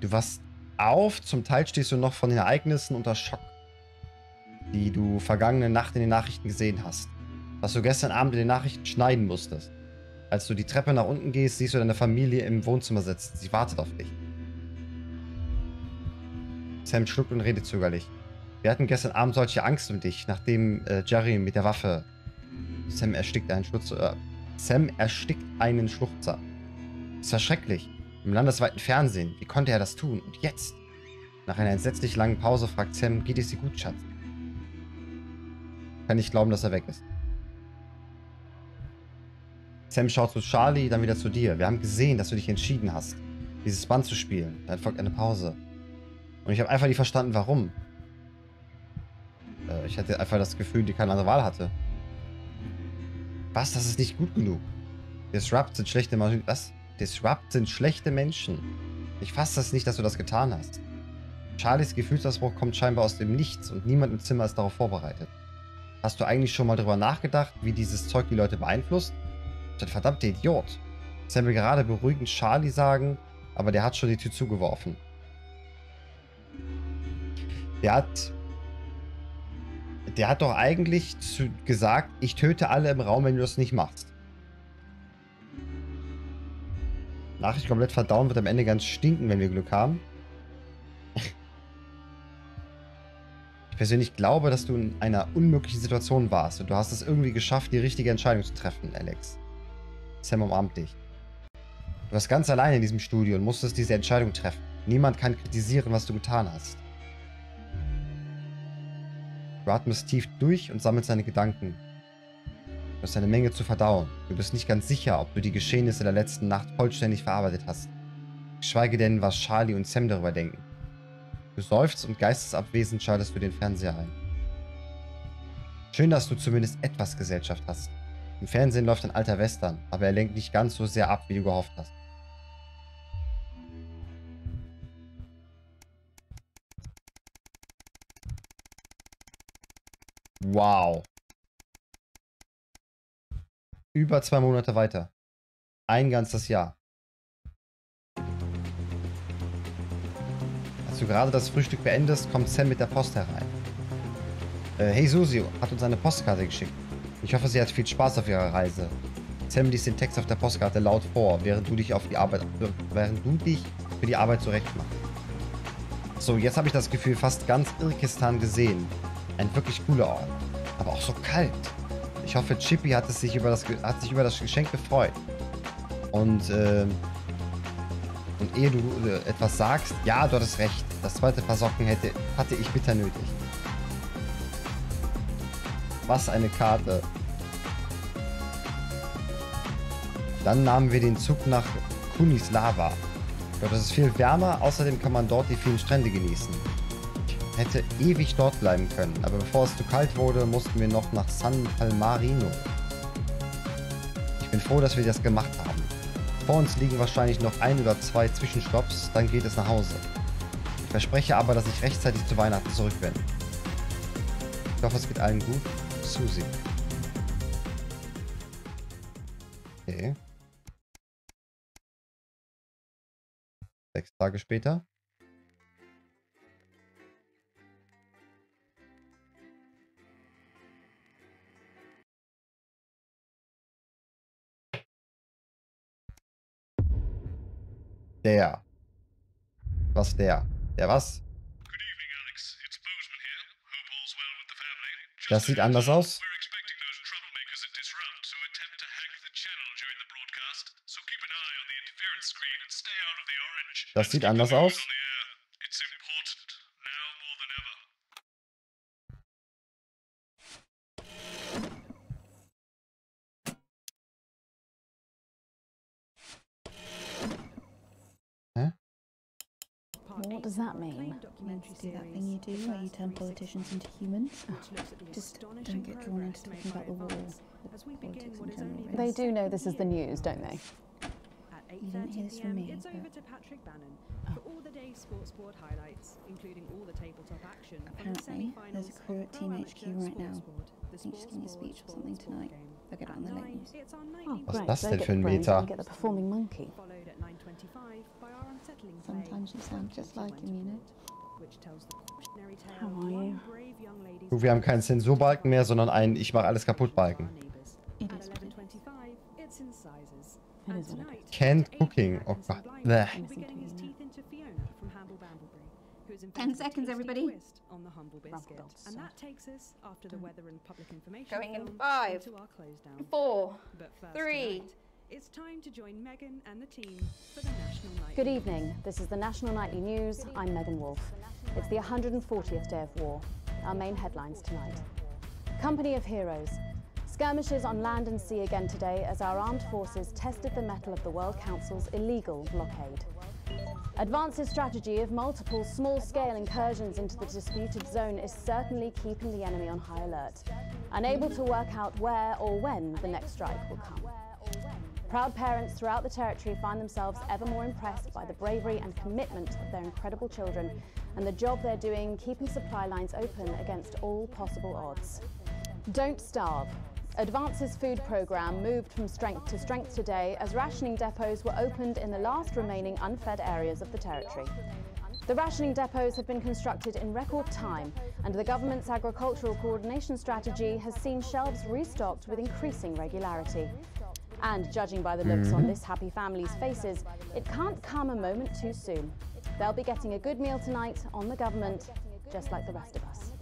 Du wachst auf, zum Teil stehst du noch von den Ereignissen unter Schock, die du vergangene Nacht in den Nachrichten gesehen hast. Was du gestern Abend in den Nachrichten schneiden musstest. Als du die Treppe nach unten gehst, siehst du deine Familie im Wohnzimmer sitzen. Sie wartet auf dich. Sam schluckt und redet zögerlich. Wir hatten gestern Abend solche Angst um dich, nachdem Jerry mit der Waffe... Sam erstickt einen Schluchzer. Es war schrecklich. Im landesweiten Fernsehen. Wie konnte er das tun? Und jetzt? Nach einer entsetzlich langen Pause fragt Sam, geht es dir gut, Schatz? Kann nicht glauben, dass er weg ist. Sam schaut zu Charlie, dann wieder zu dir. Wir haben gesehen, dass du dich entschieden hast, dieses Band zu spielen. Dann folgt eine Pause. Und ich habe einfach nicht verstanden, warum. Ich hatte einfach das Gefühl, die keine andere Wahl hatte. Was? Das ist nicht gut genug. Disrupt sind schlechte Menschen. Was? Disrupt sind schlechte Menschen. Ich fasse das nicht, dass du das getan hast. Charlies Gefühlsausbruch kommt scheinbar aus dem Nichts und niemand im Zimmer ist darauf vorbereitet. Hast du eigentlich schon mal darüber nachgedacht, wie dieses Zeug die Leute beeinflusst? Du verdammter Idiot. Sam will gerade beruhigend Charlie sagen, aber der hat schon die Tür zugeworfen. Der hat doch eigentlich gesagt, ich töte alle im Raum, wenn du das nicht machst. Nachricht komplett verdauen, wird am Ende ganz stinken, wenn wir Glück haben. Ich persönlich glaube, dass du in einer unmöglichen Situation warst und du hast es irgendwie geschafft, die richtige Entscheidung zu treffen, Alex. Sam umarmt dich. Du warst ganz allein in diesem Studio und musstest diese Entscheidung treffen. Niemand kann kritisieren, was du getan hast. Du atmest tief durch und sammelst deine Gedanken. Du hast eine Menge zu verdauen. Du bist nicht ganz sicher, ob du die Geschehnisse der letzten Nacht vollständig verarbeitet hast. Geschweige denn, was Charlie und Sam darüber denken. Du seufzt und geistesabwesend schaltest du den Fernseher ein. Schön, dass du zumindest etwas Gesellschaft hast. Im Fernsehen läuft ein alter Western, aber er lenkt nicht ganz so sehr ab, wie du gehofft hast. Wow. Über 2 Monate weiter. Ein ganzes Jahr. Als du gerade das Frühstück beendest, kommt Sam mit der Post herein. Hey Susi, hat uns eine Postkarte geschickt. Ich hoffe, sie hat viel Spaß auf ihrer Reise. Sam liest den Text auf der Postkarte laut vor, während du dich für die Arbeit zurechtmachst. So, jetzt habe ich das Gefühl, fast ganz Irkistan gesehen. Ein wirklich cooler Ort. Aber auch so kalt. Ich hoffe, Chippy hat sich über das Geschenk gefreut. Und ehe du etwas sagst, ja, du hattest recht. Das zweite Paar Socken hatte ich bitter nötig. Was eine Karte. Dann nahmen wir den Zug nach Kunislava. Dort ist es viel wärmer, außerdem kann man dort die vielen Strände genießen. Ich hätte ewig dort bleiben können, aber bevor es zu kalt wurde, mussten wir noch nach San Palmarino. Ich bin froh, dass wir das gemacht haben. Vor uns liegen wahrscheinlich noch 1 oder 2 Zwischenstopps, dann geht es nach Hause. Ich verspreche aber, dass ich rechtzeitig zu Weihnachten zurück bin. Ich hoffe, es geht allen gut. Susi. Okay. 6 Tage später. Der. Was der? Der was? Das sieht anders aus. Das sieht anders aus. Hä? What does that mean? Means do that thing you do where you turn politicians into humans. Just don't get drawn into talking about the war or politics in general. Really. They do know this is the news, don't they? You don't hear this from me. It's over to Patrick Bannon for all the day's sports board highlights, including all the tabletop action. Apparently, there's a crew at Team HQ right now. I think she's giving a speech or something tonight. They'll get it on the late news. Oh, Was ist great. das They denn get für ein the brains Meter? and get the performing monkey. 1125 by our unsettling play, Sometimes you sound just like him, you know. which tells the cautionary tale How of are one you? brave young lady's Du, wir haben keinen Zensurbalken mehr, sondern einen Ich mache alles kaputt Balken. It At is. 1125, it's incisors. It And is what it tonight, Canned Mr. cooking. Adrian Oh Atkinson Gott. Blythe Bleh. will be getting his teeth into Fiona from Hamble Bambleberry, who's 10 invented a seconds, tasty everybody. twist on the humble biscuit. belts, And sir. that takes us, after the weather and public information Going in film, 5, into our close down. 4. But first 3. tonight, it's time to join Megan and the team for the National Night. Good evening. This is the National Nightly News. I'm Megan Wolfe. It's the 140th day of war. Our main headlines tonight. Company of heroes. Skirmishes on land and sea again today as our armed forces tested the mettle of the World Council's illegal blockade. Advance's strategy of multiple small-scale incursions into the disputed zone is certainly keeping the enemy on high alert, unable to work out where or when the next strike will come. Proud parents throughout the territory find themselves ever more impressed by the bravery and commitment of their incredible children and the job they're doing keeping supply lines open against all possible odds. Don't starve. Advance's food programme moved from strength to strength today as rationing depots were opened in the last remaining unfed areas of the territory. The rationing depots have been constructed in record time, and the government's agricultural coordination strategy has seen shelves restocked with increasing regularity. And judging by the looks on this happy family's faces, it can't come a moment too soon. They'll be getting a good meal tonight on the government, just like the rest of us.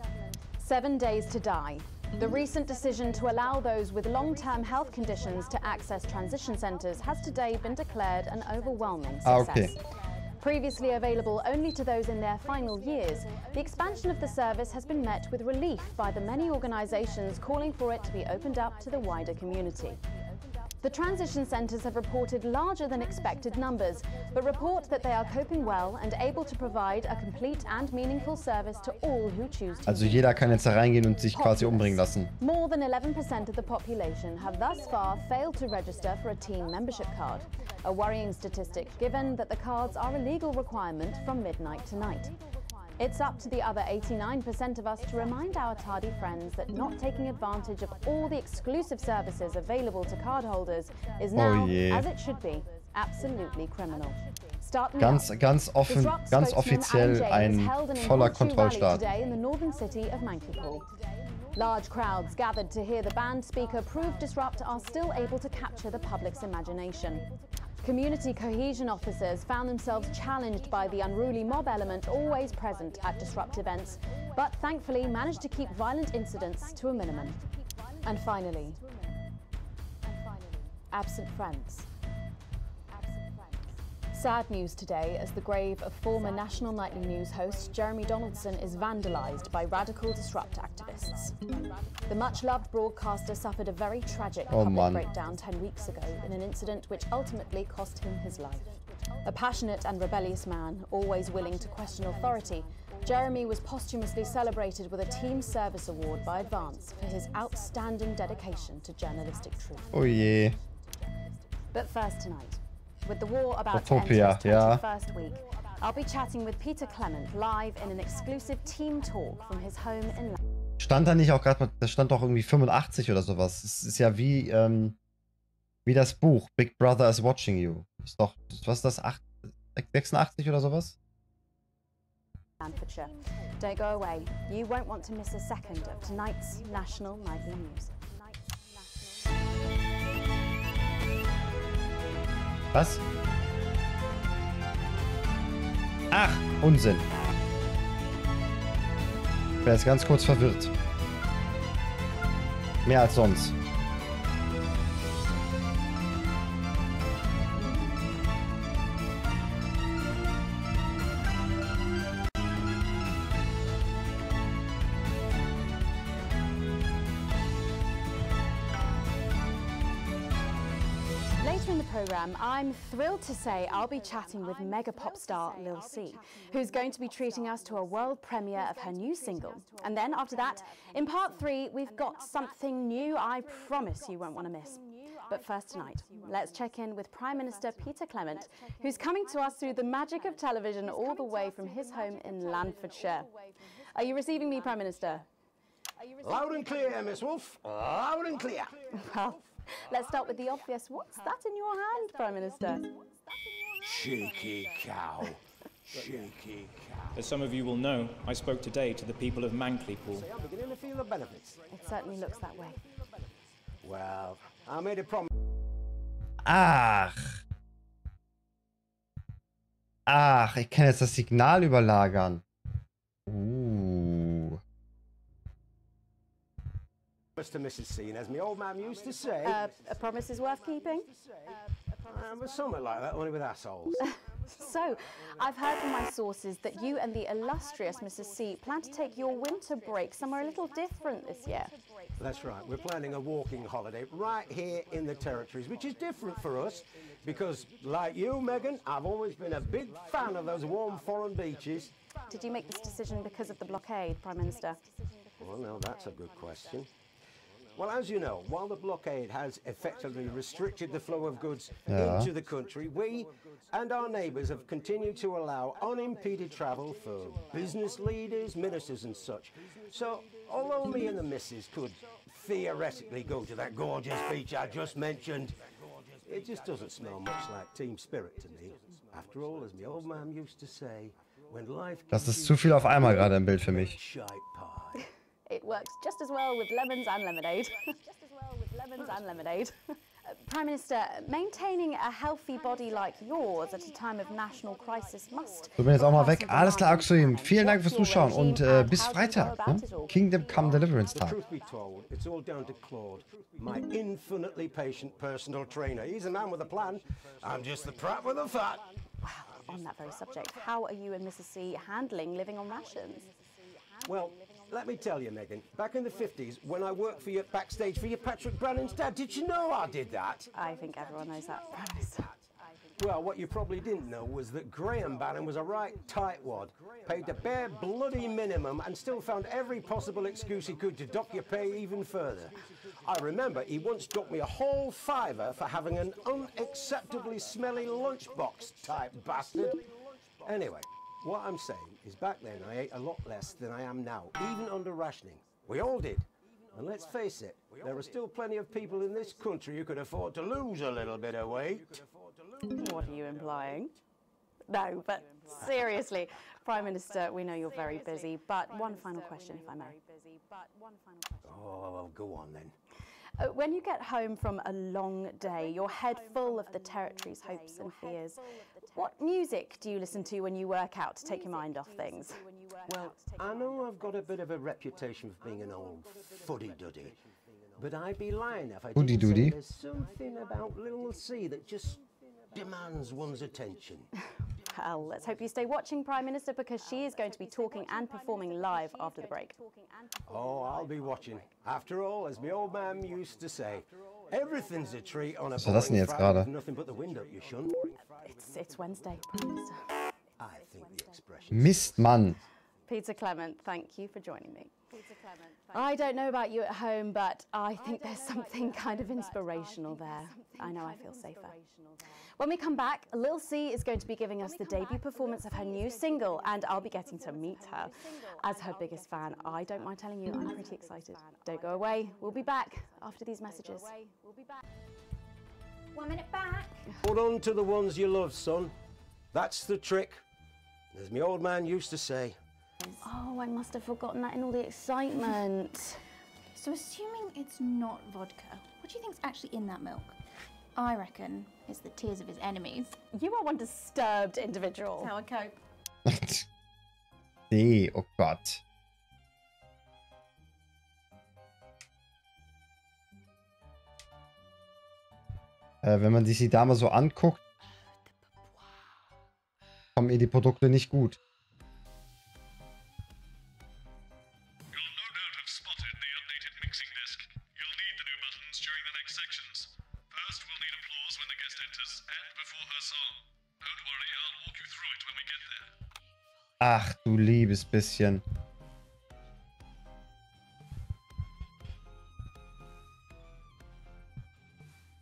7 days to die. The recent decision to allow those with long-term health conditions to access transition centres has today been declared an overwhelming success. Previously available only to those in their final years, the expansion of the service has been met with relief by the many organisations calling for it to be opened up to the wider community. The transition centres have reported larger than expected numbers, but report that they are coping well and able to provide a complete and meaningful service to all who choose to. Also jeder kann jetzt da reingehen und sich quasi umbringen lassen. More than 11% of the population have thus far failed to register for a team membership card, a worrying statistic given that the cards are a legal requirement from midnight tonight. It's up to the other 89% of us to remind our tardy friends that not taking advantage of all the exclusive services available to cardholders is now, as it should be, absolutely criminal. Ganz offiziell ein voller Kontrollstaat. Today in the northern city of Mankipool. Large crowds gathered to hear the band speaker prove Disrupt are still able to capture the public's imagination. Community cohesion officers found themselves challenged by the unruly mob element always present at Disrupt events, but thankfully managed to keep violent incidents to a minimum. And finally, absent friends. Sad news today as the grave of former National Nightly News host Jeremy Donaldson is vandalised by radical Disrupt activists. The much-loved broadcaster suffered a very tragic public breakdown 10 weeks ago in an incident which ultimately cost him his life. A passionate and rebellious man, always willing to question authority, Jeremy was posthumously celebrated with a Team Service Award by Advance for his outstanding dedication to journalistic truth. Oh je. But first tonight, with the war about to enter its 21st week, I'll be chatting with Peter Clement live in an exclusive team talk from his home in London. Stand da nicht auch gerade, da stand doch irgendwie 85 oder sowas. Es ist ja wie das Buch Big Brother is Watching You. Ist doch, was ist das, 86 oder sowas? Don't go away. You won't want to miss a second of tonight's National Nightly News. Was? Ach, Unsinn. Ich bin jetzt ganz kurz verwirrt. Mehr als sonst. Later in the programme, I'm thrilled to say I'll be chatting with mega pop star Lil C, who's going to be treating us to a world premiere of her new single. And then after that, in part 3, we've got something new I promise you won't want to miss. But first tonight, let's check in with Prime Minister Peter Clement, who's coming to us through the magic of television all the way from his home in Landfordshire. Are you receiving me, Prime Minister? Loud and clear, Miss Wolfe. Loud and clear. Well, let's start with the obvious. What's that in your hand, Prime Minister? Cheeky cow. Cheeky cow. As some of you will know, I spoke today to the people of Manklypool. I'm beginning to feel the benefits. It certainly looks that way. Well, I made a promise. Ach. Ach, ich kann jetzt das Signal überlagern. To Mrs. C, and as my old man used to say, A promise is worth keeping? something like that, only with assholes. So, I've heard from my sources that you and the illustrious Mrs. C plan to take your winter break somewhere a little different this year. That's right. We're planning a walking holiday right here in the territories, which is different for us because, like you, Megan, I've always been a big fan of those warm foreign beaches. Did you make this decision because of the blockade, Prime Minister? Well, now that's a good question. Well, as you know, while the blockade has effectively restricted the flow of goods into the country, we and our neighbours have continued to allow unimpeded travel for business leaders, ministers and such. So, although me and the missus could theoretically go to that gorgeous beach I just mentioned, it just doesn't smell much like team spirit to me. After all, as my old man used to say, when life Das ist zu viel auf einmal gerade im Bild für mich. shite pie. It works just as well with lemons and lemonade. Prime Minister, maintaining a healthy body like yours at a time of national crisis must... So, bin jetzt auch mal weg. Alles klar, Axel. Vielen Dank fürs Zuschauen und bis Freitag. Ne? Kingdom Come Deliverance Tag. Truth be told, it's all down to Claude, my infinitely patient personal trainer. He's a man with a plan. I'm just the prat with a fat. Wow, on that very subject, how are you and Mrs. C handling living on rations? Well, let me tell you, Megan, back in the 50s, when I worked for you backstage for your Patrick Brannan's dad, did you know I did that? I think everyone knows that, Prime Minister. Well, what you probably didn't know was that Graham Bannon was a right tightwad, paid the bare bloody minimum and still found every possible excuse he could to dock your pay even further. I remember he once docked me a whole $5 for having an unacceptably smelly lunchbox type bastard. Anyway, what I'm saying is back then I ate a lot less than I am now, even under rationing. We all did. And let's face it, there are still plenty of people in this country who could afford to lose a little bit of weight. What are you implying? No, but seriously, Prime Minister, we know you're very busy, but one final question, if I may. Oh, go on then. When you get home from a long day, your head full of the territory's hopes and fears, what music do you listen to when you work out to take your mind off things? Well, I know I've got a bit of a reputation for being an old fuddy-duddy, but I'd be lying if I didn't say there's something about little C that just demands one's attention. Well, let's hope you stay watching, Prime Minister, because she is going to be talking and performing live after the break. Oh, I'll be watching. After all, as my old man used to say, everything's a treat on a boring Friday with nothing but the wind up your shunt. It's Wednesday, Prime Minister. I think the expression... Mist, Mann. Peter Clement, thank you for joining me. I don't know about you at home, but I think there's something kind of inspirational there. I know I feel safer. When we come back, Lil C is going to be giving us the debut performance of her new single, and I'll be getting to meet her. As her biggest fan, I don't mind telling you I'm pretty excited. Don't go away. We'll be back after these messages. 1 minute back. Hold on to the ones you love, son. That's the trick. As my old man used to say. Oh, I must have forgotten that in all the excitement. So assuming it's not vodka, what do you think's actually in that milk? I reckon it's the tears of his enemies. You are one disturbed individual. That's how I cope. Nee, oh Gott. Wenn man sich die Dame so anguckt, kommen ihr die Produkte nicht gut. Ach du liebes bisschen.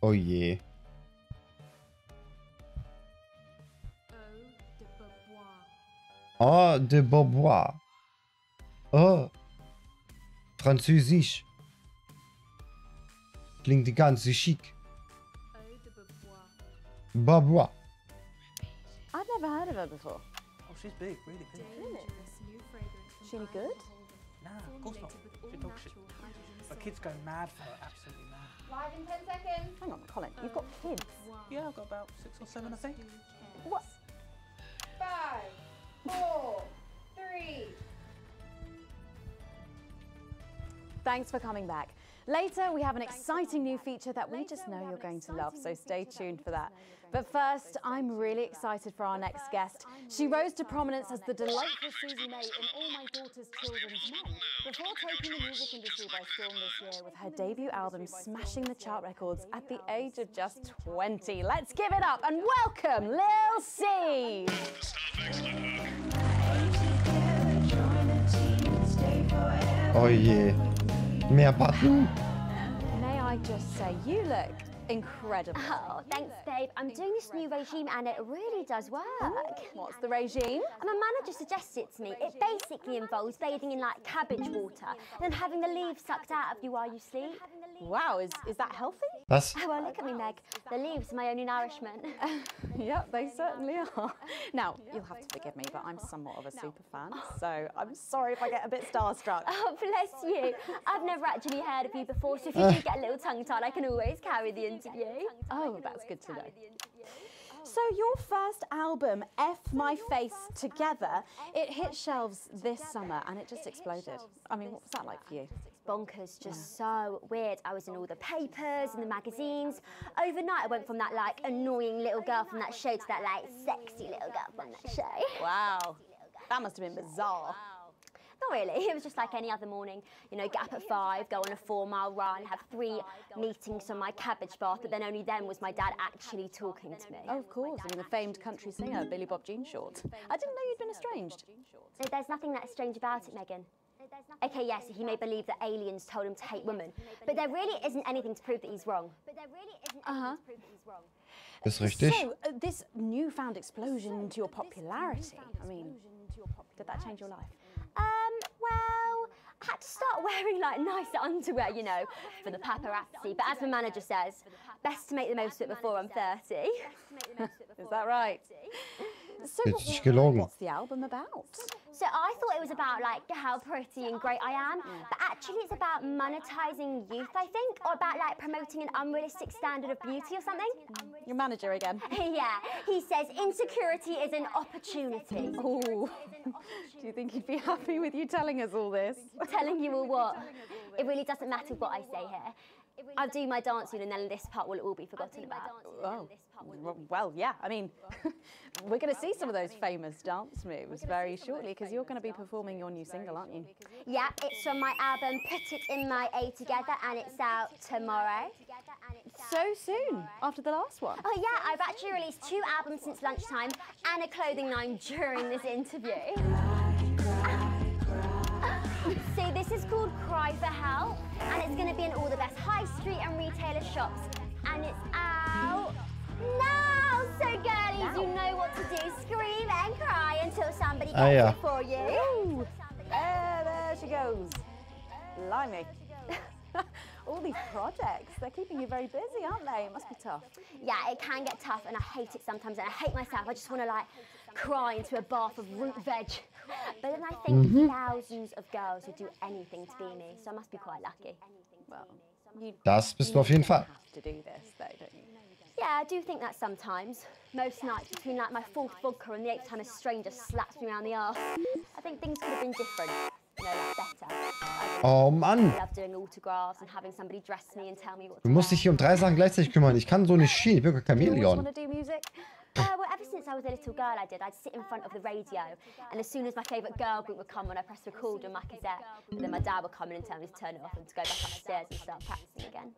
Oh je. Oh, de Beaubois. Oh. Französisch. Klingt ganz schick. Beaubois. never heard of her before. Oh, she's big, really big. Really? Is she any good? Nah, of course not. She talks shit. The kids go mad for her, absolutely mad. Live in 10 seconds. Hang on, Colin, you've got kids. Yeah, I've got about 6 or 7, I think. What? 5, 4, 3. Thanks for coming back. Later, we have an exciting new feature that we just know you're going to love, so stay tuned for that. But first, I'm really excited for our next guest. She rose to prominence as the delightful Susie May in All My Daughter's Children's Men, before taking the music industry by storm this year with her debut album smashing the chart records at the age of just 20. Let's give it up and welcome Lil C! Oh je. Mehr Button. May I just say, you look incredible. Oh, thanks, babe. I'm doing this new regime and it really does work. What's the regime? My manager suggested it to me. It basically involves bathing in like cabbage water and then having the leaves sucked out of you while you sleep. Wow, is that healthy? Was? Oh, well, look at me, Meg. The leaves are my only nourishment. Yep, they certainly are. Now, you'll have to forgive me, but I'm somewhat of a super fan, so I'm sorry if I get a bit starstruck. Oh, bless you. I've never actually heard of you before, so if you do get a little tongue-tied, I can always carry the interview. Oh, that's good to know. So your first album, F My Face Together, it hit shelves this summer and it just exploded. I mean, what was that like for you? Bonkers, just so weird. I was in all the papers and the magazines. Overnight, I went from that like annoying little girl from that show to that like sexy little girl from that show. Wow, that must have been bizarre. Not really, it was just like any other morning. You know, get up at 5, go on a 4-mile run, have 3 meetings from my cabbage bath, but then only then was my dad actually talking to me. Oh, of course, I mean the famed country singer, Billy Bob Jean Short. I didn't know you'd been estranged. There's nothing that strange about it, Megan. Okay, yes, he may believe that aliens told him to hate women, but there really isn't anything to prove that he's wrong. Ist richtig. So, this newfound explosion into your popularity, I mean, did that change your life? Well, I had to start wearing like nicer underwear, you know, for the paparazzi, but as my manager says, best to make the most of it before I'm 30. Is that right? So Jetzt ist gelogen. what's the album about? So I thought it was about like how pretty and great I am, but actually it's about monetizing youth, I think, or about like promoting an unrealistic standard of beauty or something. Your manager again. Yeah, he says insecurity is an opportunity. Oh, do you think he'd be happy with you telling us all this? Telling you all what? It really doesn't matter what I say here. I'll do my dancing and then this part will all be forgotten about. Oh, well, yeah, I mean, we're going to see some of those famous dance moves very shortly because you're going to be performing your new single, aren't you? Yeah, it's from my album Put It In My A Together and it's out tomorrow. So soon, after the last one. Oh yeah, I've actually released 2 albums since lunchtime and a clothing line during this interview. So this is called Cry for Help and it's going to be in all the best high street and retailer shops and it's out now. So girlies, you know what to do. Scream and cry until somebody gets it for you. There she goes. Blimey. All these projects, they're keeping you very busy, aren't they? It must be tough. Yeah, it can get tough and I hate it sometimes and I hate myself. I just want to like cry into a bath of root veg. But then I think thousands of girls would do anything to be me, so I must be quite lucky. Well, you Das bist du auf jeden Fall. have to do this, though, don't you? Yeah, I do think that sometimes. Most nights between like my 4th vodka and the 8th time a stranger slaps me around the arse. I think things could have been different. You know, like better. Oh Mann. I love doing autographs and having somebody dress me and tell me what Du musst dich hier um 3 Sachen gleichzeitig kümmern. Ich kann so nicht schieben. Ich bin kein You always Chamäleon. want to do music? Well, ever since I was a little girl, I'd sit in front of the radio, and as soon as my favourite girl group would come on, I'd press record on my cassette, and then my dad would come in and tell me to turn it off and to go back upstairs and start practicing again.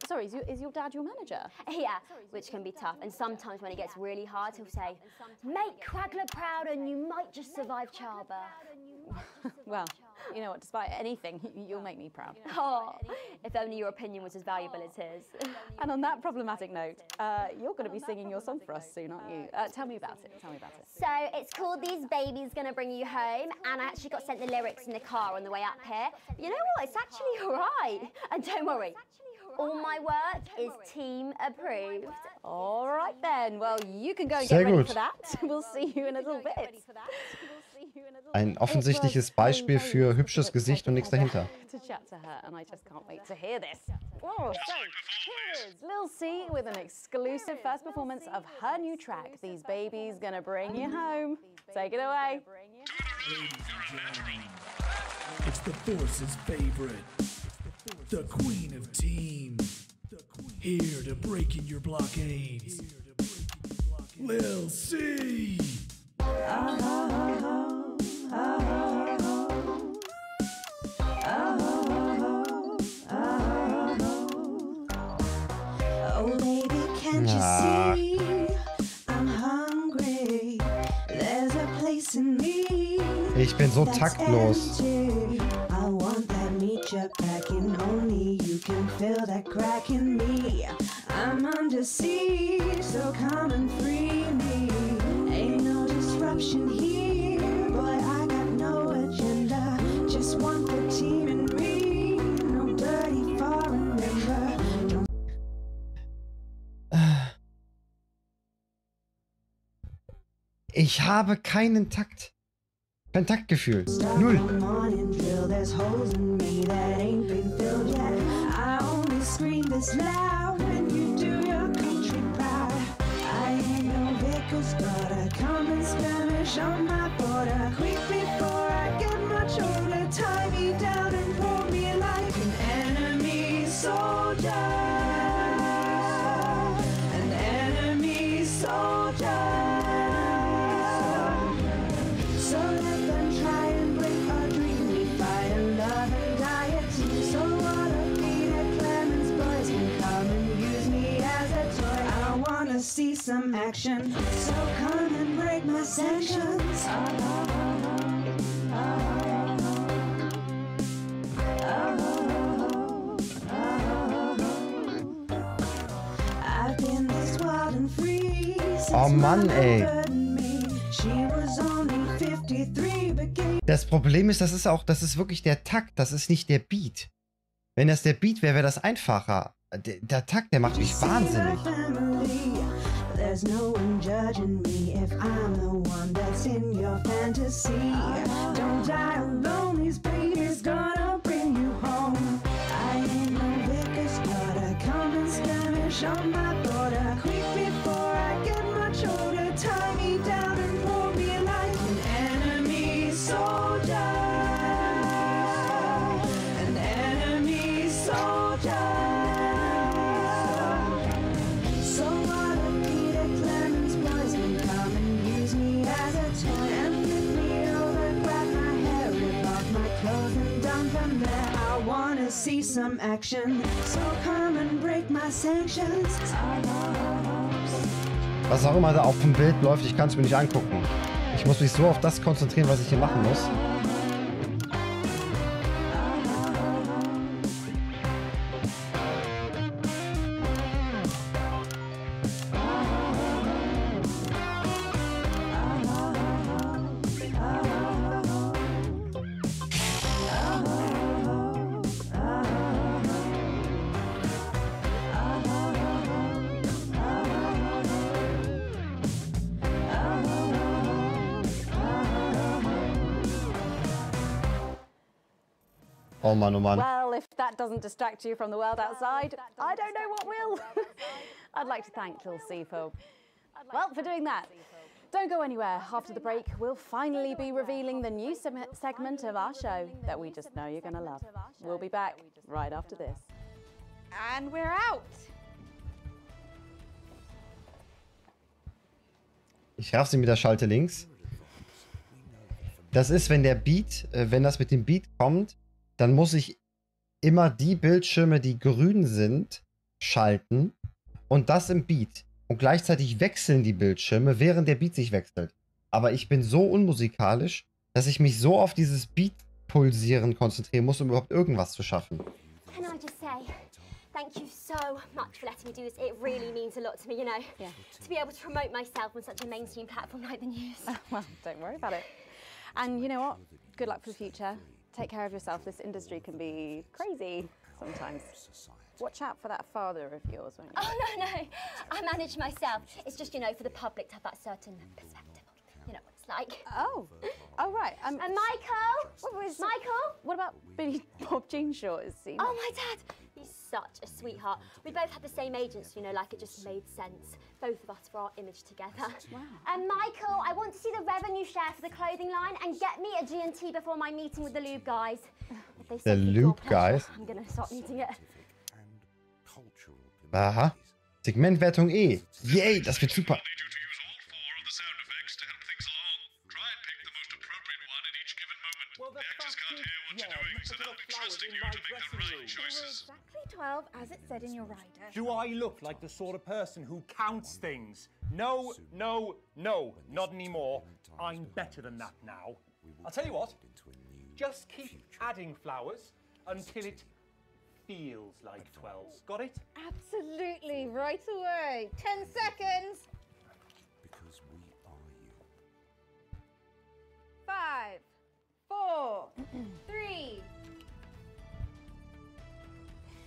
Sorry, is your dad your manager? Yeah, which can be tough, and sometimes when it gets really hard, he'll say, make Cragler proud and you might just survive childbirth. Well, you know what, despite anything, you'll make me proud. Oh, if only your opinion was as valuable as his. And on that problematic note, you're going to be singing your song for us soon, aren't you? Tell me about it, So it's called These Babies Gonna Bring You Home, and I actually got sent the lyrics in the car on the way up here. You know what, it's actually all right. And don't worry, all my work is team approved. All right then. Well, you can go and Sehr get ready gut. for that. We'll see you in a little bit. Ein offensichtliches Beispiel für hübsches Gesicht und nichts dahinter. To chat to her, and I just can't wait to hear this. Oh, so here is Lil C with an exclusive first performance of her new track, These Babies Gonna Bring You Home. Take it away. It's the Force's favorite, the queen of teams, here to break in your blockades, Lil C. Oh baby, can't you see? I'm hungry. There's a place in me. Ich bin so taktlos. I want that meat you're packing. Only you can fill that crack in me. I'm under siege, so come and free me. Ain't no disruption here. Boy, I got no agenda. Just want the team and me. No dirty foreign member. Ich habe keinen Takt. Kein Taktgefühl. Null. There's holes in me that ain't been filled yet. I only scream this loud when you do your country proud. I ain't no Vickers, but I come in Spanish on my border. Quick before I get much older, tie me down and pull me like an enemy soldier. An enemy soldier. So let them try and break our dream. We fight and love and die at sea. So what if Peter Clemens boys can come and use me as a toy? I wanna see some action. So come and break my sanctions. I've been this wild and free since Oh Mann, ey. she was only 53, but gave Das Problem ist, das ist wirklich der Takt, das ist nicht der Beat. Wenn das der Beat wäre, wäre das einfacher. Der Takt, der macht mich wahnsinnig. There's no one judging me if I'm the one that's in your fantasy. Don't die alone, these babies gonna bring you home. I ain't no Vickers, but I come in Spanish on my border. Quick before I get much older, tie me down and pull me like an enemy soldier. An enemy soldier. So what if Peter Clemens boys can come and use me as a toy and flip me over, grab my hair, rip off my clothes and dump them there? I wanna see some action, so come and break my sanctions. Was auch immer da auf dem Bild läuft, ich kann es mir nicht angucken. Ich muss mich so auf das konzentrieren, was ich hier machen muss. Oh Mann, oh Mann. Well, if that doesn't distract you from the world outside, I don't know what will. I'd like to thank Lil C for doing that. Don't go anywhere. After the break, we'll finally be revealing the new segment of our show that we just know you're going to love. We'll be back right after this. And we're out. Ich raff sie mit der Schalte links. Das ist, wenn der Beat, wenn das mit dem Beat kommt, dann muss ich immer die Bildschirme, die grün sind, schalten und das im Beat. Und gleichzeitig wechseln die Bildschirme, während der Beat sich wechselt. Aber ich bin so unmusikalisch, dass ich mich so auf dieses Beat-Pulsieren konzentrieren muss, um überhaupt irgendwas zu schaffen. Can I just say, thank you so much for letting me do this. It really means a lot to me, you know. Yeah. To be able to promote myself on such a mainstream platform like the news. Well, don't worry about it. And you know what? Good luck for the future. Take care of yourself. This industry can be crazy sometimes. Watch out for that father of yours, won't you? Oh, no, I manage myself. It's just, you know, for the public to have that certain perspective. You know what it's like. Oh, right. And Michael? Michael? What about Billy Bob Jeanshaw? Is he? Oh, my dad. He's such a sweetheart. We both had the same agents, you know, like it just made sense. Both of us for our image together. Wow. And Michael, I want to see the revenue share for the clothing line and get me a G&T before my meeting with the lube guys. If they The say it's your Lube pleasure, Guys? I'm gonna start needing it. Aha. Segmentwertung E. Yay, das wird super. Well, the fact is, yeah, look at the flowers in my dressing room. Exactly 12, as it said in your rider. Do I look like the sort of person who counts things? No, no, no, not anymore. I'm better than that now. I'll tell you what, just keep adding flowers until it feels like 12. Got it? Absolutely, right away. 10 seconds. Because we are you. 5, 4, 3.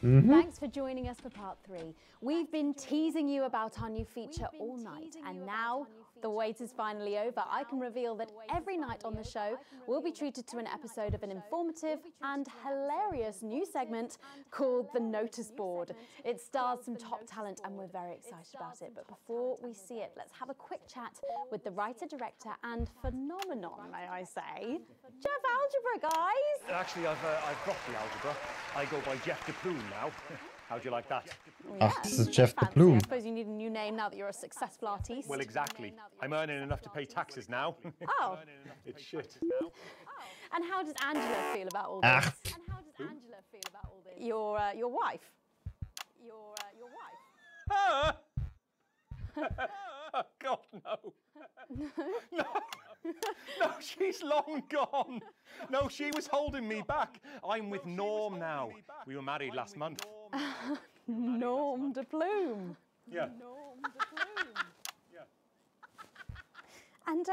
Thanks for joining us for part 3. We've been teasing you about our new feature all night, and now the wait is finally over. I can reveal that every night on the show, we'll be treated to an episode of an informative and hilarious new segment called The Notice Board. It stars some top talent, and we're very excited about it. But before we see it, let's have a quick chat with the writer, director, and phenomenon, may I say, Jeff Algebra, guys. Actually, I've dropped the algebra. I go by Jeff DePlume now. How'd you like that? Ach, this is Jeff Fancy. DePlume. I suppose you need a new name now that you're a successful artiste. Well, exactly. I'm earning enough to pay taxes now. Oh. It's shit. And how does Angela feel about all this? Ach. And how does Angela feel about all this? Your wife. Your wife. Oh, God, no. No, she's long gone. No, she was holding me back. I'm with Norm now. We were married last month. Norm de Plume. Yeah. Norm de Plume. Yeah. And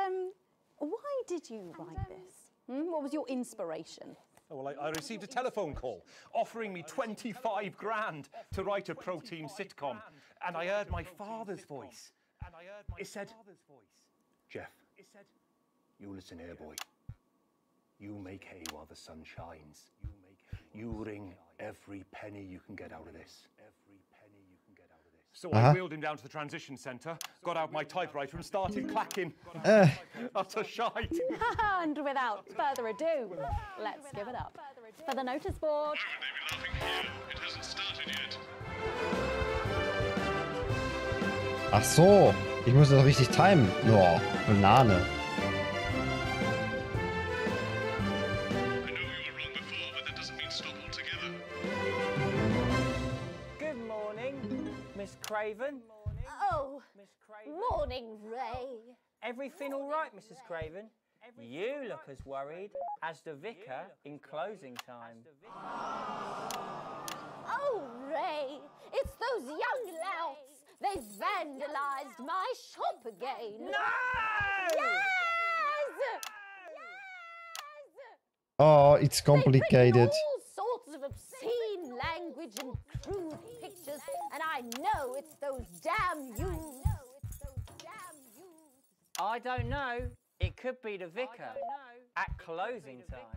why did you write this? What was your inspiration? Oh, well, I received a telephone call offering me 25 grand to write a pro-team sitcom. And I heard my father's voice. It said, Jeff, you listen here, boy. You make hay while the sun shines. You wring every penny you can get out of this. So I wheeled him down to the transition centre, got out my typewriter and started clacking. Utter shite. And without further ado, let's give it up for the notice board. It hasn't started yet. Ach so, ich muss das richtig timen. Oh, Banane. Good morning, Miss Craven. Oh, morning, Ray. Everything all right, Mrs. Craven? You look as worried as the vicar in closing time. Oh, Ray, it's those young louts. They've vandalised my shop again. No! Yes! Oh, it's complicated. All sorts of obscene language and crude pictures, and I know it's those damn youths. I don't know. It could be the vicar at closing time.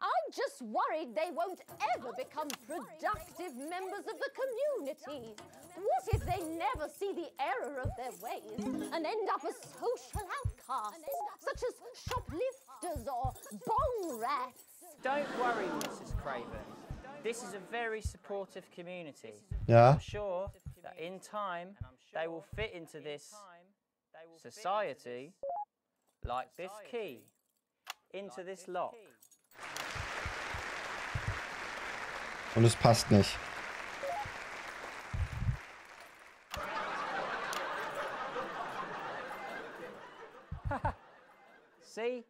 I'm just worried they won't ever become productive members of the community. What if they never see the error of their ways and end up as social outcasts, such as shoplifters or bong rats? Don't worry, Mrs. Craven. This is a very supportive community. Yeah. I'm sure that in time they will fit into this society like this key into this lock. Und es passt nicht. See?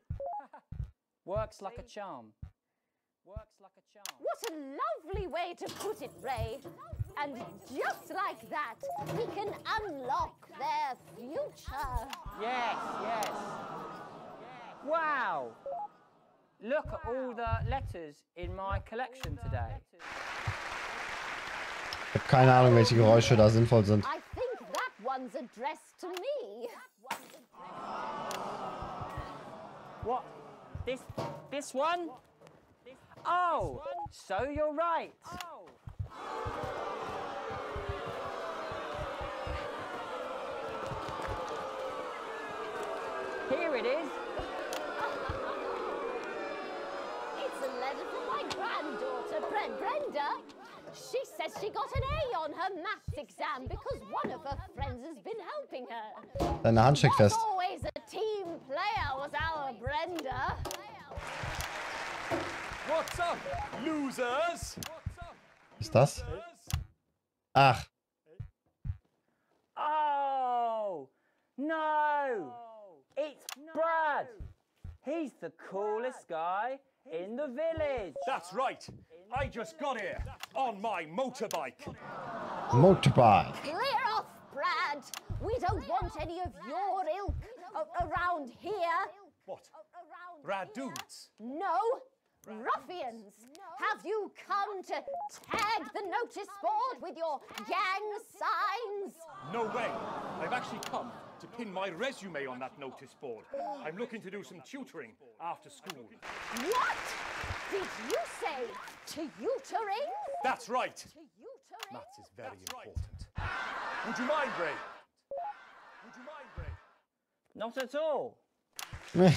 Works like a charm. Works like a charm. What a lovely way to put it, Ray. And just like that, we can unlock their future. Yes, yes. Wow! look at all the letters in my collection today. Ich habe keine Ahnung, welche Geräusche da sinnvoll sind. I think that one's addressed to me. What? This one? Oh, so you're right. Here it is. It's a letter from my granddaughter, Brenda. She says she got an A on her maths exam because one of her friends has been helping her. Deine Hand steckt fest. Always a team player was our Brenda. What's up, losers? Ist das? Ach. Oh, no. It's Brad. He's the coolest guy in the village. That's right. I just got here on my motorbike. Motorbike. Clear off, Brad. We don't want any of your ilk around here. What? Rad dudes? No, ruffians. Have you come to tag the notice board with your gang signs? No way. I've actually come to pin my resume on that notice board. I'm looking to do some tutoring after school. What? Did you say tutoring? That's right. Maths is very important. Would you mind, Ray? Would you mind, Ray? Not at all. So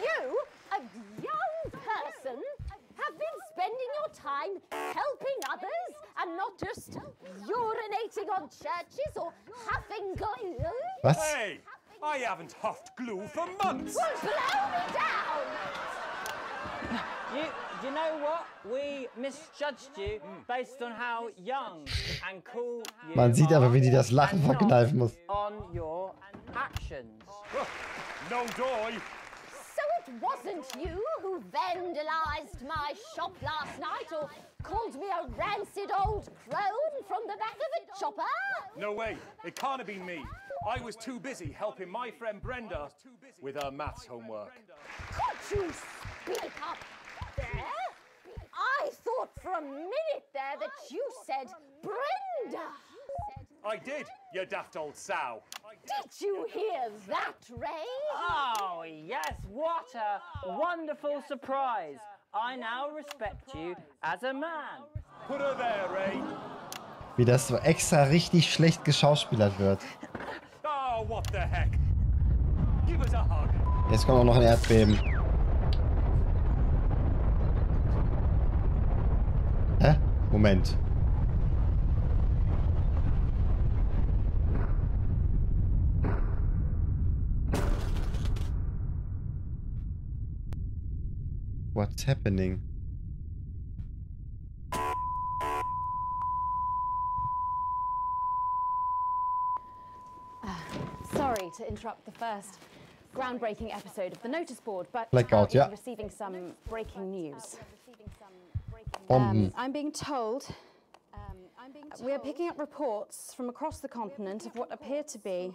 you, a young person, have been spending your time helping others and not just urinating on churches or huffing glue? Was? Hey, I haven't huffed glue for months. Well, blow me down! You know what? We misjudged you based on how young and cool you Man sieht aber, wie die das Lachen and not verkneifen muss. on your actions. No doy. So it wasn't you who vandalized my shop last night or called me a rancid old crone from the back of a chopper? No way. It can't have been me. I was too busy helping my friend Brenda with her maths homework. Could you speak up there? I thought for a minute there that you said Brenda. I did, you daft old sow. Did you hear that, Ray? Oh, yes, what a wonderful surprise. I now respect you as a man. Put her there, Ray. Wie das so extra richtig schlecht geschauspielert wird. Oh, what the heck? Give us a hug. Jetzt kommt auch noch ein Erdbeben. Hä? Moment. What's happening? Sorry to interrupt the first groundbreaking episode of the notice board, but Blackout, yeah. I'm receiving some breaking news. Bomben. I'm being told we are picking up reports from across the continent of what appear to be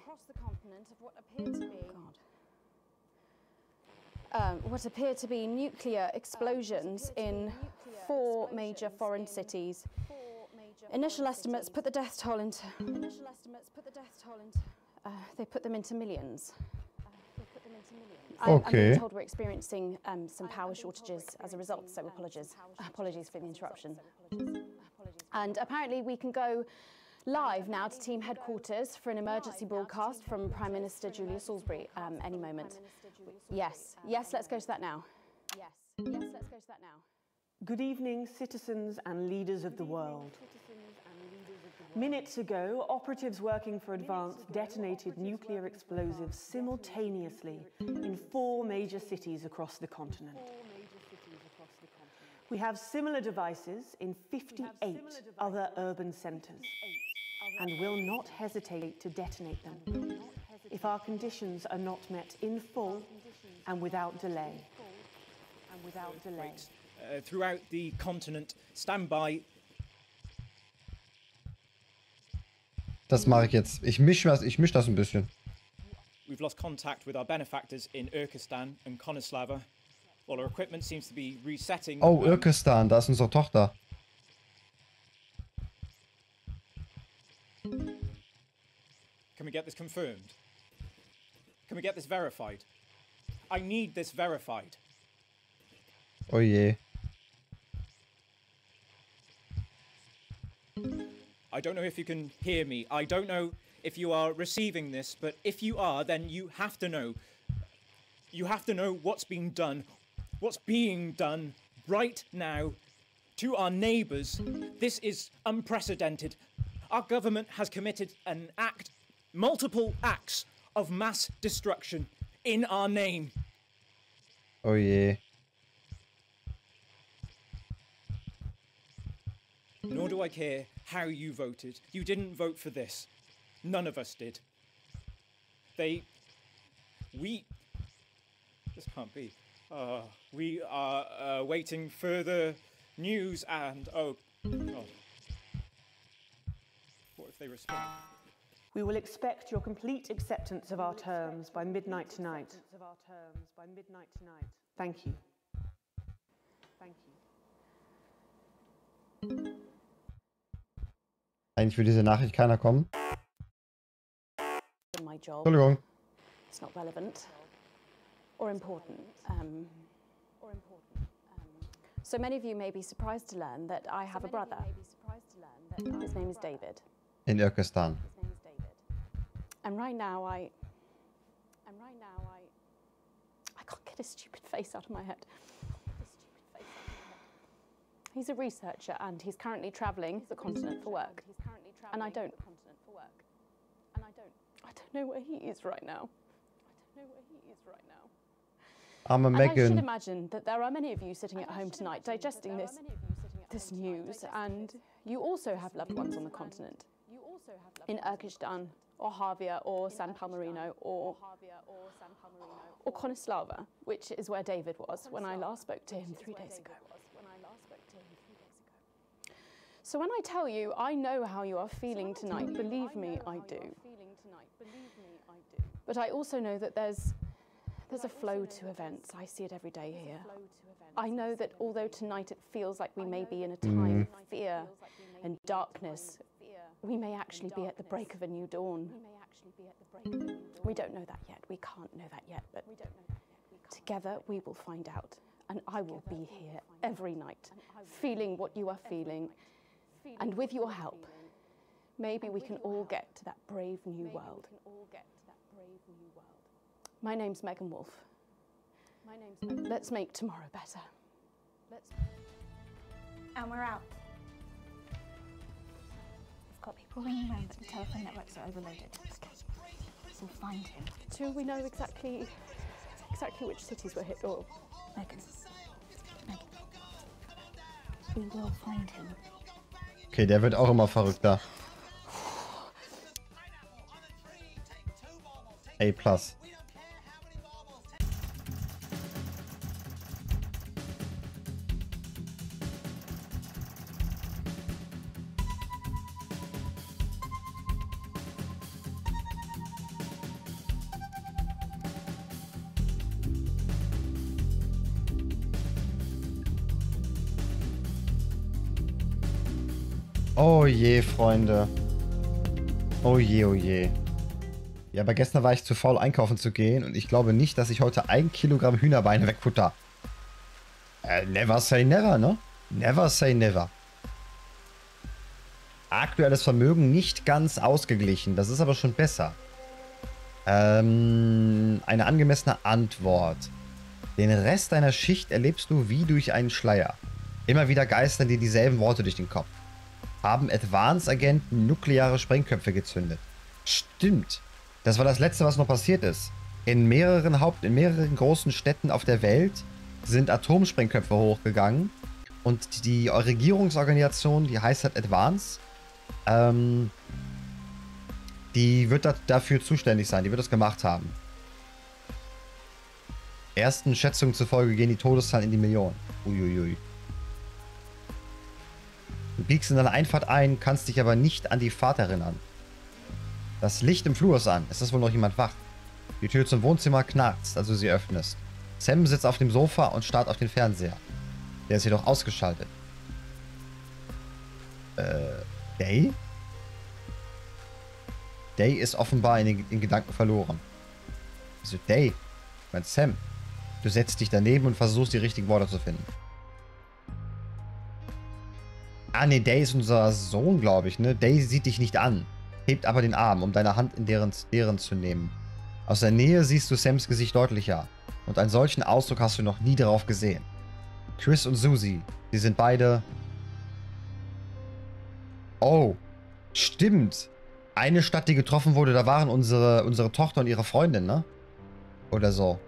what appear to be nuclear explosions in 4 major foreign cities. Initial estimates put the death toll into they put them into millions. I'm being told we're experiencing some power shortages as a result, so apologies for the interruption. And apparently we can go live now to team headquarters for an emergency broadcast from Prime Minister Julia Salisbury any moment. Yes, let's go to that now. Yes, let's go to that now. Good evening, citizens and leaders of the world. Minutes ago, operatives working for Advance detonated nuclear explosives simultaneously in 4 major cities across the continent. We have similar devices in 58 other urban centres and will not hesitate to detonate them if our conditions are not met in full and without delay. Throughout the continent, stand by. Das mache ich jetzt. Ich misch das ein bisschen. We've lost contact with our benefactors in Urkistan and Konoslava. While our equipment seems to be resetting. Oh, Urkistan, da ist unsere Tochter. Can we get this confirmed? Can we get this verified? I need this verified. Oh je. I don't know if you can hear me. I don't know if you are receiving this, but if you are, then you have to know. You have to know what's being done right now to our neighbours. This is unprecedented. Our government has committed multiple acts of mass destruction in our name. Oh je. Nor do I care how you voted. You didn't vote for this. None of us did. This can't be. We are waiting further news and, oh, God. What if they respond? We will expect your complete acceptance of our terms by midnight tonight. Thank you. Thank you. Eigentlich will diese Nachricht keiner kommen. My job. Entschuldigung. It's not relevant or important. So many of you may be surprised to learn that I have a brother. His name is David. In Urkistan. And right now I can't get his stupid face out of my head. He's a researcher and he's currently traveling the continent for work. And I don't know where he is right now. I'm a And I should Megan. imagine that there are many of you sitting at home tonight digesting this news, and you also have loved ones on the continent. In Urkistan, or Havia, or San Palmerino, or Konoslava, which is where David was when I last spoke to him 3 days ago. So when I tell you I know how you are feeling tonight, believe me, I do. But I also know that there's a flow to events. I see it every day here. I know that although tonight it feels like we may be in a time of fear and darkness, we may actually be at the break of a new dawn. We don't know that yet. We can't know that yet. But together we will find out. And I will be here every night, feeling what you are feeling. And with your help, maybe we can all get to that brave new world. My name's Megan Wolf. Let's make tomorrow better. And we're out. We've got people ringing around, but the telephone networks are overloaded. So we'll find him. Do we know exactly which cities were hit? Or Megan. We will find him. Okay, der wird auch immer verrückter. A+. Oh je, Freunde. Oh je, oh je. Ja, aber gestern war ich zu faul, einkaufen zu gehen und ich glaube nicht, dass ich heute 1 Kilogramm Hühnerbeine wegfutter. Never say never, ne? Never say never. Aktuelles Vermögen nicht ganz ausgeglichen, das ist aber schon besser. Eine angemessene Antwort. Den Rest deiner Schicht erlebst du wie durch einen Schleier. Immer wieder geistern dir dieselben Worte durch den Kopf. Haben Advance-Agenten nukleare Sprengköpfe gezündet. Stimmt. Das war das Letzte, was noch passiert ist. In mehreren großen Städten auf der Welt sind Atomsprengköpfe hochgegangen. Und die Regierungsorganisation, die heißt halt Advance, die wird dafür zuständig sein. Die wird das gemacht haben. Ersten Schätzungen zufolge gehen die Todeszahlen in die Millionen. Uiuiui. Du biegst in deine Einfahrt ein, kannst dich aber nicht an die Fahrt erinnern. Das Licht im Flur ist an. Ist das wohl noch jemand wach? Die Tür zum Wohnzimmer knarzt, als du sie öffnest. Sam sitzt auf dem Sofa und starrt auf den Fernseher. Der ist jedoch ausgeschaltet. Day? Day ist offenbar in Gedanken verloren. Wieso Day? Ich meine Sam. Du setzt dich daneben und versuchst, die richtigen Worte zu finden. Ah, nee, Day ist unser Sohn, glaube ich, ne? Day sieht dich nicht an, hebt aber den Arm, um deine Hand in deren zu nehmen. Aus der Nähe siehst du Sams Gesicht deutlicher. Und einen solchen Ausdruck hast du noch nie darauf gesehen. Chris und Susie, die sind beide... Oh, stimmt. Eine Stadt, die getroffen wurde, da waren unsere Tochter und ihre Freundin, ne? Oder so.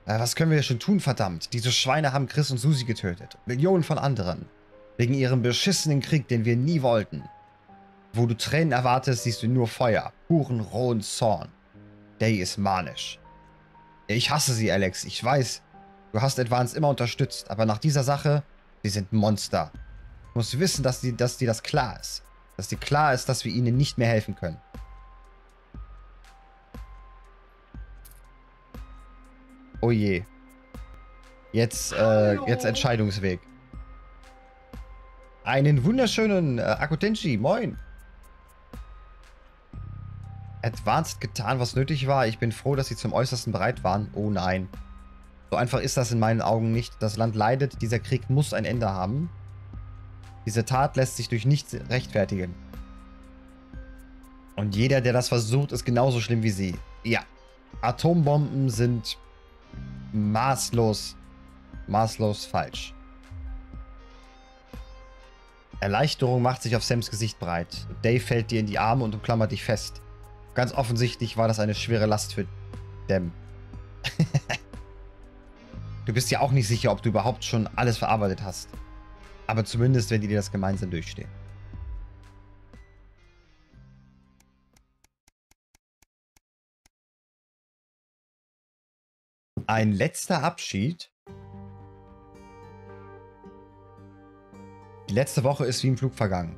Was können wir schon tun, verdammt? Diese Schweine haben Chris und Susie getötet. Millionen von anderen. Wegen ihrem beschissenen Krieg, den wir nie wollten. Wo du Tränen erwartest, siehst du nur Feuer. Puren, rohen Zorn. Day ist manisch. Ich hasse sie, Alex. Ich weiß, du hast Advance immer unterstützt. Aber nach dieser Sache, sie sind Monster. Du musst wissen, dass dir das klar ist. Dass dir klar ist, dass wir ihnen nicht mehr helfen können. Oh je. Jetzt Entscheidungsweg. Einen wunderschönen Akutenchi, moin. Advanced getan, was nötig war. Ich bin froh, dass sie zum Äußersten bereit waren. Oh nein. So einfach ist das in meinen Augen nicht. Das Land leidet. Dieser Krieg muss ein Ende haben. Diese Tat lässt sich durch nichts rechtfertigen. Und jeder, der das versucht, ist genauso schlimm wie sie. Ja. Atombomben sind maßlos falsch. Erleichterung macht sich auf Sams Gesicht breit. Dave fällt dir in die Arme und umklammert dich fest. Ganz offensichtlich war das eine schwere Last für Dem. Du bist ja auch nicht sicher, ob du überhaupt schon alles verarbeitet hast. Aber zumindest werdet ihr das gemeinsam durchstehen. Ein letzter Abschied. Die letzte Woche ist wie im Flug vergangen.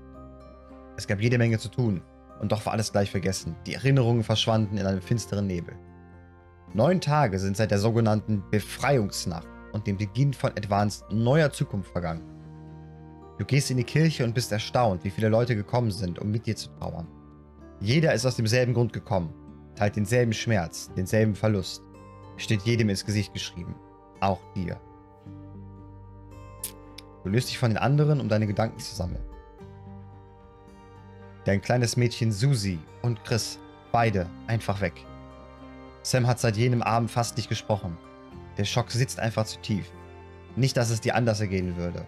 Es gab jede Menge zu tun. Und doch war alles gleich vergessen. Die Erinnerungen verschwanden in einem finsteren Nebel. 9 Tage sind seit der sogenannten Befreiungsnacht und dem Beginn von Advanced neuer Zukunft vergangen. Du gehst in die Kirche und bist erstaunt, wie viele Leute gekommen sind, um mit dir zu trauern. Jeder ist aus demselben Grund gekommen, teilt denselben Schmerz, denselben Verlust. Steht jedem ins Gesicht geschrieben. Auch dir. Du löst dich von den anderen, um deine Gedanken zu sammeln. Dein kleines Mädchen Susie und Chris, beide einfach weg. Sam hat seit jenem Abend fast nicht gesprochen. Der Schock sitzt einfach zu tief. Nicht, dass es dir anders ergehen würde.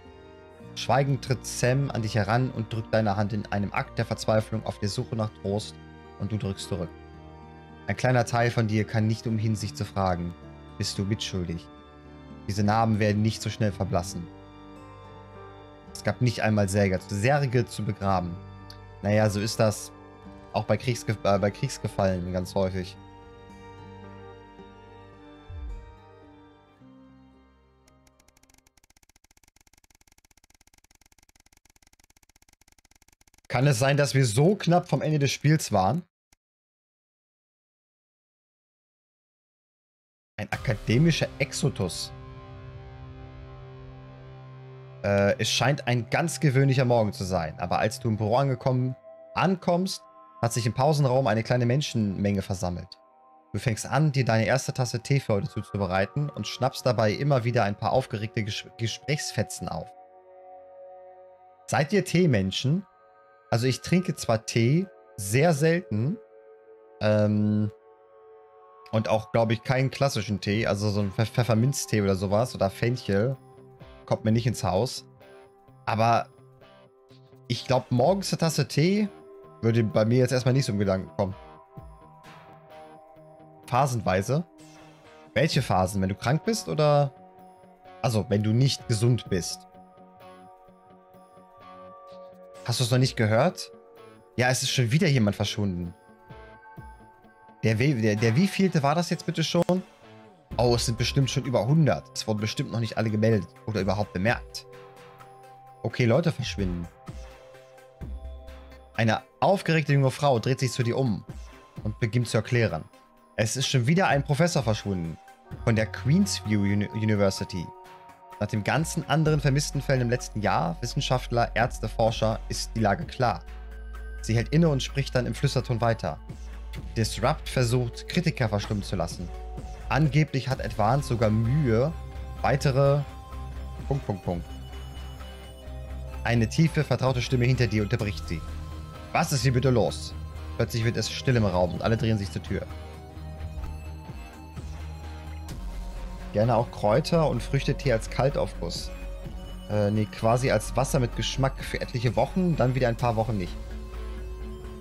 Schweigend tritt Sam an dich heran und drückt deine Hand in einem Akt der Verzweiflung auf der Suche nach Trost und du drückst zurück. Ein kleiner Teil von dir kann nicht umhin, sich zu fragen, bist du mitschuldig? Diese Narben werden nicht so schnell verblassen. Es gab nicht einmal Särge zu begraben. Naja, so ist das auch bei Kriegsgefallenen ganz häufig. Kann es sein, dass wir so knapp vom Ende des Spiels waren? Ein akademischer Exodus. Es scheint ein ganz gewöhnlicher Morgen zu sein, aber als du im Büro ankommst, hat sich im Pausenraum eine kleine Menschenmenge versammelt. Du fängst an, dir deine erste Tasse Tee für heute zuzubereiten und schnappst dabei immer wieder ein paar aufgeregte Gesprächsfetzen auf. Seid ihr Teemenschen? Also ich trinke zwar Tee, sehr selten, und auch, glaube ich, keinen klassischen Tee, also so ein Pfefferminztee oder sowas oder Fenchel. Kommt mir nicht ins Haus. Aber ich glaube, morgens eine Tasse Tee würde bei mir jetzt erstmal nicht so im Gedanken kommen. Phasenweise. Welche Phasen? Wenn du krank bist oder... Also, wenn du nicht gesund bist. Hast du es noch nicht gehört? Ja, es ist schon wieder jemand verschwunden. Der wievielte war das jetzt bitte schon? Oh, es sind bestimmt schon über 100. Es wurden bestimmt noch nicht alle gemeldet oder überhaupt bemerkt. Okay, Leute verschwinden. Eine aufgeregte junge Frau dreht sich zu dir um und beginnt zu erklären. Es ist schon wieder ein Professor verschwunden. Von der Queensview University. Nach den ganzen anderen vermissten Fällen im letzten Jahr, Wissenschaftler, Ärzte, Forscher, ist die Lage klar. Sie hält inne und spricht dann im Flüsterton weiter. Disrupt versucht, Kritiker verstummen zu lassen. Angeblich hat Advanced sogar Mühe, weitere... ... Eine tiefe, vertraute Stimme hinter dir unterbricht sie. Was ist hier bitte los? Plötzlich wird es still im Raum und alle drehen sich zur Tür. Gerne auch Kräuter und Früchtetee als Kaltaufguss. Nee, quasi als Wasser mit Geschmack für etliche Wochen, dann wieder ein paar Wochen nicht.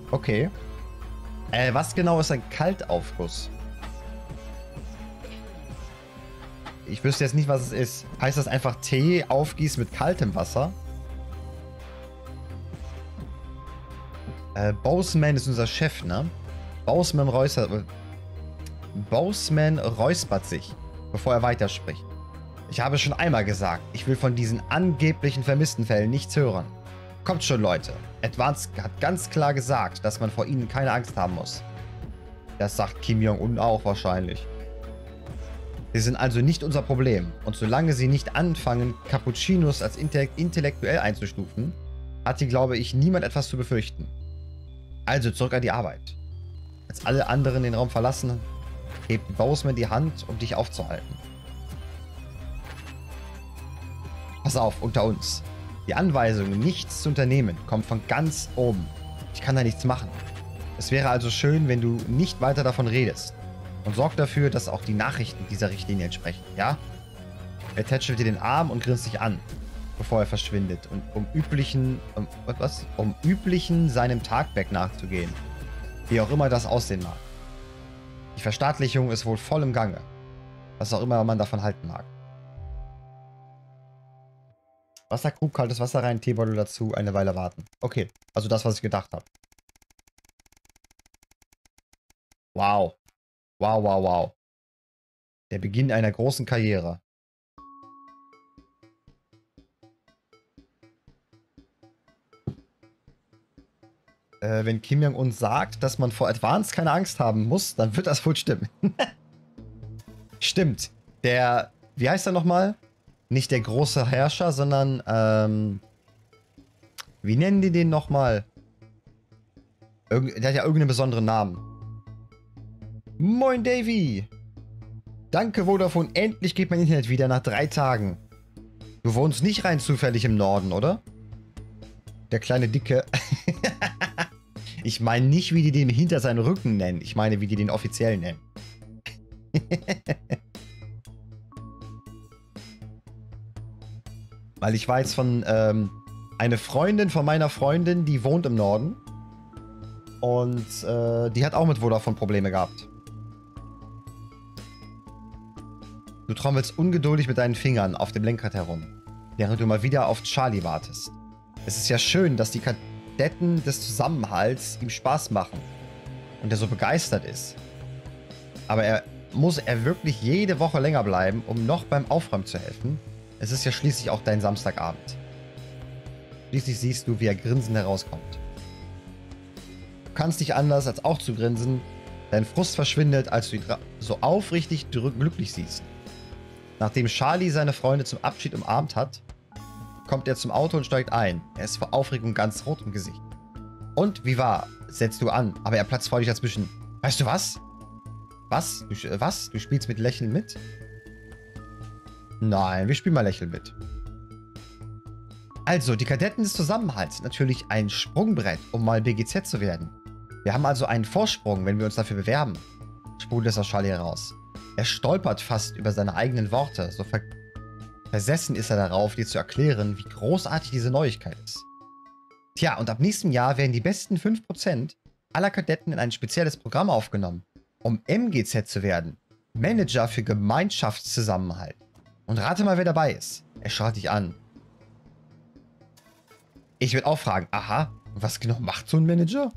Okay. Was genau ist ein Kaltaufguss? Ich wüsste jetzt nicht, was es ist. Heißt das einfach Tee aufgießen mit kaltem Wasser? Boseman ist unser Chef, ne? Boseman räuspert sich, bevor er weiterspricht. Ich habe schon einmal gesagt, ich will von diesen angeblichen Vermisstenfällen nichts hören. Kommt schon, Leute. Advanced hat ganz klar gesagt, dass man vor ihnen keine Angst haben muss. Das sagt Kim Jong-un auch wahrscheinlich. Sie sind also nicht unser Problem. Und solange sie nicht anfangen, Cappuccinos als intellektuell einzustufen, hat hier, glaube ich, niemand etwas zu befürchten. Also zurück an die Arbeit. Als alle anderen den Raum verlassen, hebt Boseman die Hand, um dich aufzuhalten. Pass auf, unter uns. Die Anweisung, nichts zu unternehmen, kommt von ganz oben. Ich kann da nichts machen. Es wäre also schön, wenn du nicht weiter davon redest. Und sorg dafür, dass auch die Nachrichten dieser Richtlinie entsprechen, ja? Er tätschelt dir den Arm und grinst dich an, bevor er verschwindet. Und um üblichen seinem Tagwerk nachzugehen. Wie auch immer das aussehen mag. Die Verstaatlichung ist wohl voll im Gange. Was auch immer man davon halten mag. Wasserkrug, kaltes Wasser rein, Teebeutel dazu, eine Weile warten. Okay, also das, was ich gedacht habe. Wow. Wow, wow, wow. Der Beginn einer großen Karriere. Wenn Kim Jong-un sagt, dass man vor Advanced keine Angst haben muss, dann wird das wohl stimmen. Stimmt. Der, wie heißt er nochmal? Nicht der große Herrscher, sondern, wie nennen die den nochmal? Der hat ja irgendeinen besonderen Namen. Moin, Davy. Danke, Vodafone. Endlich geht mein Internet wieder nach 3 Tagen. Du wohnst nicht rein zufällig im Norden, oder? Der kleine Dicke. Ich meine nicht, wie die den hinter seinen Rücken nennen. Ich meine, wie die den offiziell nennen. Weil ich weiß von, eine Freundin von meiner Freundin, die wohnt im Norden. Und, die hat auch mit Vodafone Probleme gehabt. Du trommelst ungeduldig mit deinen Fingern auf dem Lenkrad herum, während du mal wieder auf Charlie wartest. Es ist ja schön, dass die Kadetten des Zusammenhalts ihm Spaß machen und er so begeistert ist. Aber muss er wirklich jede Woche länger bleiben, um noch beim Aufräumen zu helfen? Es ist ja schließlich auch dein Samstagabend. Schließlich siehst du, wie er grinsend herauskommt. Du kannst nicht anders, als auch zu grinsen. Dein Frust verschwindet, als du ihn so aufrichtig glücklich siehst. Nachdem Charlie seine Freunde zum Abschied umarmt hat, kommt er zum Auto und steigt ein. Er ist vor Aufregung ganz rot im Gesicht. Und, wie war? Setzt du an, aber er platzt vor dich dazwischen. Weißt du was? Was? Was? Du spielst mit Lächeln mit? Nein, wir spielen mal Lächeln mit. Also, die Kadetten des Zusammenhalts sind natürlich ein Sprungbrett, um mal BGZ zu werden. Wir haben also einen Vorsprung, wenn wir uns dafür bewerben. Sprudelt es aus Charlie heraus. Er stolpert fast über seine eigenen Worte. So versessen ist er darauf, dir zu erklären, wie großartig diese Neuigkeit ist. Tja, und ab nächstem Jahr werden die besten 5% aller Kadetten in ein spezielles Programm aufgenommen, um MGZ zu werden. Manager für Gemeinschaftszusammenhalt. Und rate mal, wer dabei ist. Er schaut dich an. Ich würde auch fragen, aha, was genau macht so ein Manager?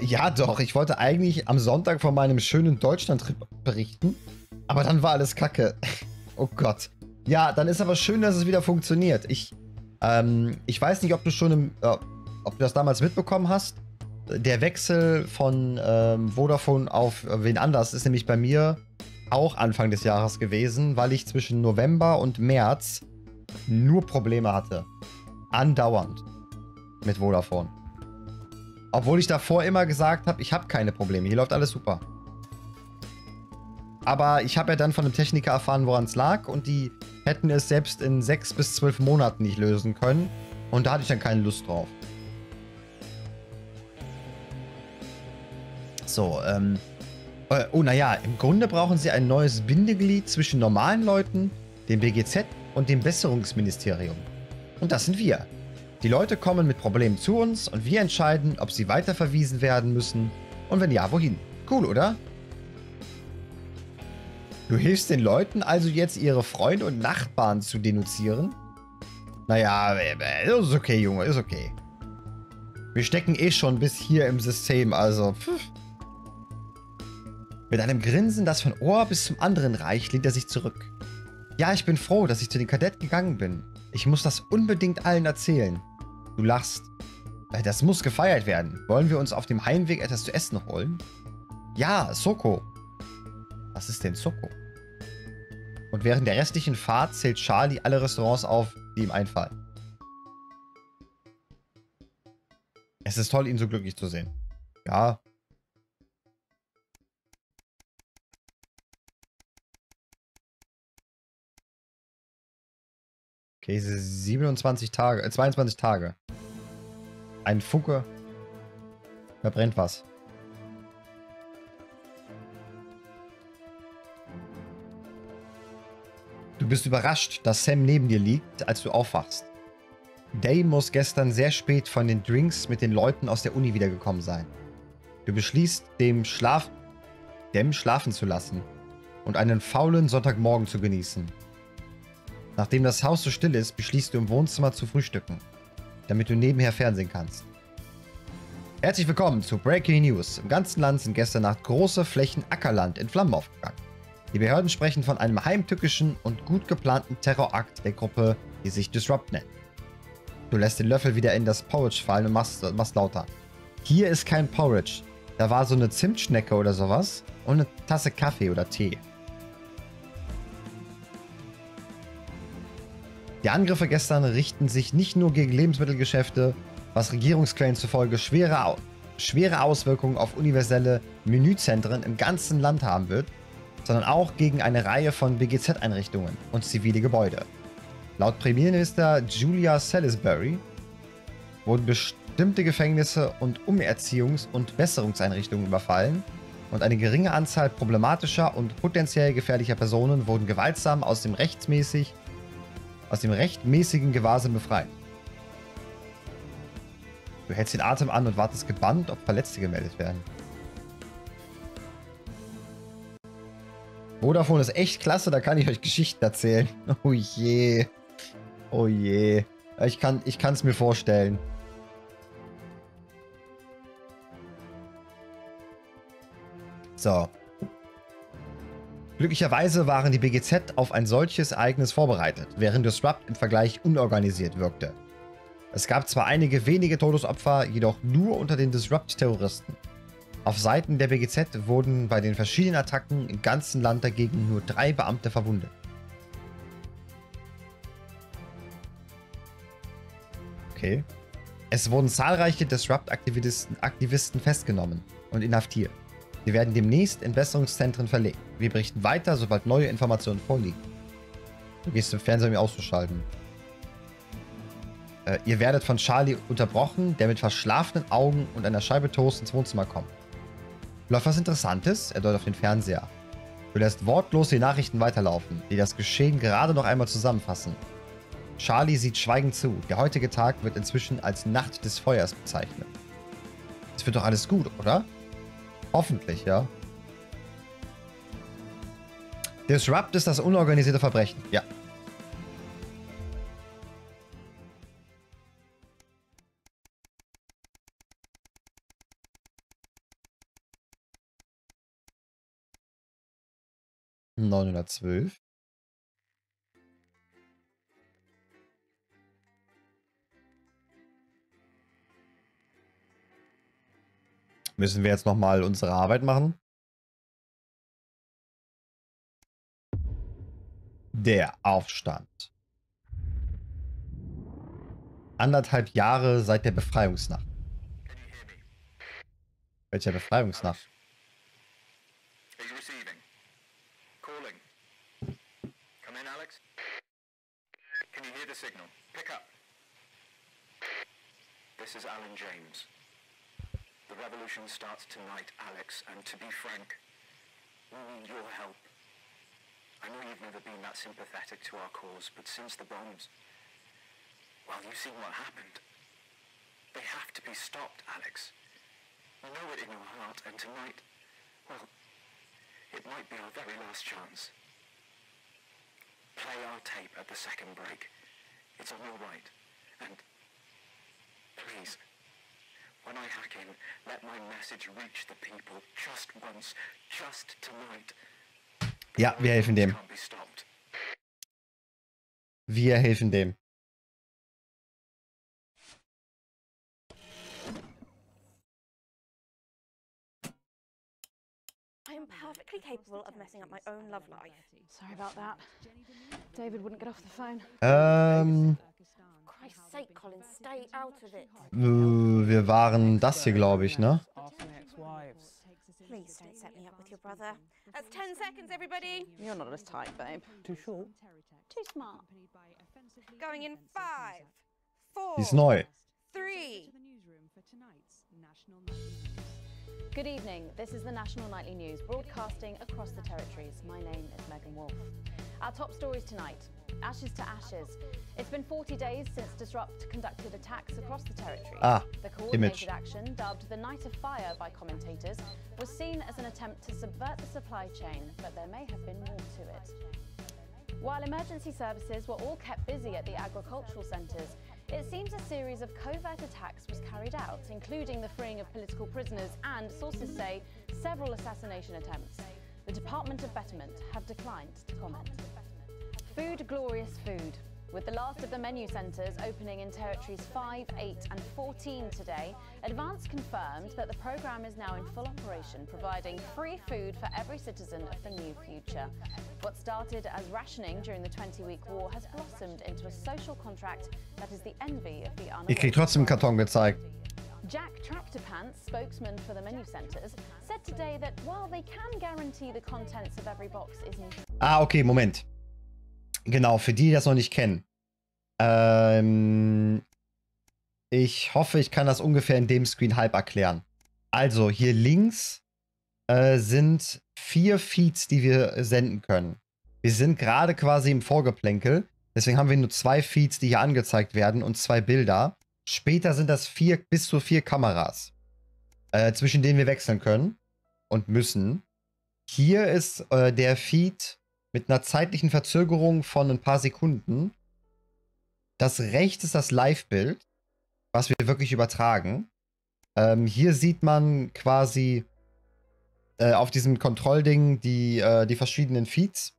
Ja doch, ich wollte eigentlich am Sonntag von meinem schönen Deutschland-Trip berichten, aber dann war alles Kacke. Oh Gott. Ja, dann ist aber schön, dass es wieder funktioniert. Ich weiß nicht, ob du ob du das damals mitbekommen hast. Der Wechsel von Vodafone auf wen anders ist nämlich bei mir auch Anfang des Jahres gewesen, weil ich zwischen November und März nur Probleme hatte. Andauernd. Mit Vodafone. Obwohl ich davor immer gesagt habe, ich habe keine Probleme. Hier läuft alles super. Aber ich habe ja dann von einem Techniker erfahren, woran es lag. Und die hätten es selbst in 6 bis 12 Monaten nicht lösen können. Und da hatte ich dann keine Lust drauf. So, oh, naja, im Grunde brauchen sie ein neues Bindeglied zwischen normalen Leuten, dem BGZ und dem Besserungsministerium. Und das sind wir. Die Leute kommen mit Problemen zu uns und wir entscheiden, ob sie weiterverwiesen werden müssen und wenn ja, wohin. Cool, oder? Du hilfst den Leuten also jetzt, ihre Freunde und Nachbarn zu denunzieren? Naja, ist okay, Junge, ist okay. Wir stecken eh schon bis hier im System, also... Pff. Mit einem Grinsen, das von Ohr bis zum anderen reicht, lehnt er sich zurück. Ja, ich bin froh, dass ich zu den Kadetten gegangen bin. Ich muss das unbedingt allen erzählen. Du lachst. Das muss gefeiert werden. Wollen wir uns auf dem Heimweg etwas zu essen holen? Ja, Soko. Was ist denn Soko? Und während der restlichen Fahrt zählt Charlie alle Restaurants auf, die ihm einfallen. Es ist toll, ihn so glücklich zu sehen. Ja. Okay, 27 Tage, 22 Tage. Ein Funke verbrennt was. Du bist überrascht, dass Sam neben dir liegt, als du aufwachst. Day muss gestern sehr spät von den Drinks mit den Leuten aus der Uni wiedergekommen sein. Du beschließt, dem schlafen zu lassen und einen faulen Sonntagmorgen zu genießen. Nachdem das Haus so still ist, beschließt du im Wohnzimmer zu frühstücken, damit du nebenher Fernsehen kannst. Herzlich willkommen zu Breaking News. Im ganzen Land sind gestern Nacht große Flächen Ackerland in Flammen aufgegangen. Die Behörden sprechen von einem heimtückischen und gut geplanten Terrorakt der Gruppe, die sich Disrupt nennt. Du lässt den Löffel wieder in das Porridge fallen und machst lauter. Hier ist kein Porridge. Da war so eine Zimtschnecke oder sowas und eine Tasse Kaffee oder Tee. Die Angriffe gestern richten sich nicht nur gegen Lebensmittelgeschäfte, was Regierungsquellen zufolge schwere Auswirkungen auf universelle Menüzentren im ganzen Land haben wird, sondern auch gegen eine Reihe von BGZ-Einrichtungen und zivile Gebäude. Laut Premierminister Julia Salisbury wurden bestimmte Gefängnisse und Umerziehungs- und Besserungseinrichtungen überfallen und eine geringe Anzahl problematischer und potenziell gefährlicher Personen wurden gewaltsam aus dem rechtmäßigen Gewahrsam befreit. Du hältst den Atem an und wartest gebannt, ob Verletzte gemeldet werden. Vodafone ist echt klasse, da kann ich euch Geschichten erzählen. Oh je. Oh je. Ich kann es mir vorstellen. So. Glücklicherweise waren die BGZ auf ein solches Ereignis vorbereitet, während Disrupt im Vergleich unorganisiert wirkte. Es gab zwar einige wenige Todesopfer, jedoch nur unter den Disrupt-Terroristen. Auf Seiten der BGZ wurden bei den verschiedenen Attacken im ganzen Land dagegen nur 3 Beamte verwundet. Okay. Es wurden zahlreiche Disrupt-Aktivisten festgenommen und inhaftiert. Sie werden demnächst in Besserungszentren verlegt. Wir berichten weiter, sobald neue Informationen vorliegen. Du gehst zum Fernseher, um ihn auszuschalten. Ihr werdet von Charlie unterbrochen, der mit verschlafenen Augen und einer Scheibe Toast ins Wohnzimmer kommt. Läuft was Interessantes? Er deutet auf den Fernseher. Du lässt wortlos die Nachrichten weiterlaufen, die das Geschehen gerade noch einmal zusammenfassen. Charlie sieht schweigend zu. Der heutige Tag wird inzwischen als Nacht des Feuers bezeichnet. Es wird doch alles gut, oder? Hoffentlich, ja. Disrupt ist das unorganisierte Verbrechen. Ja. $912. Müssen wir jetzt nochmal unsere Arbeit machen? Der Aufstand. 1,5 Jahre seit der Befreiungsnacht. Welcher Befreiungsnacht? Are you receiving? Calling. Come in, Alex. Can you hear the signal? Pick up. This is Alan James. The revolution starts tonight, Alex, and to be frank, we need your help. I know you've never been that sympathetic to our cause, but since the bombs, well, you've seen what happened. They have to be stopped, Alex. You know it in your heart, and tonight, well, it might be our very last chance. Play our tape at the second break. It's on your right. And please, when I hack in, let my message reach the people just once, just tonight. Ja, wir helfen dem. Wir helfen dem. I am perfectly capable of messing up my own love life. Sorry about that. David wouldn't get off the phone. For Christ's sake, Colin, stay out of it. Wir waren das hier, glaube ich, ne? Please don't set me up with your brother. That's 10 seconds, everybody. You're not as tight, babe. Too short. Too smart. Going in 5, 4, Die ist neu. 3. Good evening. This is the National Nightly News, broadcasting across the territories. My name is Megan Wolf. Our top stories tonight. Ashes to ashes. It's been 40 days since Disrupt conducted attacks across the territory. The coordinated action, dubbed the Night of Fire by commentators, was seen as an attempt to subvert the supply chain, but there may have been more to it. While emergency services were all kept busy at the agricultural centres, it seems a series of covert attacks was carried out, including the freeing of political prisoners and, sources say, several assassination attempts. The Department of Betterment have declined to comment. Food, glorious food. With the last of the menu centres opening in territories 5, 8 and 14 today, Advance confirmed that the programme is now in full operation, providing free food for every citizen of the new future. What started as rationing during the 20-week war has blossomed into a social contract that is the envy of the Ich krieg trotzdem einen Karton gezeigt. Jack Tractorpants, spokesman for the menu centres, said today that while they can guarantee the contents of every box isn't... Okay, Moment. Genau, für die, die das noch nicht kennen. Ich hoffe, ich kann das ungefähr in dem Screen halb erklären. Also, hier links sind 4 Feeds, die wir senden können. Wir sind gerade quasi im Vorgeplänkel. Deswegen haben wir nur 2 Feeds, die hier angezeigt werden und 2 Bilder. Später sind das bis zu 4 Kameras, zwischen denen wir wechseln können und müssen. Hier ist der Feed mit einer zeitlichen Verzögerung von ein paar Sekunden. Das rechts ist das Live-Bild, was wir wirklich übertragen. Hier sieht man quasi auf diesem Kontrollding die verschiedenen Feeds,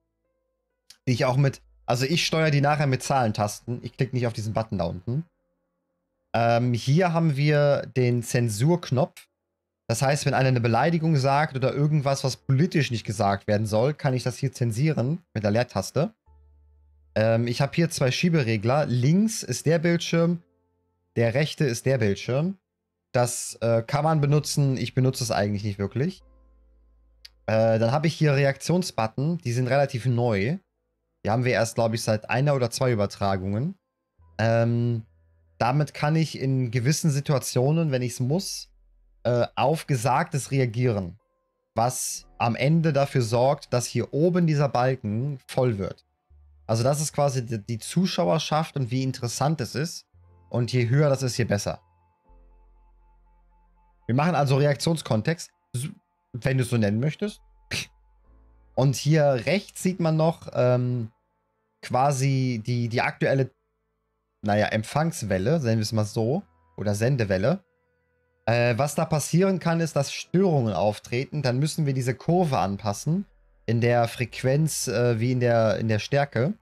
die ich auch mit... Also ich steuere die nachher mit Zahlentasten. Ich klicke nicht auf diesen Button da unten. Hier haben wir den Zensurknopf. Das heißt, wenn einer eine Beleidigung sagt oder irgendwas, was politisch nicht gesagt werden soll, kann ich das hier zensieren mit der Leertaste. Ich habe hier 2 Schieberegler. Links ist der Bildschirm, der rechte ist der Bildschirm. Das kann man benutzen. Ich benutze es eigentlich nicht wirklich. Dann habe ich hier Reaktionsbutton. Die sind relativ neu. Die haben wir erst, glaube ich, seit 1 oder 2 Übertragungen. Damit kann ich in gewissen Situationen, wenn ich es muss, auf Gesagtes reagieren. Was am Ende dafür sorgt, dass hier oben dieser Balken voll wird. Also das ist quasi die Zuschauerschaft und wie interessant es ist. Und je höher das ist, je besser. Wir machen also Reaktionskontext, wenn du es so nennen möchtest. Und hier rechts sieht man noch quasi die aktuelle, naja, Empfangswelle, nennen wir es mal so, oder Sendewelle. Was da passieren kann, ist, dass Störungen auftreten. Dann müssen wir diese Kurve anpassen, in der Frequenz wie in der Stärke.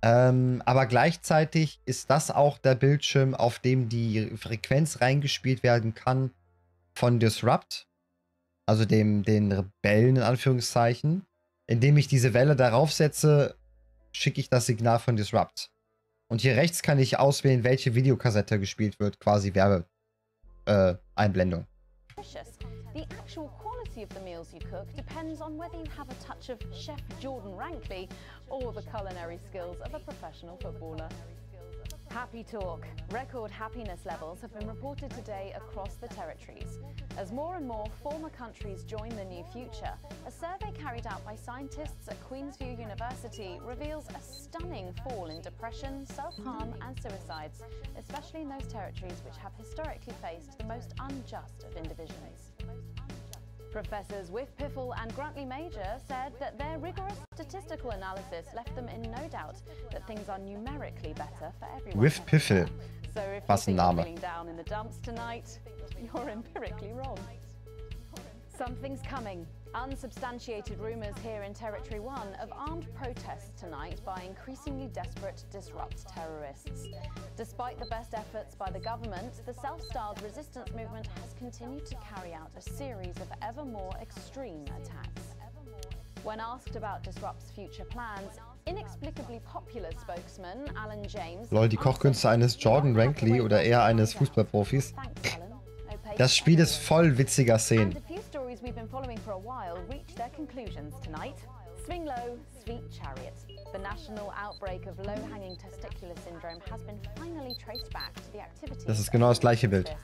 Aber gleichzeitig ist das auch der Bildschirm, auf dem die Frequenz reingespielt werden kann, von Disrupt, also den Rebellen in Anführungszeichen. Indem ich diese Welle darauf setze, schicke ich das Signal von Disrupt. Und hier rechts kann ich auswählen, welche Videokassette gespielt wird, quasi Werbeeinblendung. The actual quality of the meals you cook depends on whether you have a touch of Chef Jordan Rankley or the culinary skills of a professional footballer. Happy talk. Record happiness levels have been reported today across the territories. As more and more former countries join the new future, a survey carried out by scientists at Queensview University reveals a stunning fall in depression, self-harm and suicides, especially in those territories which have historically faced the most unjust of indivisions. Professors Whiff-Piffle and Grantley Major said that their rigorous statistical analysis left them in no doubt that things are numerically better for everyone. Whiff-Piffle. So if Was ein you're Name. feeling down in the dumps tonight, you're empirically wrong. Something's coming. Unsubstantiated rumours here in Territory 1 of armed protests tonight by increasingly desperate Disrupt terrorists. Despite the best efforts by the government, the self-styled resistance movement has continued to carry out a series of ever more extreme attacks. When asked about Disrupt's future plans, inexplicably popular spokesman Alan James... Lol, die Kochkünste eines Jordan Rankley oder eher eines Fußballprofis. Das Spiel ist voll witziger Szenen. And a few stories we've been following for a while reach their conclusions tonight. Swing low, sweet chariot. The national outbreak of low-hanging testicular syndrome has been finally traced back to the activities. Das ist genau das gleiche Bild.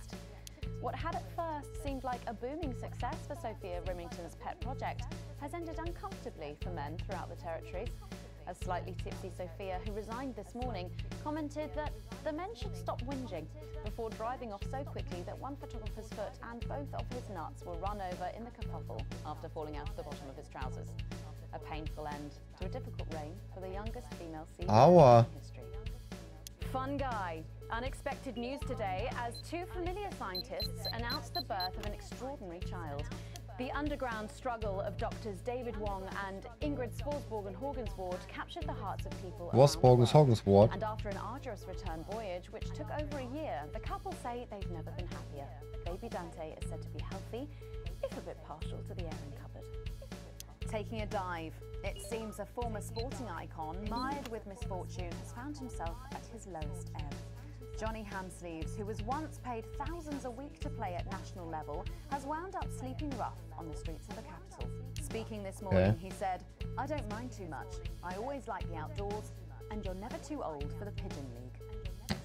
What had at first seemed like a booming success for Sophia Rimington's pet project has ended uncomfortably for men throughout the territories. A slightly tipsy Sophia, who resigned this morning, commented that the men should stop whinging before driving off so quickly that one photographer's foot and both of his nuts were run over in the kerfuffle after falling out of the bottom of his trousers. A painful end to a difficult reign for the youngest female CEO in history. Fun guy. Unexpected news today as two familiar scientists announced the birth of an extraordinary child. The underground struggle of doctors David Wong and Ingrid Svorsborgen-Horgensward captured the hearts of people Svorsborgen-Horgensward. And after an arduous return voyage, which took over a year, the couple say they've never been happier. Baby Dante is said to be healthy, if a bit partial to the airing cupboard. Taking a dive, it seems a former sporting icon mired with misfortune has found himself at his lowest ebb. Johnny Hamsleeves, who was once paid thousands a week to play at national level, has wound up sleeping rough on the streets of the capital. Speaking this morning, he said, "I don't mind too much. I always like the outdoors, and you're never too old for the Pigeon League."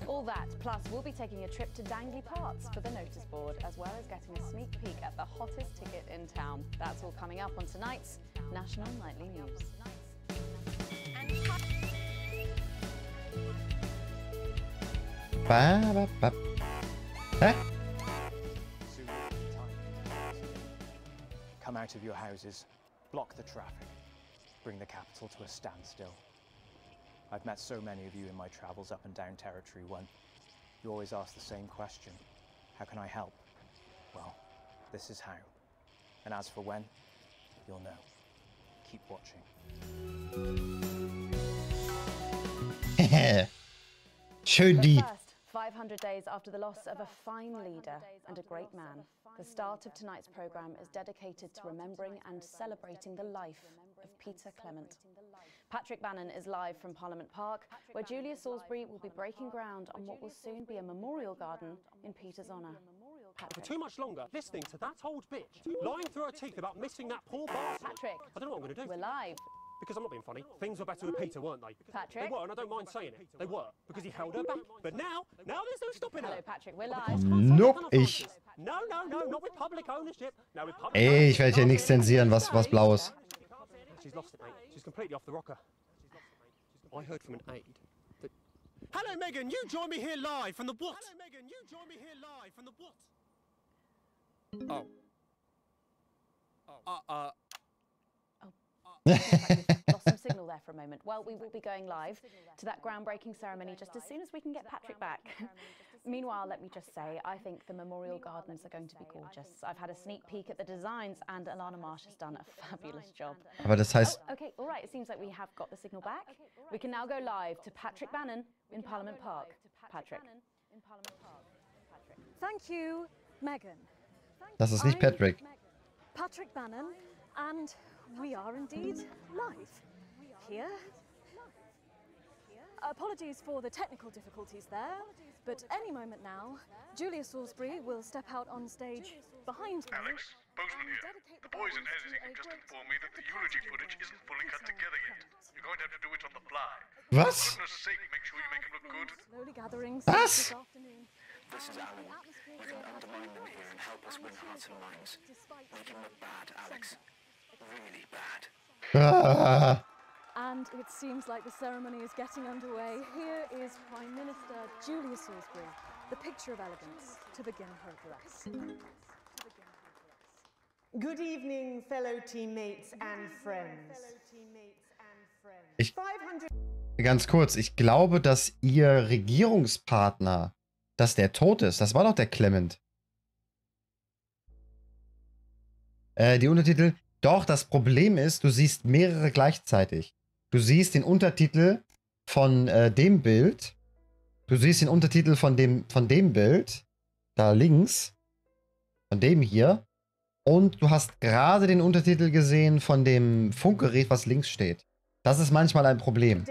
All that, plus we'll be taking a trip to Dangley Parts for the notice board, as well as getting a sneak peek at the hottest ticket in town. That's all coming up on tonight's National Nightly News. Hä? Come out of your houses, block the traffic, bring the capital to a standstill. I've met so many of you in my travels up and down Territory 1. You always ask the same question. How can I help? Well, this is how. And as for when, you'll know. Keep watching. Schön die. 500 days after the loss of a fine leader and a great man, the start of tonight's programme is dedicated to remembering and celebrating the life of Peter Clement. Patrick Bannon is live from Parliament Park, where Julia Salisbury will be breaking ground on what will soon be a memorial garden in Peter's honour. For too much longer, listening to that old bitch lying through her teeth about missing that poor bastard. Patrick, I don't know what I'm going to do. We're live. Because I'm not being funny. Things were better with Peter, weren't they? Patrick? They were, and I don't mind saying it. They were, because he held her back. But now there's no stopping her. Hello, Patrick, we're live. Nope, ich. No, not with public ownership. No, with public Ey, ich werde hier nichts zensieren, was blau ist. She's lost it, mate. She's completely off the rocker. I heard from an aide that... Hello, Megan, you join me here live from the what? Hello, Megan, you join me here live from the what? Lost some signal there for a moment. Well, we will be going live to that groundbreaking ceremony just as soon as we can get Patrick back. Meanwhile, let me just say, I think the memorial gardens are going to be gorgeous. I've had a sneak peek at the designs, and Alana Marsh has done a fabulous job. Aber das heißt... Oh, okay, all right, it seems like we have got the signal back. We can now go live to Patrick Bannon in Parliament Park. Patrick. Thank you, Megan. Das ist nicht Patrick. Patrick Bannon, and we are indeed live here. Apologies for the technical difficulties there, but any moment now, Julia Salisbury will step out on stage behind me. Alex, Bozeman here. The boys in editing have just informed me that the eulogy footage isn't fully cut together yet. You're going to have to do it on the fly. Was? For goodness sake, make sure you make it look good. Slowly gathering Was? this afternoon. This is Alan. You can undermine them here and help us win hearts and minds. Make him look bad, Alex. Really bad. Ah. And it seems like the ceremony is getting underway. Here is Prime Minister Julia Salisbury, the picture of elegance, to begin her address. Good evening, fellow teammates and friends. Ich, ganz kurz, ich glaube, dass ihr Regierungspartner, dass der tot ist. Das war doch der Clement. Die Untertitel. Doch, das Problem ist, du siehst mehrere gleichzeitig. Du siehst den Untertitel von dem Bild. Du siehst den Untertitel von dem Bild. Da links. Von dem hier. Und du hast gerade den Untertitel gesehen von dem Funkgerät, was links steht. Das ist manchmal ein Problem.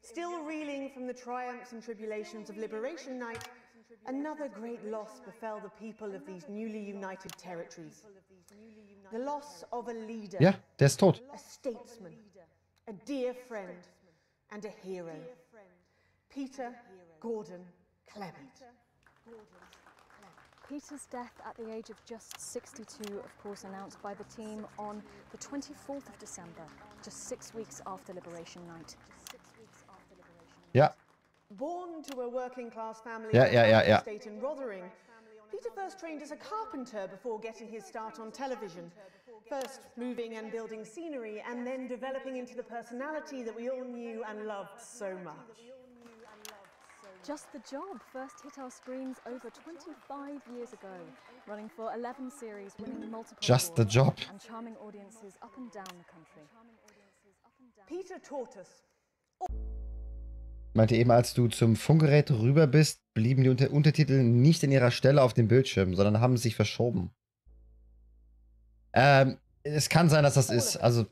Still reeling from the triumphs and tribulations of Liberation Night, another great loss befell the people of these newly united territories. The loss of a leader, Ja, der ist tot. a statesman, a dear friend, and a hero. Peter Gordon Clement. Peter's death at the age of just 62, of course, announced by the team on the 24th of December, just 6 weeks after Liberation Night. Ja. Born to a working-class family Ja. estate in Rotherham, Peter first trained as a carpenter before getting his start on television. First moving and building scenery, and then developing into the personality that we all knew and loved so much. Just the Job first hit our screens over 25 years ago, running for 11 series, winning multiple Just the awards, Job. and charming audiences up and down the country. Peter taught us. Meinte eben, als du zum Funkgerät rüber bist, blieben die Untertitel nicht in ihrer Stelle auf dem Bildschirm, sondern haben sich verschoben. Es kann sein, dass das ist. Also,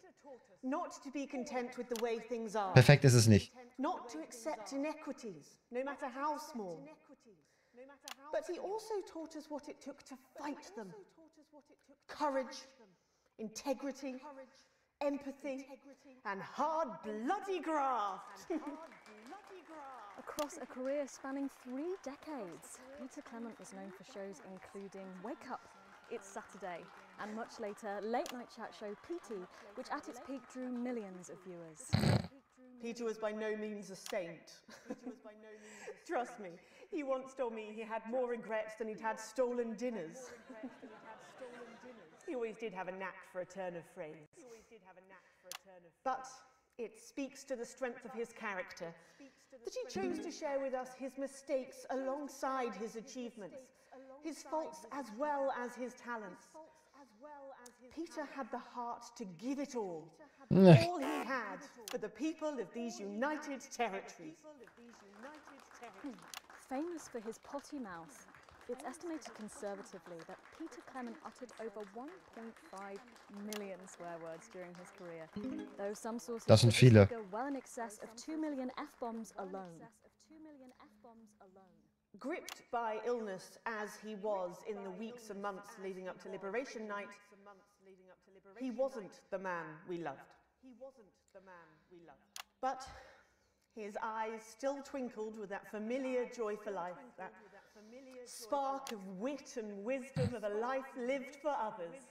Not to be content with the way things are. perfekt ist es nicht. Not to accept inequities, no matter how small. But he also taught us what it took to fight them. Courage, integrity, empathy, and hard bloody graft. Across a career spanning 3 decades, Peter Clement was known for shows including Wake Up, It's Saturday, and much later, late-night chat show PT, which at its peak drew millions of viewers. Peter was by no means a saint. Trust me, he once told me he had more regrets than he'd had stolen dinners. He always did have a knack for a turn of phrase. But it speaks to the strength of his character that he chose to share with us his mistakes alongside his achievements, his faults as well as his talents. Peter had the heart to give it all he had for the people of these united territories. Famous for his potty mouth, it's estimated conservatively that Peter Clement uttered over 1.5 million swear words during his career, though some sources Das sind put this viele. figure well in excess of 2 million F-bombs alone. Gripped by illness as he was in the weeks and months leading up to Liberation Night, he wasn't the man we loved. But his eyes still twinkled with that familiar joy for life, that spark of wit and wisdom of a life lived for others.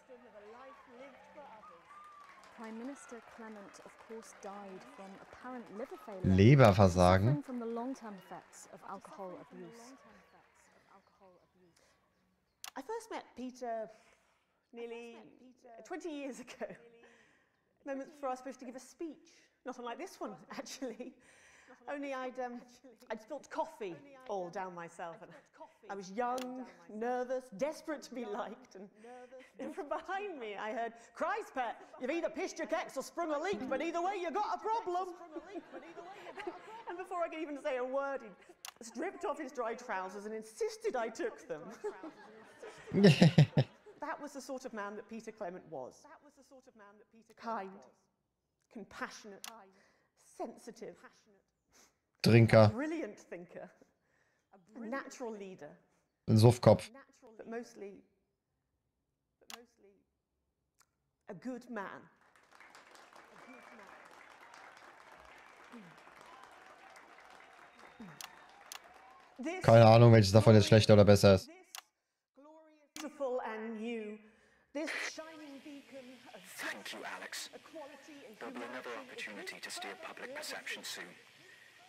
Prime Minister Clement, of course, died from apparent liver failure, Leberversagen. suffering from the long-term effects of alcohol abuse. I first met Peter nearly 20 years ago. Moments before I was supposed to give a speech. Not unlike this one, actually. Only I'd spilt coffee all down myself. And I was young, nervous, desperate to be liked. And from behind me, I heard, "Christ, pet, you've either pissed your kecks or sprung a leak, but either way, you got a problem." And before I could even say a word, he'd stripped off his dry trousers and insisted I took them. That was the sort of man that Peter Clement was. Kind, compassionate, sensitive, Trinker. brilliant thinker, a natural leader. Ein Suffkopf. But mostly a good man. Keine Ahnung, welches davon jetzt schlechter oder besser ist. Beautiful and new. This shining beacon of Thank you, Alex. There'll be another opportunity to steer public perception soon.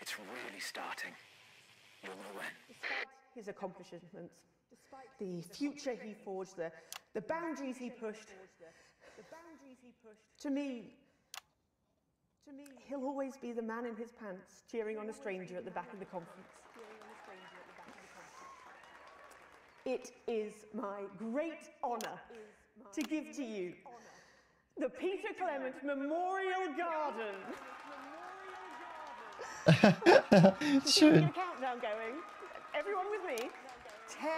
It's really starting. You'll know when. Despite his accomplishments, the future he forged, the boundaries he pushed, to me, he'll always be the man in his pants cheering on a stranger at the back of the conference. It is my great honour to give to you the Peter Clement Memorial Garden. Schön. Get a countdown going. Everyone with me? 10,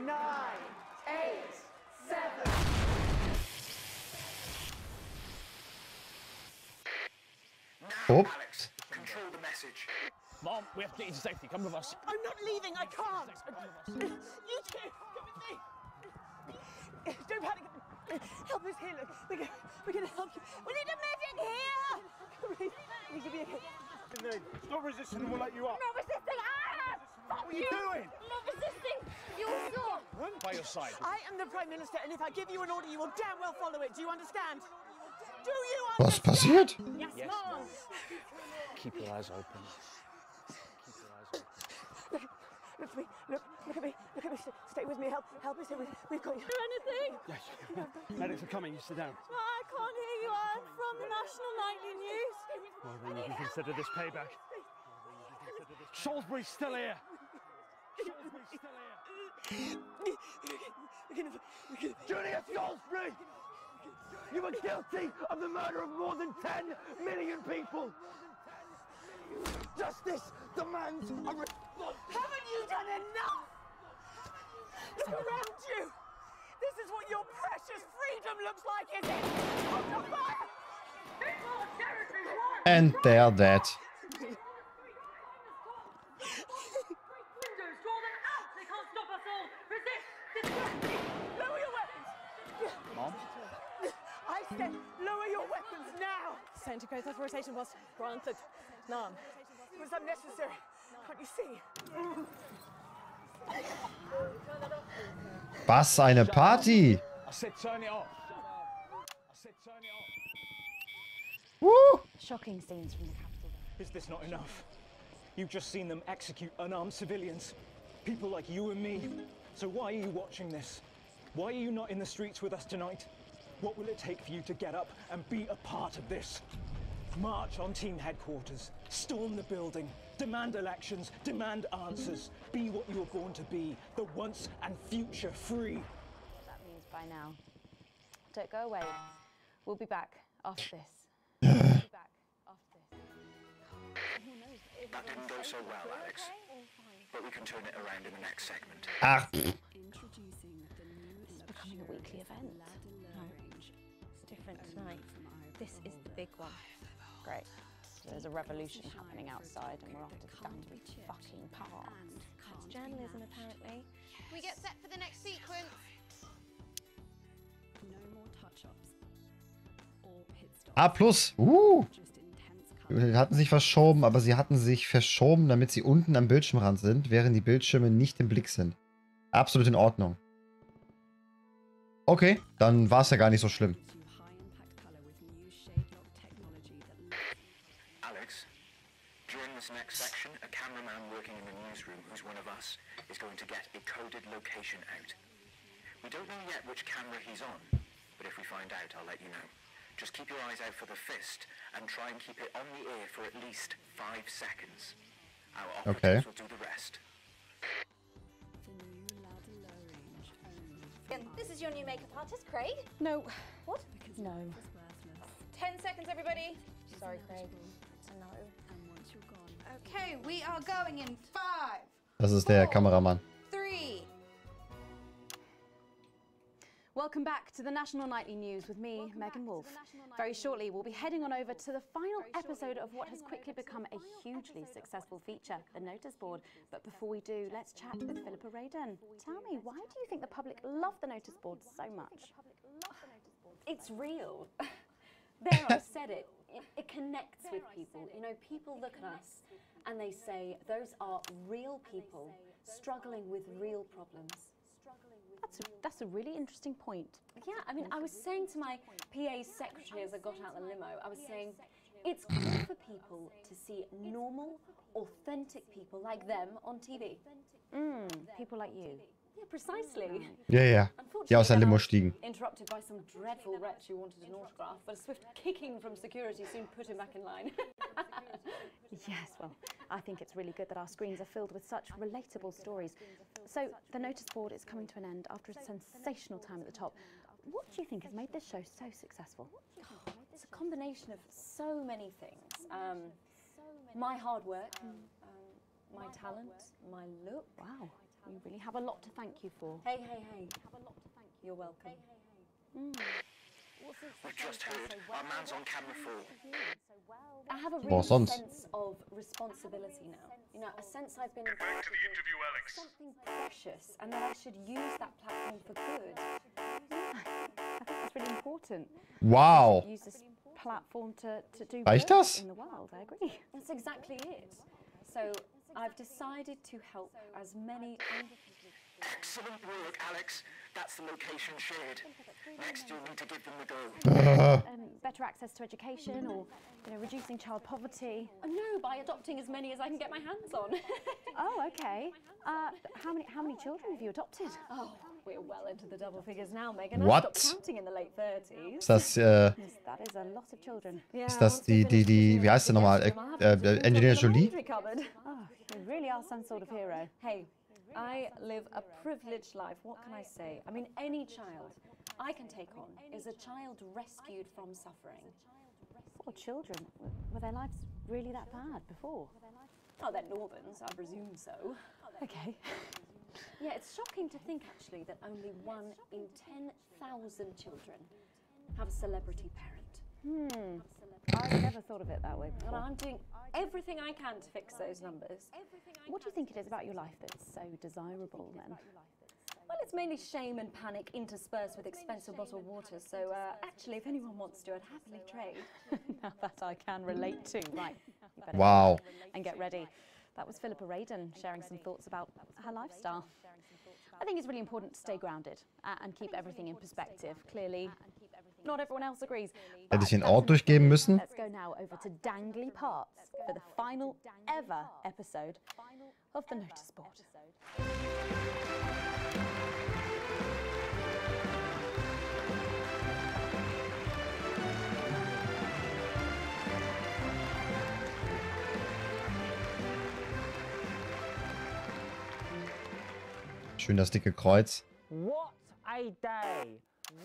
9, 8, 7. Now, Alex, control the message. Mom, we have to get you to safety. Come with us. I'm not leaving. I can't. You two, come with me. Don't panic. Help us here. Look, we're gonna help you. We need a medic here. We need to be okay. Stop resisting and we'll let you up. I'm not resisting. What are you doing? I'm not resisting. You'll stop. By your side. I am the Prime Minister, and if I give you an order, you will damn well follow it. Do you understand? Do you Was understand? passiert? Yes, Mom. Keep your eyes open. Look at me. Look at me. Look at me. Stay with me. Help us here. We've got you. Do anything. Yes. Medics are coming. You sit down. I can't hear you. I'm from the National Nightly News. Well, then you can consider this payback. Salisbury's still here. Julius Salisbury! You were guilty of the murder of more than 10 million people. Justice demands a response. Haven't you done enough? Look around you. This is what your precious freedom looks like, is it? Under fire! And they're dead. Lower your weapons! Mom? I said lower your weapons now! Center growth authorization was granted. None. It was unnecessary. Can't you see? Was eine Party! I said turn it off. Woo! Shocking scenes from the capital. Is this not enough? You've just seen them execute unarmed civilians. People like you and me. So why are you watching this? Why are you not in the streets with us tonight? What will it take for you to get up and be a part of this? March on team headquarters, storm the building, demand elections, demand answers. Be what you were born to be, the once and future free. What that means by now. Don't go away. We'll be back after this. That didn't go so well, Alex. But we can turn it around in the next segment. Ah. It's becoming a weekly event. No, it's different tonight. This is the big one. Great. So there's a revolution happening outside and we're off to Stanley fucking Park. That's journalism, apparently. We get set for the next sequence. No more touch-ups or pit stops. A+. Sie hatten sich verschoben, aber sie hatten sich verschoben, damit sie unten am Bildschirmrand sind, während die Bildschirme nicht im Blick sind. Absolut in Ordnung. Okay, dann war es ja gar nicht so schlimm. Alex, during this next section, a cameraman working in the newsroom who's one of us is going to get a coded location out. We don't know yet which camera he's on, but if we find out, I'll let you know. Just keep your eyes out for the fist and try and keep it on the air for at least 5 seconds. Our operatives will do the rest. This is your new makeup artist, Craig. No. What? No. 10 seconds, everybody. Sorry, Craig. It's a no. Okay, we are going in 5. Das ist der Kameramann. 3. Welcome back to the National Nightly News with me, Megan Wolf. Very shortly, we'll be heading on over to the final episode of what has quickly become a hugely successful feature, the notice board. But before we do, let's chat with Philippa Radin. Tell me, why do you think the public love the notice board so much? It's real. There, I've said it. It connects with people. You know, people look at us and they say, those are real people struggling with real problems. That's a really interesting point. Yeah, I mean, I was saying to my PA secretary as I got out the limo, I was saying, it's good for people to see normal, authentic people like them on TV. People like you. Yeah, precisely. Ja. Die aus der Limo stiegen. Interrupted by some dreadful wretch who wanted an autograph, but a swift kicking from security soon put him back in line. Yes, well, I think it's really good that our screens are filled with such relatable stories. So, the notice board is coming to an end after a sensational time at the top. What do you think has made this show so successful? It's a combination of so many things. My hard work, my talent, my look. Wow, you really have a lot to thank you for. Hey. You're welcome. We've just heard our man's on camera 4. I have a real sense of responsibility now. You know, a sense I've been invited to something precious and that I should use that platform for good. I think that's really important. Wow. Use this platform to do Reicht good das? in the world, I agree. That's exactly it. So I've decided to help as many... Excellent work, Alex. That's the location shared. Next, you'll need to give them the go. Better access to education, or reducing child poverty. No, by adopting as many as I can get my hands on. Oh, okay. How many children have you adopted? Oh, we're well into the double figures now, Megan. What? I stopped counting in the late 30s. Ist das, Yes, that is a lot of children. ist das die, wie heißt der nochmal? Angelina Jolie? Oh, you really are some sort of hero. Hey, I live a privileged life. What can I say? I mean, any child I can take on is a child rescued from suffering. 4 children? Were their lives really that bad before? Oh, they're Northerns, I presume so. Okay. Yeah, it's shocking to think, actually, that only 1 in 10,000 children have a celebrity parent. I've never thought of it that way before. And I'm doing everything I can to fix those numbers. What do you think it is about your life that's so desirable, then? Well, it's mainly shame and panic interspersed with expensive bottled water, so actually, if anyone wants to, I'd happily trade. Now that I can relate to. Right, you better Wow. and get ready. That was Philippa Radin sharing some thoughts about her lifestyle. I think it's really important to stay grounded and keep everything in perspective. Clearly, not everyone else agrees. Hätte ich den Ort durchgeben müssen? Let's go now over to Dangly Parts for the final ever episode of the notice board. Schön das dicke Kreuz. What a day!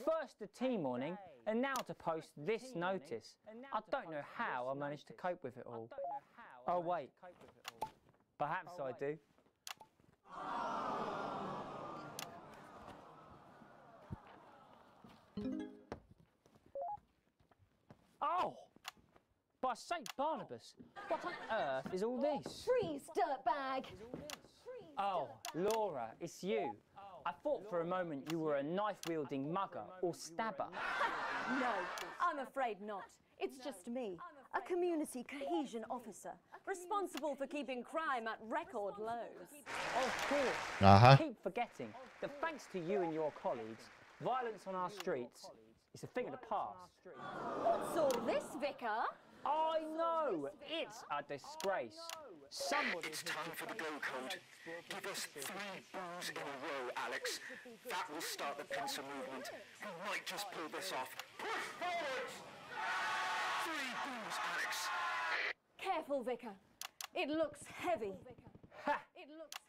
First the tea morning, and now to post this notice. I don't know how I managed to cope with it all. Oh wait, perhaps I do. Oh! By St. Barnabas, what on earth is all this? Freeze, dirtbag! Oh, Laura, it's you. I thought for a moment you were a knife-wielding mugger or stabber. No, I'm afraid not. It's just me, a community cohesion officer, responsible for keeping crime at record lows. Of course. Aha. Keep forgetting that thanks to you and your colleagues, violence on our streets is a thing of the past. What's all this, Vicar? I know! It's a disgrace. Somebody... It's time for the go code. Give us 3 boos in a row, Alex. That will start the pincer movement. We might just pull this off. Push forwards! 3 boos, Alex. Careful, Vicar. It looks heavy. Ha!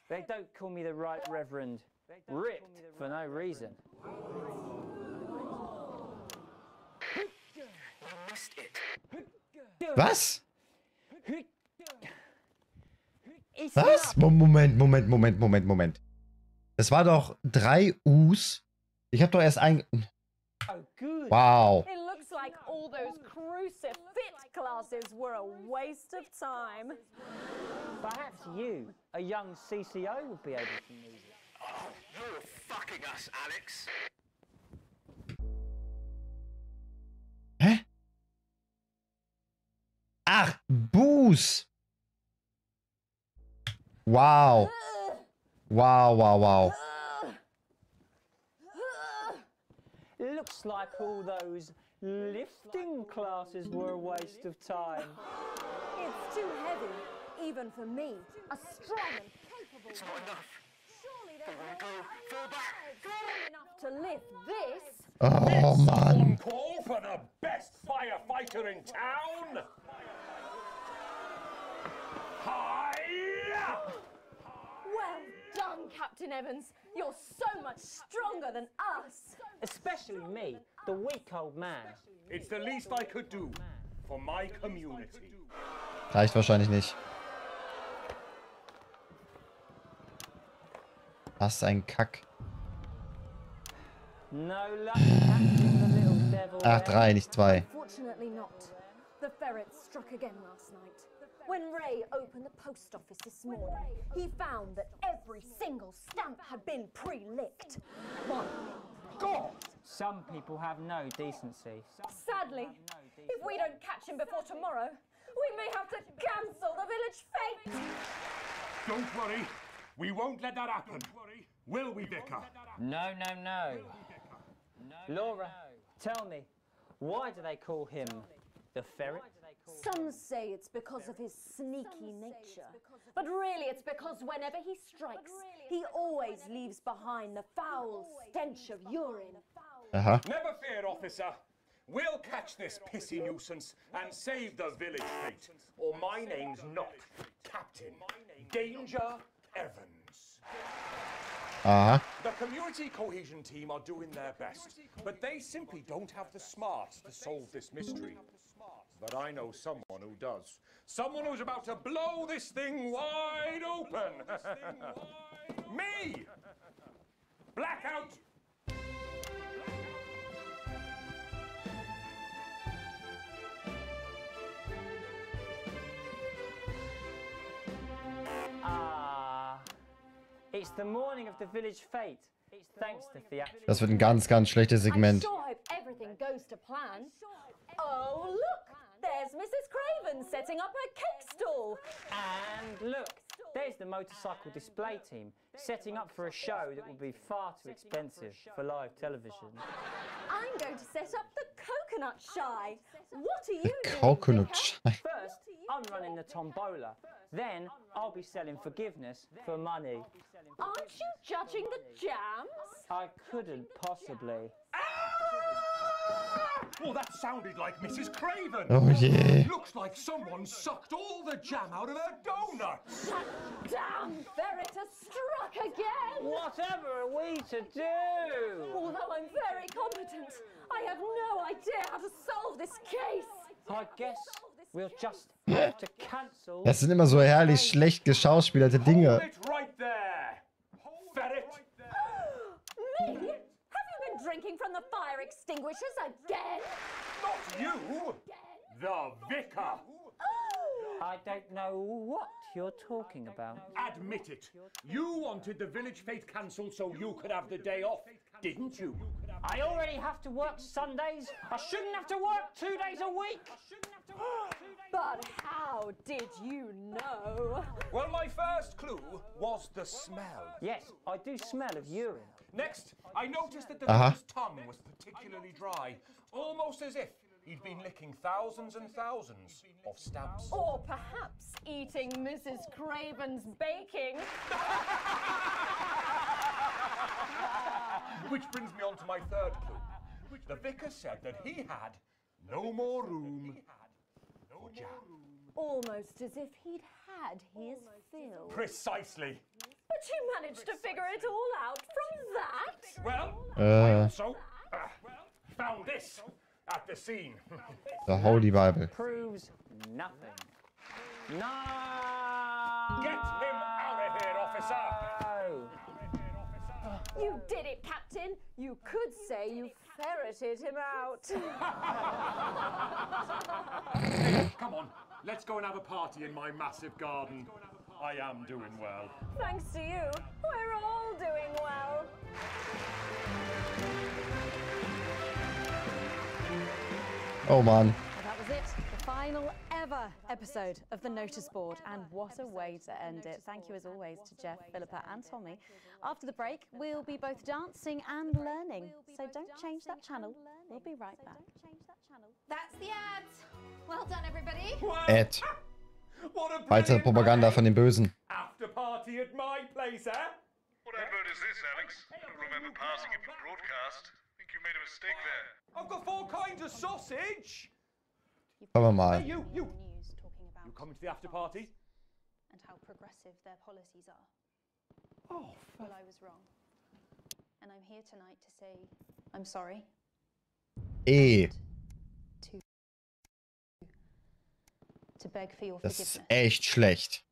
They don't call me the Right Reverend. Ripped for no reason. You missed it. Was? Was? Moment. Das war doch 3 U's. Ich habe doch erst ein... Wow. It looks like all those crucifix classes were a waste of time. Perhaps you, a young CCO, would be able to use it. Oh, you're fucking us, Alex. Hä? Ach, Buß. Wow. Wow. Looks like all those lifting classes were a waste of time. It's too heavy, even for me, a strong and capable It's not enough. Surely there's enough to lift this. Oh, Mann. Call for the best firefighter in town. Hiya! Well done, Captain Evans. You're so much stronger than us. Especially me, the weak old man. It's the least I could do for my community. Reicht wahrscheinlich nicht. Was ein Kack. No luck catching the little devil. Ach, 3, nicht 2. Unfortunately not. The ferret struck again last night. When Ray opened the post office this morning, he found that every single stamp had been pre-licked. My God! Some people have no decency. Sadly, if we don't catch him before tomorrow, we may have to cancel the village fete. Don't worry, we won't let that happen. Will we, Vicar? No. Laura, tell me, why do they call him the ferret? Some say it's because of his sneaky nature, but really it's because whenever he strikes, he always leaves behind the foul stench of urine. Never fear, officer. We'll catch this pissy nuisance and save the village fate. Or my name's not Captain Danger Evans. The community cohesion team are doing their best, but they simply don't have the smarts to solve this mystery. But I know someone who does. Someone who's about to blow this thing wide open. Me! Blackout! It's the morning of the village fete. Thanks to theatrical. Das wird ein ganz schlechtes Segment. I sure hope everything goes to plan. Oh, look! There's Mrs. Craven setting up her cake stall. And look, there's the motorcycle display team setting up for a show that will be far too expensive for live television. I'm going to set up the coconut shy. What are you doing? Coconut shy. First, I'm running the tombola. Then I'll be selling forgiveness for money. Aren't you judging the jams? I couldn't possibly. Oh, that sounded like Mrs. Craven. Oh, yeah. Looks like someone sucked all the jam out of her donuts. That damn ferret has struck again. Whatever are we to do? Although I'm very competent, I have no idea how to solve this case. I guess we'll just have to cancel. Das sind immer so herrlich schlecht geschauspielerte Dinge. Hold it right there. Ferret. Me? Drinking from the fire extinguishers again? Not you! The vicar! I don't know what you're talking about. Admit it. You wanted the village fete cancelled so you could have the day off, didn't you? I already have to work Sundays. I shouldn't have to work 2 days a week. But how did you know? Well, my first clue was the smell. Yes, I do smell of urine. Next, I noticed that the vicar's tongue was particularly dry, almost as if he'd been licking thousands and thousands of stamps. Or perhaps eating Mrs. Craven's baking. Which brings me on to my third clue. The vicar said that he had no more room for jam. Almost as if he'd had his fill. Precisely. But you managed to figure it all out from that? Well, I also found this at the scene. The Holy Bible. Proves nothing. No! Get him You did it, Captain. You could say you ferreted him out. Hey, come on, let's go and have a party in my massive garden. I am doing well. Thanks to you, we're all doing well. Oh man. Well, that was it. The final ever episode of the notice board, and what a way to end it. Thank you as always to Jeff, Philippa and Tommy. After the break, we'll be both dancing and learning, so don't change that channel. We'll be right back. That's the ads. Well done, everybody. Ad. Weitere Propaganda von den Bösen. After party at my place, eh? What advert is this, Alex? I don't remember passing it for broadcast. Think you made a mistake there. I've got 4 kinds of sausage. Schauen wir mal. Hey, you coming to the after party? And how progressive their policies are. Oh, well, I was wrong. And I'm here tonight to say I'm sorry. To beg for your Das forgiveness. ist echt schlecht.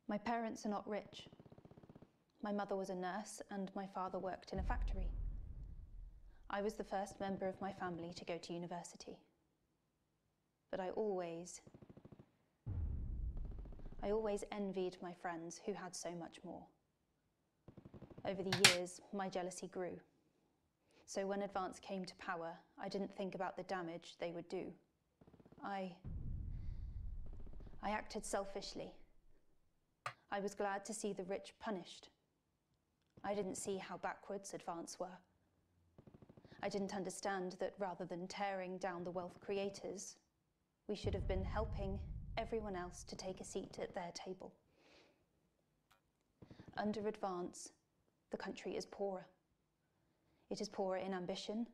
My parents are not rich. My mother was a nurse and my father worked in a factory. I was the first member of my family to go to university. But I always envied my friends who had so much more. Over the years, my jealousy grew. So when Advance came to power, I didn't think about the damage they would do. I acted selfishly. I was glad to see the rich punished. I didn't see how backwards Advance were. I didn't understand that rather than tearing down the wealth creators, we should have been helping everyone else to take a seat at their table. Under Advance, the country is poorer. It is poorer in ambition.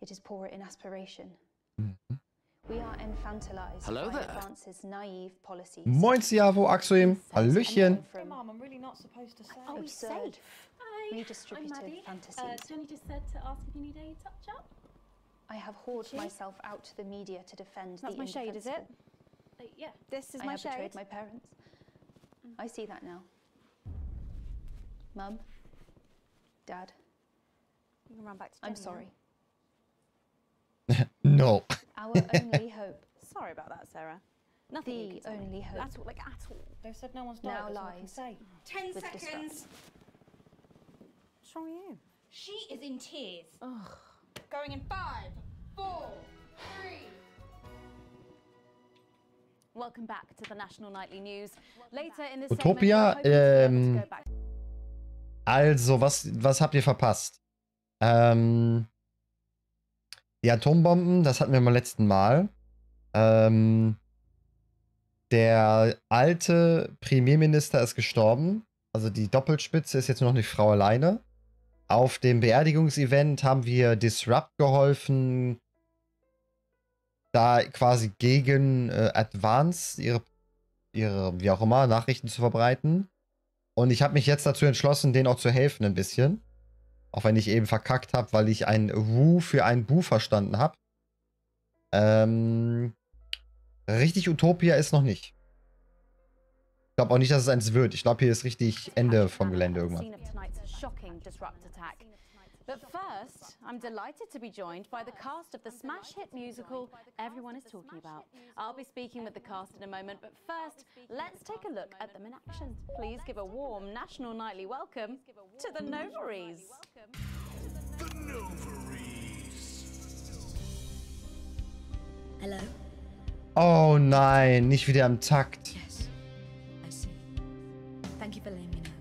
It is poorer in aspiration. We are infantilized by Advance's naive policies. Moin Siavo, Axoim. Hallöchen. Hey Mom, I'm really not supposed to say. Are we safe? Redistributive fantasies. Johnny just said to ask if you need any touch-up. I have hauled myself out to the media to defend That's the my shade, is it? Yeah. This is I my have shade. betrayed my parents. I see that now. Mum, Dad, You can run back to I'm Jenny sorry. No. Our only hope. Sorry about that, Sarah. Nothing. The only hope. At all, like at all. They said no one's died. Now That's all I can lies. say. 10 With seconds. What's wrong with you? She is in tears. Ugh. Going in 5, 4, 3. Welcome back to the National Nightly News. Later in this Utopia, segment, we're hoping to be able to go back. Also, was habt ihr verpasst? Die Atombomben, das hatten wir beim letzten Mal. Der alte Premierminister ist gestorben. Also die Doppelspitze ist jetzt nur noch eine Frau alleine. Auf dem Beerdigungsevent haben wir Disrupt geholfen, da quasi gegen Advance ihre, wie auch immer, Nachrichten zu verbreiten. Und ich habe mich jetzt dazu entschlossen, denen auch zu helfen ein bisschen. Auch wenn ich eben verkackt habe, weil ich ein Wu für ein Bu verstanden habe. Richtig Utopia ist noch nicht. Ich glaube auch nicht, dass es eins wird. Ich glaube, hier ist richtig Ende vom Gelände irgendwann. But first, I'm delighted to be joined by the cast of the smash hit musical everyone is talking about. I'll be speaking with the cast in a moment, but first, let's take a look at them in action. Please give a warm National Nightly welcome to the Novaries. The Novaries. Hello? Oh nein, nicht wieder im Takt. Yes, I see. Thank you for letting me know.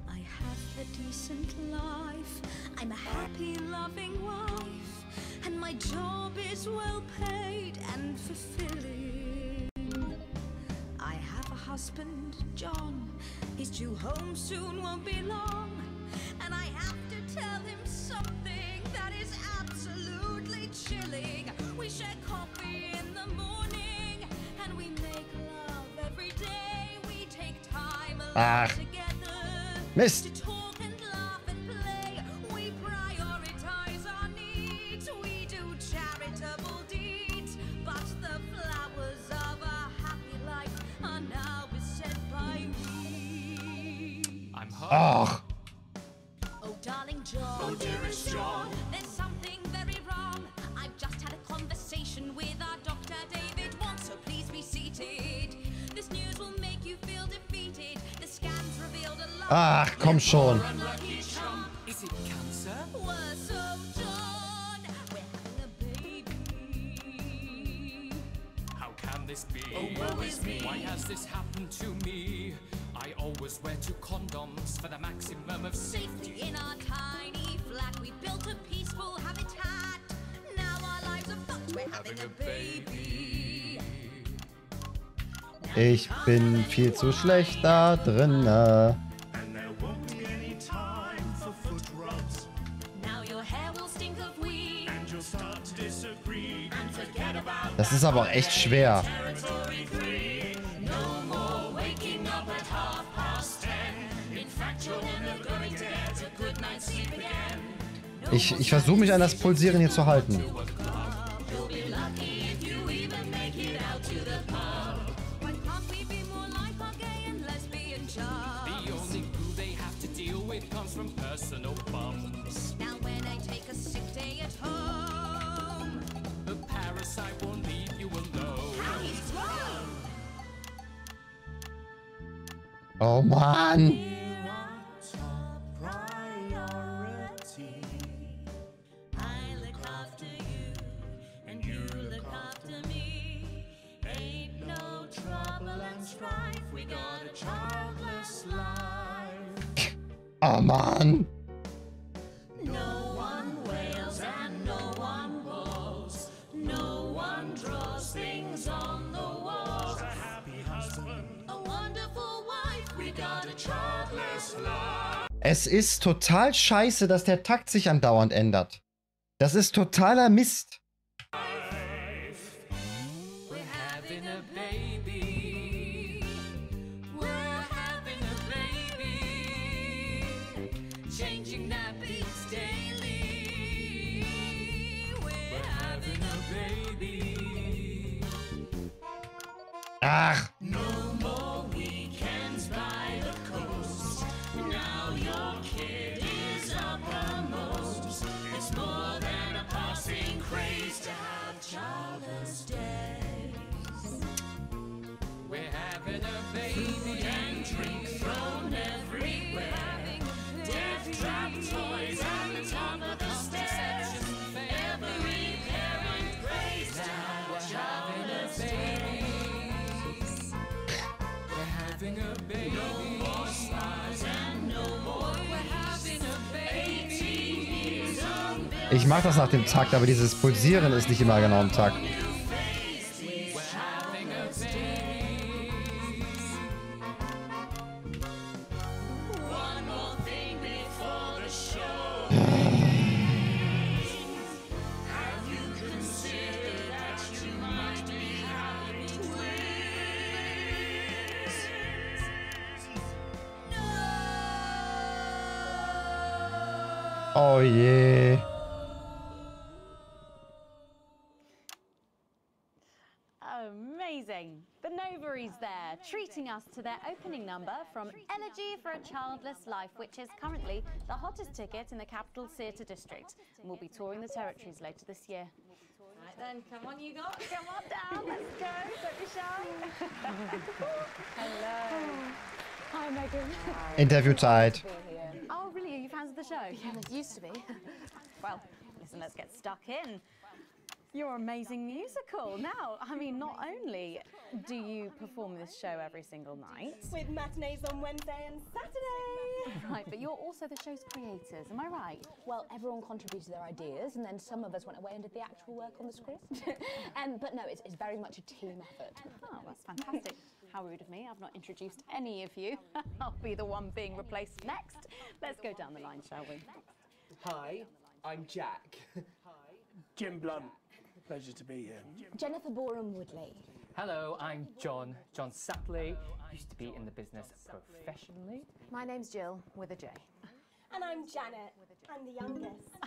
I have a decent life. I'm a happy, loving wife. And my job is well paid and fulfilling. I have a husband, John. He's due home soon, won't be long. And I have to tell him something that is absolutely chilling. We share coffee in the morning, and we make love every day. We take time alone together Mist. to talk and laugh and play. We prioritize our needs. We do charitable deeds. But the flowers of a happy now beset by Ach. Oh, darling John. Oh, dearest John. There's something very wrong. I've just had a conversation with our doctor, David Wants, so please be seated. This news will make you feel defeated. The scans revealed a lot. Ach, komm schon. Is it cancer? Worse, oh, John. We're having a baby. How can this be? Oh, woe is me. Why has this happened to me? I always wear 2 condoms for the maximum of Safety in our tiny flat. We built a peaceful habitat. Now our lives are fucked. We're having a baby. Ich bin viel zu schlecht da drinne. And there won't be any time for foot rubs. Now your hair will stink of weed. And you'll start to disagree. And forget about Das ist aber auch echt schwer. territory 3. No more waking up at 10:30. In fact, you're never going to get a good night's sleep again. Ich versuche mich an das Pulsieren hier zu halten. You'll be lucky if you even make it out to the pub. Why can't we be more like our gay and lesbian chums? The only glue they have to deal with comes from personal bums. Now when I take a sick day at home, The parasite won't leave you alone. how he's wrong. Oh Mann. I look after you, and you look after me. Ain't no trouble and strife. We got a childless life. Oh Mann. No one wails and no one woes. No one draws things on the walls. A happy husband, a wonderful wife. We got a childless life. Es ist total scheiße, dass der Takt sich andauernd ändert. Das ist totaler Mist. We're having a baby. We're having a baby. Changing nappies daily. We're having a baby. Ach. No more weekends by the coast. Now your kid is uppermost. It's more than a passing craze to have childless days. We're having a baby. Food and drink thrown everywhere. Death trap toys at the top of the stairs. Every parent prays to have childless days. We're having a baby. No more stars and no more. We're having a baby. 18 years old. Ich mache das nach dem Takt, aber dieses Pulsieren ist nicht immer genau im Takt. One more thing before the show. Have you considered that you might be having twins? Oh je. Amazing. The Novaries there, treating us to their opening number from Elegy for a Childless Life, which is currently the hottest ticket in the capital theatre district. And we'll be touring the territories later this year. Right then, come on you guys, come on down, let's go, don't be shy. Hello. Hi Megan. Interviewzeit. Oh really, are you fans of the show? Yeah, it used to be. Well, listen, let's get stuck in. Your amazing musical. Now, I mean, not only do you perform this show every single night, with matinees on Wednesday and Saturday. Right, but you're also the show's creators, am I right? Well, everyone contributed their ideas, and then some of us went away and did the actual work on the script. But no, it's very much a team effort. Oh, that's fantastic. How rude of me, I've not introduced any of you. I'll be the one being replaced next. Let's go down the line, shall we? Hi, I'm Jack. Jim Blunt. Pleasure to be here. Jennifer Boreham Woodley. Hello, I'm John Sapley. Used to be in the business professionally. My name's Jill, with a J. And I'm Janet. I'm the youngest.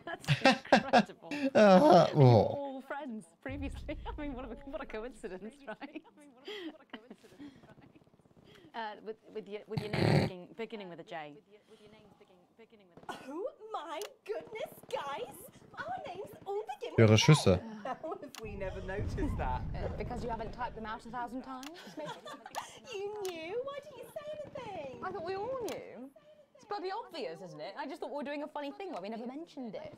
That's incredible. Oh. You're all friends previously. I mean, what a coincidence, right? With your name beginning with a J. Oh my goodness, guys! Our names all begin Höhere with Schüsse. How have we never noticed that? Because you haven't typed them out 1,000 times, maybe? You knew? Why didn't you say anything? I thought we all knew. It's bloody obvious, isn't it? I just thought we were doing a funny thing where we never mentioned it.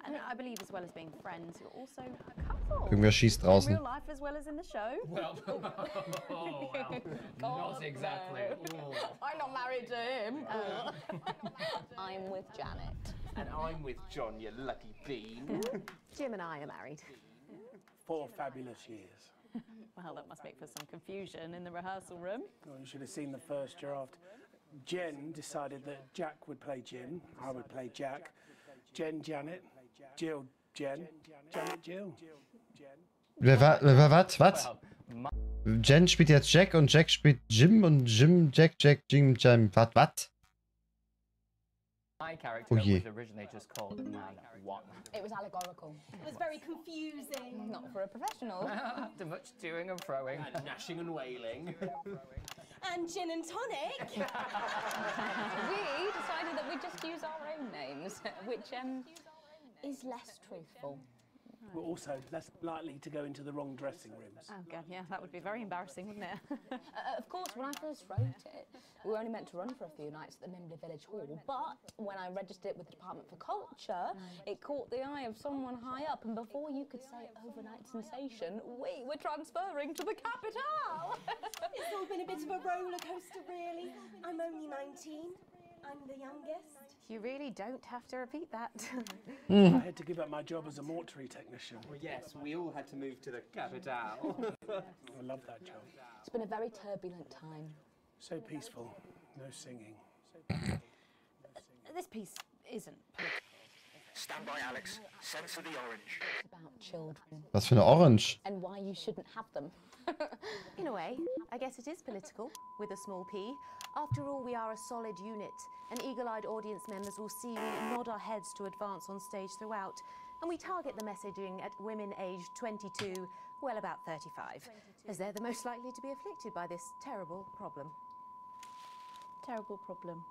And I believe as well as being friends, you're also a couple. Irgendwer schießt In draußen. real life as well as in the show. Well, not exactly. I'm not married to him. I'm with Janet. And I'm with John, you lucky bean. Jim and I are married. 4 fabulous years. Well, that must make for some confusion in the rehearsal room. Well, you should have seen the first draft. Jen decided that Jack would play Jim, I would play Jack, Jen Janet, Jill Jen, Janet Jill. Was? Jen spielt jetzt Jack und Jack spielt Jim und Jim, Jack, Jim, Jim. Was? My character was originally just called Man 1. It was allegorical. It was very confusing. Not for a professional. After much toing and froing. And gnashing and wailing. And gin and tonic. We decided that we'd just use our own names, which is less truthful. We're also less likely to go into the wrong dressing rooms. Oh god, yeah, that would be very embarrassing, wouldn't it? Of course, when I first wrote it, we were only meant to run for a few nights at the Nimbley Village Hall, but when I registered it with the Department for Culture, it caught the eye of someone high up, and before you could say overnight sensation, we were transferring to the capital. It's all been a bit of a roller coaster, really. I'm only 19. I'm the youngest. You really don't have to repeat that. I had to give up my job as a mortuary technician. Well, yes, we all had to move to the capital. I love that job. It's been a very turbulent time. So peaceful, no singing. This piece isn't political. Stand by, Alex. Censor the orange. It's about children. Was für eine Orange? And why you shouldn't have them. In a way, I guess it is political, with a small p. After all, we are a solid unit, and eagle-eyed audience members will see we nod our heads to advance on stage throughout, and we target the messaging at women aged 22, well, about 35, as they're the most likely to be afflicted by this terrible problem. Terrible problem.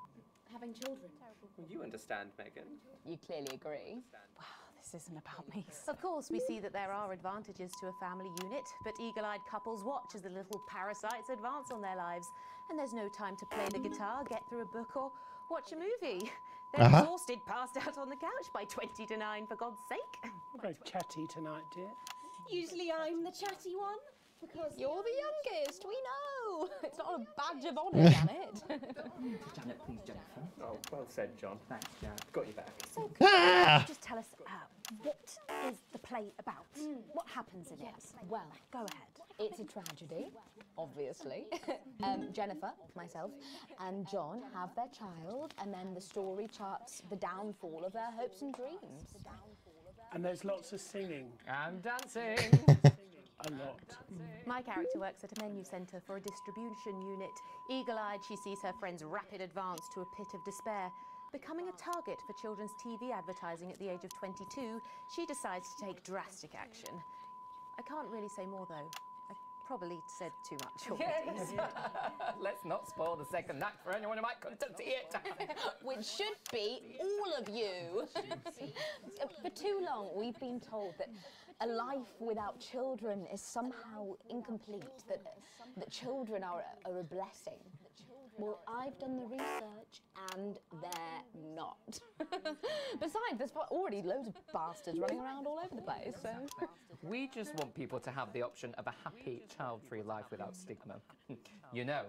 Having children. Well, you understand, Megan. You clearly agree. Wow, this isn't about me. Of course, we see that there are advantages to a family unit, but eagle-eyed couples watch as the little parasites advance on their lives, and there's no time to play the guitar, get through a book, or watch a movie. They're exhausted, passed out on the couch by 20 to 9, for God's sake. We're very chatty tonight, dear. Usually I'm the chatty one. Because you're the youngest, we know. It's not a badge of honour, Janet. Janet, please, Jennifer. Oh, well said, John. Thanks, Janet. Got your back. So, can you just tell us what is the play about? What happens in it? Well, go ahead. It's a tragedy, obviously. Jennifer, myself, and John have their child, and then the story charts the downfall of their hopes and dreams. And there's lots of singing. And dancing. A lot. My character works at a menu centre for a distribution unit. Eagle-eyed, she sees her friend's rapid advance to a pit of despair. Becoming a target for children's TV advertising at the age of 22, she decides to take drastic action. I can't really say more, though. I probably said too much already. Yes. Let's not spoil the second act for anyone who might come to see it. Which should be all of you. For too long, we've been told that a life without children is somehow incomplete, that children are a blessing. Well, I've done the research, and they're not. Besides, there's already loads of bastards running around all over the place, so... We just want people to have the option of a happy, child-free life without stigma. You know,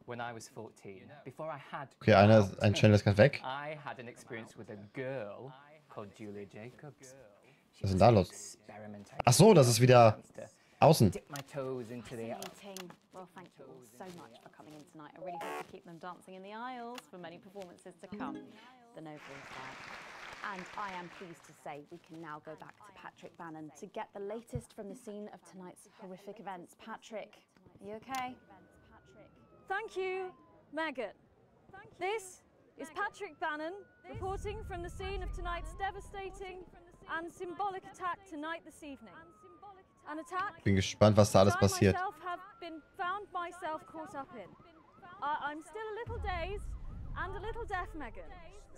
when I was 14, before I had... Okay, ein Channel ist gerade weg. I had an experience with a girl called Julia Jacobs. Was ist denn da los? Ach so, das ist wieder außen. Dip my toes into the... Well, thank you all so much for coming in tonight. I really hope to keep them dancing in the aisles for many performances to come. The noble side. And I am pleased to say we can now go back to Patrick Bannon to get the latest from the scene of tonight's horrific events. Patrick, are you okay? Thank you, Megan. This is Patrick Bannon reporting from the scene of tonight's devastating and symbolic attack tonight this evening. An attack. Bin gespannt, was da alles I passiert. myself have been found myself caught up in. I'm still a little dazed and a little deaf, Megan.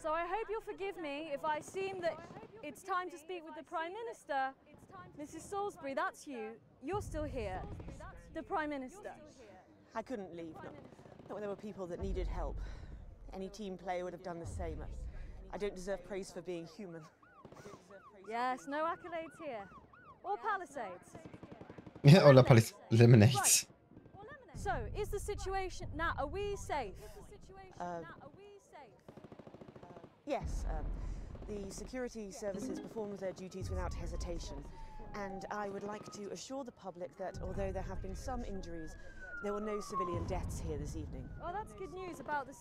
So I hope you'll forgive me if I seem that it's time to speak with the Prime Minister. Mrs. Salisbury, that's you. You're still here. The Prime Minister. I couldn't leave, not when there were people that needed help. Any team player would have done the same. I don't deserve praise for being human. Yes, no accolades here. Or palisades. Oder Lemonades. So, is the situation now? Are we safe? Yes, the security services performed their duties without hesitation, and I would like to assure the public that although there have been some injuries, there were no civilian deaths here this evening. Oh, that's good news about the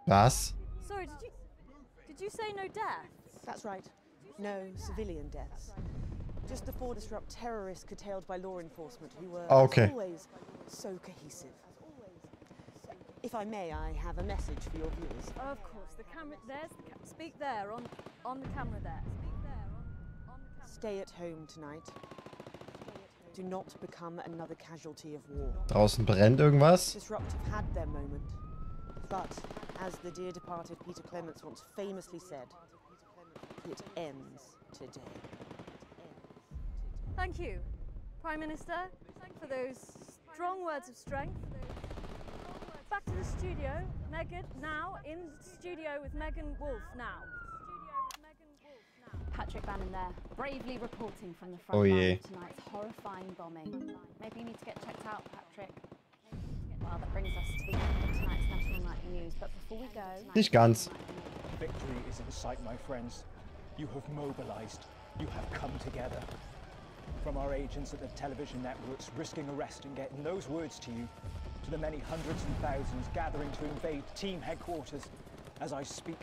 Was? Sorry, did you say no deaths? That's right. No civilian deaths. Just the 4 disrupt terrorists curtailed by law enforcement who were always so cohesive. If I may, I have a message for your viewers. Of course, the camera. There's the speak there on the camera there. Speak there on the camera. Stay at home tonight. Do not become another casualty of war. Draußen brennt irgendwas. Disrupt have had their moment, but as the dear departed Peter Clements once famously said, it ends today. Thank you, Prime Minister, for those strong words of strength. Back to the studio. Megan, now in studio with Megan Wolf now. Patrick Bannon there, bravely reporting from the front line of tonight's horrifying bombing. Maybe you need to get checked out, Patrick. Well, that brings us to the end of tonight's National Nightly News, but before we go... Nicht ganz. Victory is in sight, my friends. You have mobilized. You have come together. From our agents at the television networks risking arrest and getting those words to you, to the many hundreds and thousands gathering to invade team headquarters. As I speak,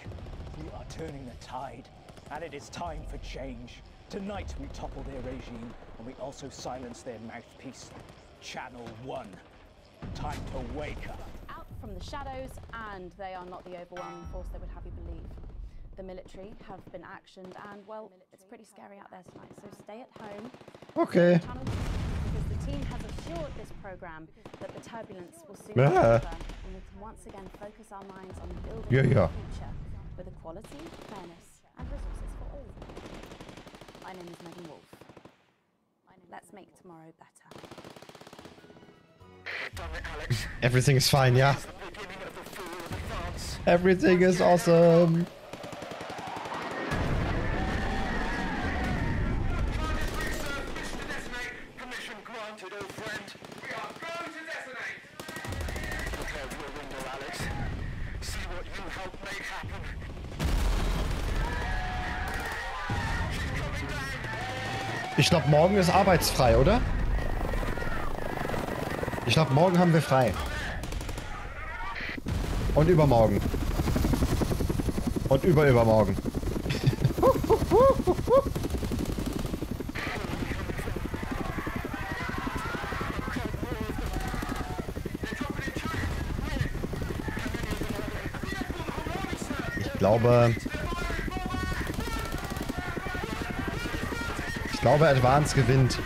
we are turning the tide, and it is time for change. Tonight we topple their regime, and we also silence their mouthpiece. Channel 1. Time to wake up. Out from the shadows, and they are not the overwhelming force they would have you believe. The military have been actioned, and well, it's pretty scary out there tonight, so stay at home. Okay. Because the team has assured this programme that the turbulence will soon be over, and we can once again focus our minds on building a future with equality, fairness, and resources for all. My name is Megan Wolf. Let's make tomorrow better. Everything is fine, yeah. Everything is awesome. Ich glaube, morgen ist arbeitsfrei, oder? Ich glaube, morgen haben wir frei. Und übermorgen. Und übermorgen. Ich glaube, Advance gewinnt.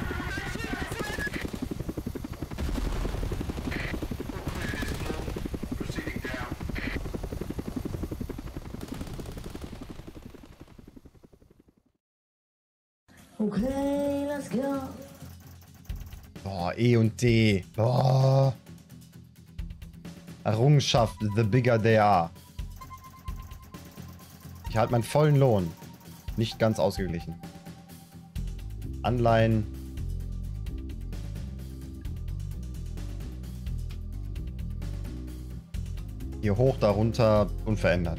Okay, let's go. Boah, E und D. Boah. Errungenschaft, the bigger they are. Ich halte meinen vollen Lohn. Nicht ganz ausgeglichen. Anleihen. Hier hoch, darunter, unverändert.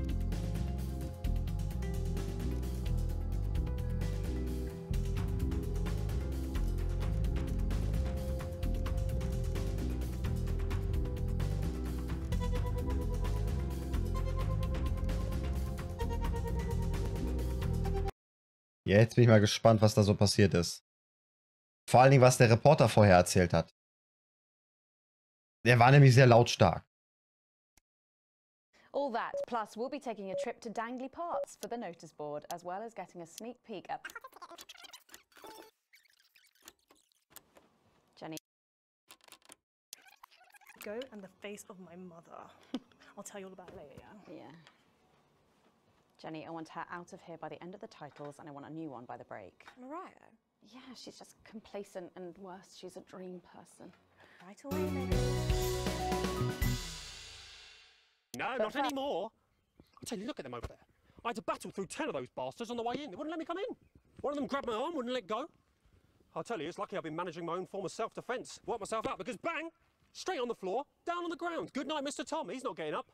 Ja, jetzt bin ich mal gespannt, was da so passiert ist. Vor allen Dingen, was der Reporter vorher erzählt hat. Der war nämlich sehr lautstark. All that, plus we'll be taking a trip to Dangly Parts for the notice board, as well as getting a sneak peek at... ego and the face of my mother. I'll tell you all about it later, yeah? Yeah. Jenny, I want her out of here by the end of the titles, and I want a new one by the break. Mariah? Yeah, she's just complacent, and worse, she's a dream person. Right away, Megan. No, not anymore. I tell you, look at them over there. I had to battle through 10 of those bastards on the way in. They wouldn't let me come in. One of them grabbed my arm, wouldn't let go. I'll tell you, it's lucky I've been managing my own form of self-defence. Worked myself out because bang, straight on the floor, down on the ground. Good night, Mr. Tom. He's not getting up.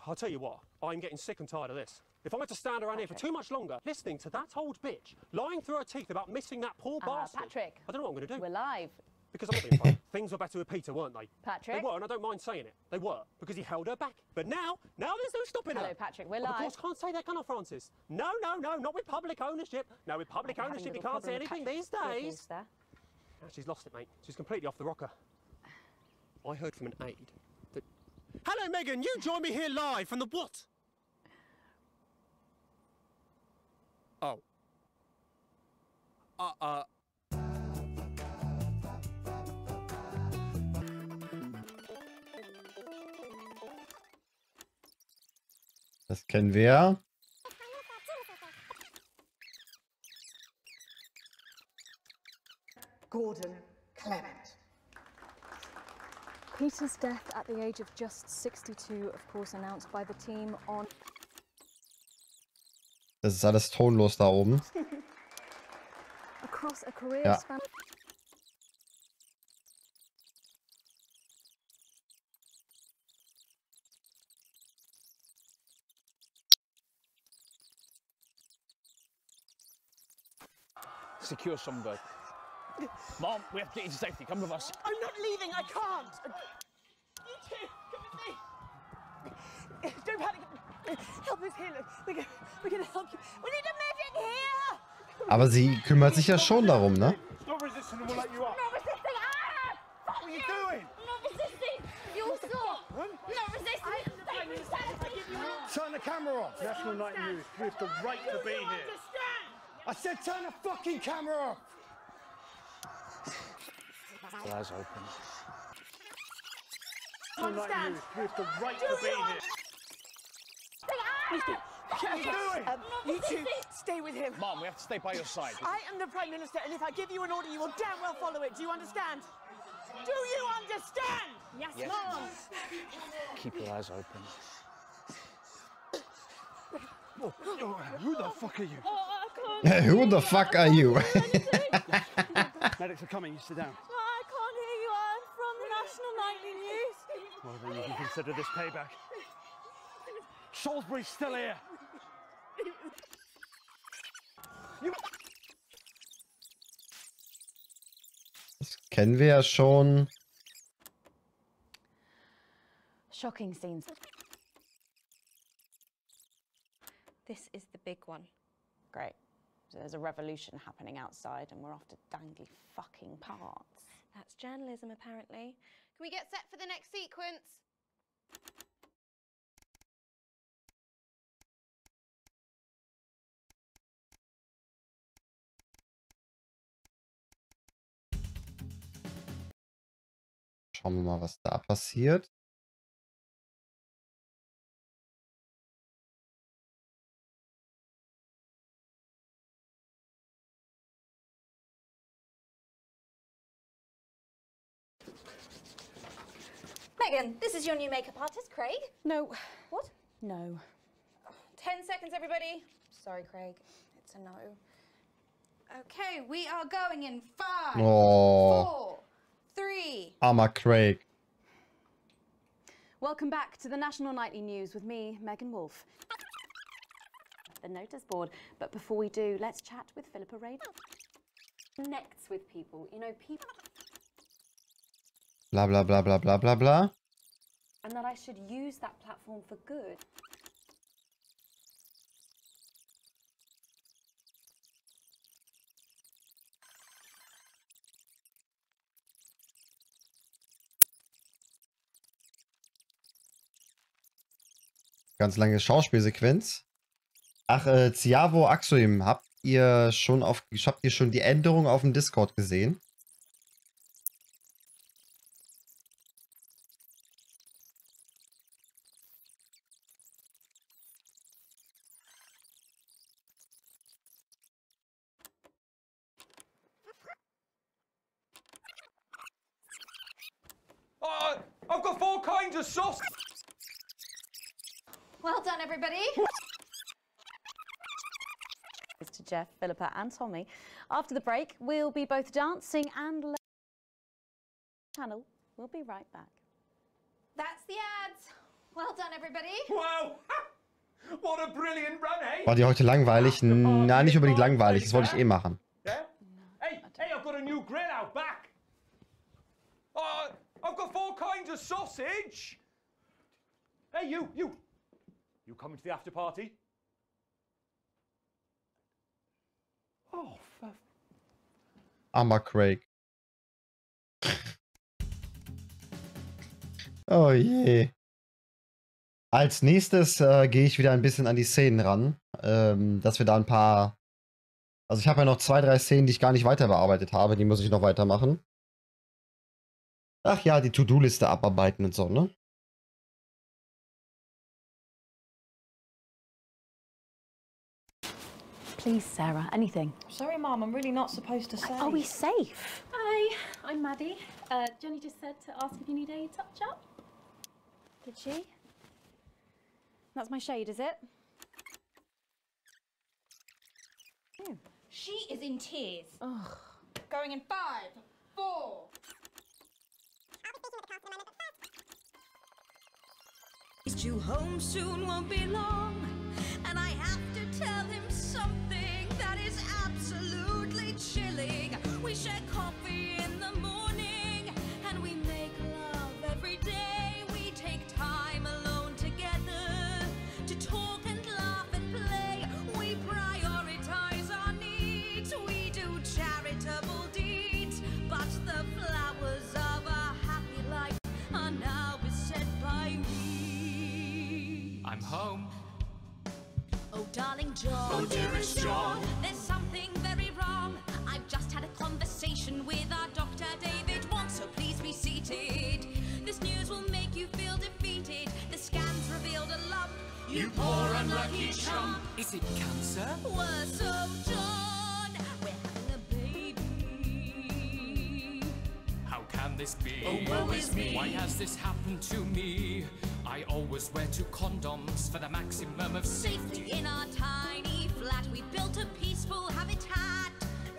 I'll tell you what, I'm getting sick and tired of this. If I had to stand around here for too much longer, listening to that old bitch lying through her teeth about missing that poor bastard. Patrick. I don't know what I'm going to do. We're live. Because I'm not being funny. Things were better with Peter, weren't they? Patrick. They were, and I don't mind saying it. They were, because he held her back. But now there's no stopping her. Hello, Patrick, we're Of live. course, can't say that, can I, Francis? No, not with public ownership. No, with public ownership, you can't say anything these days. There. Now, she's lost it, mate. She's completely off the rocker. I heard from an aide that... Hello, Megan, you join me here live from the what? Oh. Das kennen wir ja. Gordon Clement. Peter's death at the age of just 62, of course, announced by the team on... Das ist alles tonlos da oben. Across a career Ja. span... Secure Songbird. Mom, we have to get you to safety. Come with us. I'm not leaving, I can't! You two, come with me! Don't panic! Help us here, look. We're gonna help you. We need a medic here! Aber sie kümmert sich ja schon darum, ne? Stop resisting and we'll let you up. Not resisting! Ah! What are you doing? Not resisting! You saw! Not resisting! Turn the camera off. National Night News. We have the right to be here. I said turn the fucking camera off. Eyes open. National Night News. We have the right to be here. What are you doing? You two, stay with him. Mom, we have to stay by your side. I am the Prime Minister, and if I give you an order, you will damn well follow it. Do you understand? Do you understand? Yes. Mom. Keep your eyes open. Who the fuck are you? Who the fuck are you? Medics are coming. You sit down. I can't hear you. I'm from the National Nightly News. Well, then you can consider this payback. Salisbury's still here. Das kennen wir ja schon. Shocking scenes. This is the big one. Great. So there's a revolution happening outside and we're after dangly fucking parts. That's journalism, apparently. Can we get set for the next sequence? Schauen wir mal, was da passiert. Megan, this is your new makeup artist, Craig. No. What? No. 10 seconds, everybody. Sorry, Craig. It's a no. Okay, we are going in 5, Oh. 4, 3. Armer Craig. Welcome back to the National Nightly News with me, Megan Wolfe. The notice board. But before we do, let's chat with Philippa Reid. Connects with people. You know, people... Bla bla bla bla bla bla bla. And that I should use that platform for good. Ganz lange Schauspielsequenz. Ach, Ciavo Axoim, habt ihr schon die Änderung auf dem Discord gesehen? I've got 4 kinds of sauce. Well done, everybody. To Jeff, Philippa and Tommy. After the break, we'll be both dancing and channel. We'll be right back. That's the ads. Well done, everybody. Wow! What a brilliant run, eh? War die heute langweilig? Na, nicht unbedingt langweilig. Das wollte ich eh machen. Yeah? Hey, I've got a new grill out back. I've got 4 kinds of sausage. Hey, you coming to the after party? Oh, Armer Craig. Oh je. Als nächstes gehe ich wieder ein bisschen an die Szenen ran, dass wir da ein paar... Also ich habe ja noch 2, 3 Szenen, die ich gar nicht weiter bearbeitet habe, die muss ich noch weitermachen. Ach ja, die To-Do-Liste abarbeiten und so, ne? Please, Sarah, anything. Sorry, Mum, I'm really not supposed to say. Are we safe? Hi, I'm Maddie. Jenny just said to ask if you need a touch-up. Did she? That's my shade, is it? She is in tears. Ugh. Going in 5, 4. He's due home soon, won't be long, and I have to tell him something that is absolutely chilling. We share coffee in the morning, and we make love every day. We take time alone together to talk and laugh and play. We prioritize our needs, we do charitable deeds, but the flowers of a happy life are now beset by weeds. I'm home. Oh, darling John. Oh, dearest John. There's something very wrong. I've just had a conversation with our doctor, David Wong, so please be seated. This news will make you feel defeated. The scans revealed a lump. You poor unlucky chump. Is it cancer? Worse, oh, John. We're having a baby. How can this be? Oh, woe is me. Why has this happened to me? I always wear 2 condoms for the maximum of Safety in our tiny flat. We built a peaceful habitat.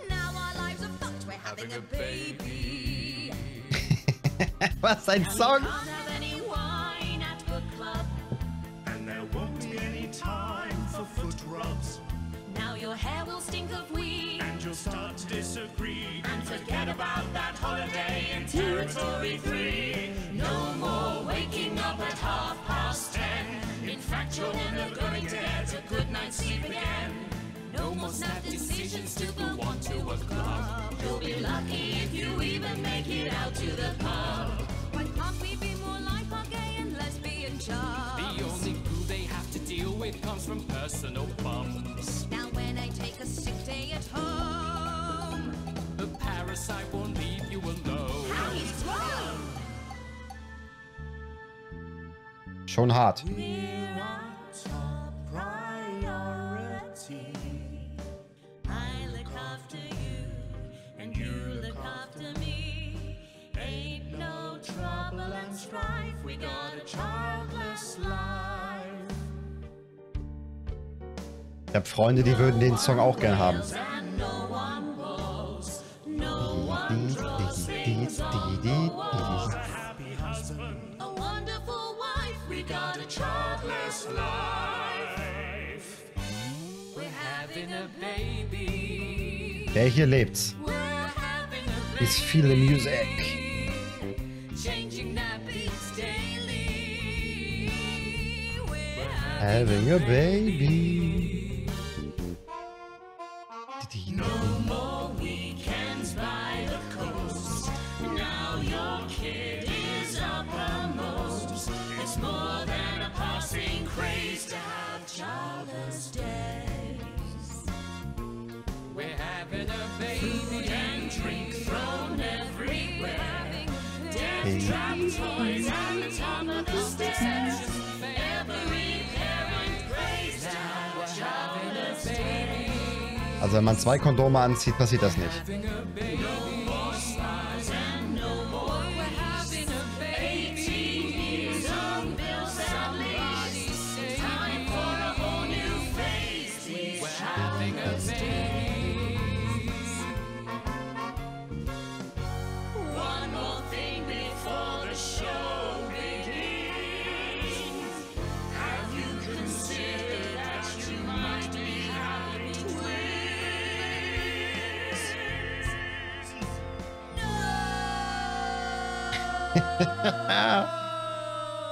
Now our lives are fucked. We're having a baby. Was ein Song! Can't have any wine at book club. And there won't be any time for foot rubs. Now your hair will stink of weed. And you'll start to disagree. And forget about that holiday in Territory 3. No more waking up at 10:30. In fact, you're never gonna get a good night's sleep again. No more snap decisions to go on to a club. You'll be lucky if you even make it out to the pub. Why can't we be more like our gay and lesbian chums? The only glue they have to deal with comes from personal bums. Now when I take a sick day at home, The parasite won't leave you alone. how he's grown. Schon hart. We're our top priority. I look after you, and you look after me. Ain't no trouble and strife. We got a childless life. Ich habe Freunde, die würden den Song auch gern haben. And no one walls, no one draws things on the wall. A happy husband. A wonderful wife. We got a childless life. We're having a baby. Der hier lebt's. We're having a Ist viele Music. changing nappies daily. We're Having a baby. no more weekends by the coast. Now your kid is uppermost. It's more than a passing craze to have childless days. We're having a baby. Food and drink thrown everywhere. Death trap toys at the top of the stairs. Every parent prays to have childless days. Also wenn man 2 Kondome anzieht, passiert das nicht. No more spies and no more we're having a baby.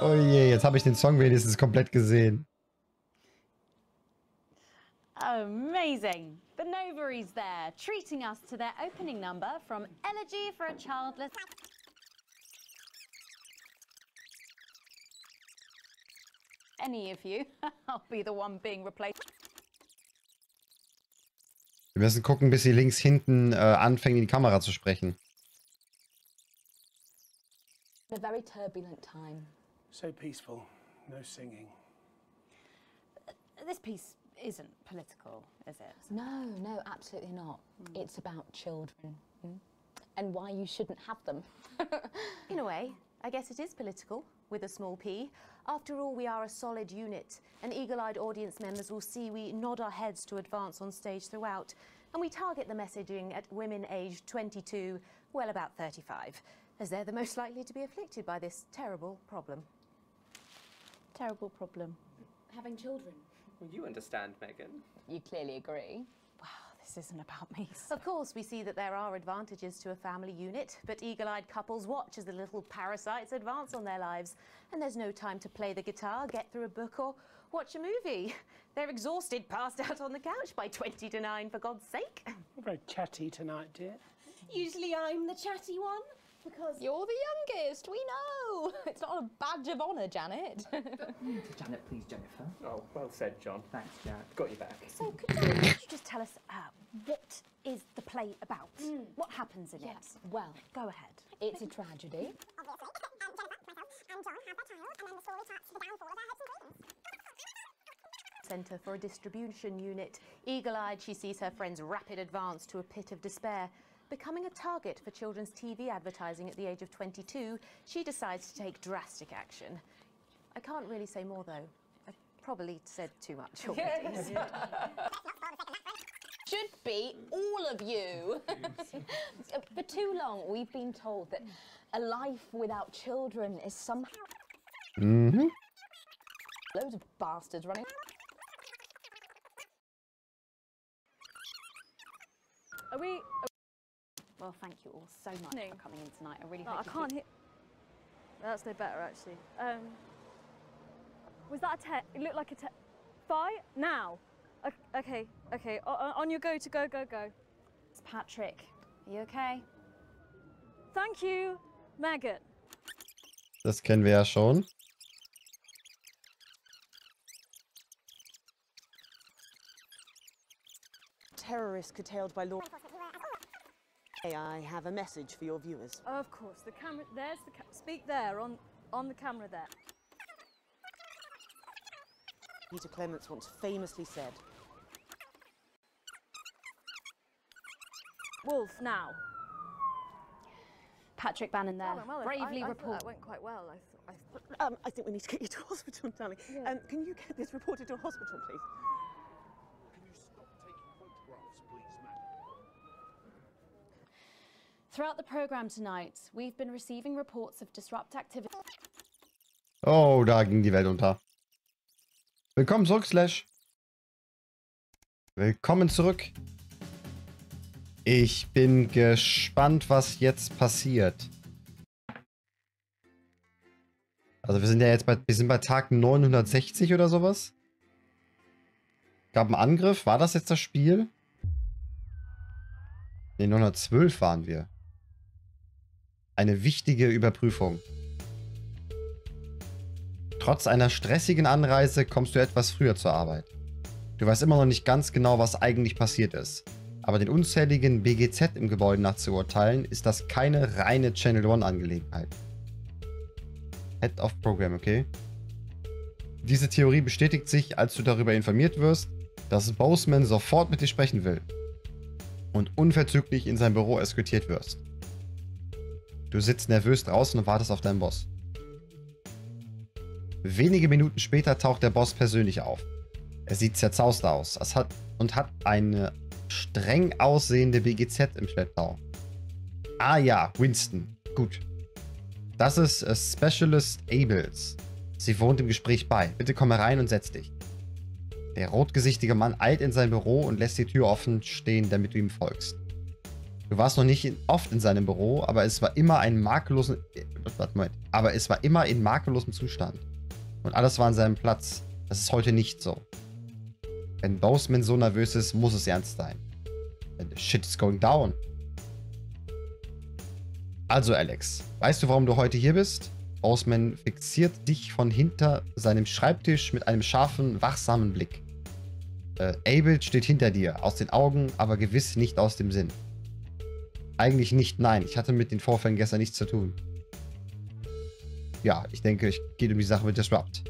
Oh je, jetzt habe ich den Song wenigstens komplett gesehen. Amazing. The Novaries there, treating us to their opening number from Elegy for a Childless... Any of you, I'll be the one being replaced. Wir müssen gucken, bis sie links hinten anfängt, in die Kamera zu sprechen. A very turbulent time. So peaceful, no singing. This piece isn't political, is it? No, no, absolutely not. It's about children and why you shouldn't have them. In a way, I guess it is political, with a small p. After all, we are a solid unit, and eagle-eyed audience members will see we nod our heads to advance on stage throughout, and we target the messaging at women aged 22, well, about 35, as they're the most likely to be afflicted by this terrible problem. Terrible problem. Having children. Well, you understand, Megan. You clearly agree. This isn't about me. Of course, we see that there are advantages to a family unit, but eagle-eyed couples watch as the little parasites advance on their lives, and there's no time to play the guitar, get through a book, or watch a movie. They're exhausted, passed out on the couch by 20 to 9, for God's sake. You're very chatty tonight, dear. Usually I'm the chatty one, because... You're the youngest, we know. It's not a badge of honour, Janet. Janet, please, Jennifer. Oh, well said, John. Thanks, Jack. Got you back. So could you just tell us what is the play about? What happens in it? Well, go ahead. It's a tragedy. Centre for a distribution unit. Eagle-eyed, she sees her friend's rapid advance to a pit of despair. Becoming a target for children's TV advertising at the age of 22, she decides to take drastic action. I can't really say more, though. I probably said too much already. Should be all of you. For too long, we've been told that a life without children is somehow... Loads of bastards running... Are we... Well, thank you all so much for coming in tonight. I really hope I can't hear... That's no better, actually. Was that a 10? It looked like a 10. 5? Now? Okay. On your go to go. It's Patrick. Are you okay? Thank you, Megan. Das kennen wir ja schon. Terrorists curtailed by law. I have a message for your viewers. Of course, the camera. There's the speak there on the camera there. Peter Clements once famously said, Wolf now. Patrick Bannon there. Bravely I report. That went quite well. I think we need to get you to hospital, darling. Yeah. Can you get this reported to hospital, please? Can you stop taking photographs, please, madam? Throughout the programme tonight, we've been receiving reports of disrupt activity. Oh, da ging die Welt unter. Willkommen zurück, Slash. Willkommen zurück. Ich bin gespannt, was jetzt passiert. Also wir sind ja jetzt bei Tag 960 oder sowas. Gab einen Angriff. War das jetzt das Spiel? Ne, 912 waren wir. Eine wichtige Überprüfung. Trotz einer stressigen Anreise kommst du etwas früher zur Arbeit. Du weißt immer noch nicht ganz genau, was eigentlich passiert ist. Aber den unzähligen BGZ im Gebäude nach zu urteilen, ist das keine reine Channel One Angelegenheit. Head of Program, okay? Diese Theorie bestätigt sich, als du darüber informiert wirst, dass Boseman sofort mit dir sprechen will und unverzüglich in sein Büro eskortiert wirst. Du sitzt nervös draußen und wartest auf deinen Boss. Wenige Minuten später taucht der Boss persönlich auf. Er sieht zerzaust aus und hat eine streng aussehende BGZ im Schlepptau. Ah ja, Winston. Gut. Das ist Specialist Abels. Sie wohnt im Gespräch bei. Bitte komm herein und setz dich. Der rotgesichtige Mann eilt in sein Büro und lässt die Tür offen stehen, damit du ihm folgst. Du warst noch nicht oft in seinem Büro, aber es war immer in makellosem Zustand. Und alles war an seinem Platz. Das ist heute nicht so. Wenn Boseman so nervös ist, muss es ernst sein. The shit is going down. Also Alex, weißt du, warum du heute hier bist? Boseman fixiert dich von hinter seinem Schreibtisch mit einem scharfen, wachsamen Blick. Abel steht hinter dir, aus den Augen, aber gewiss nicht aus dem Sinn. Eigentlich nicht, nein. Ich hatte mit den Vorfällen gestern nichts zu tun. Ja, ich denke, es geht um die Sache mit Disrupt.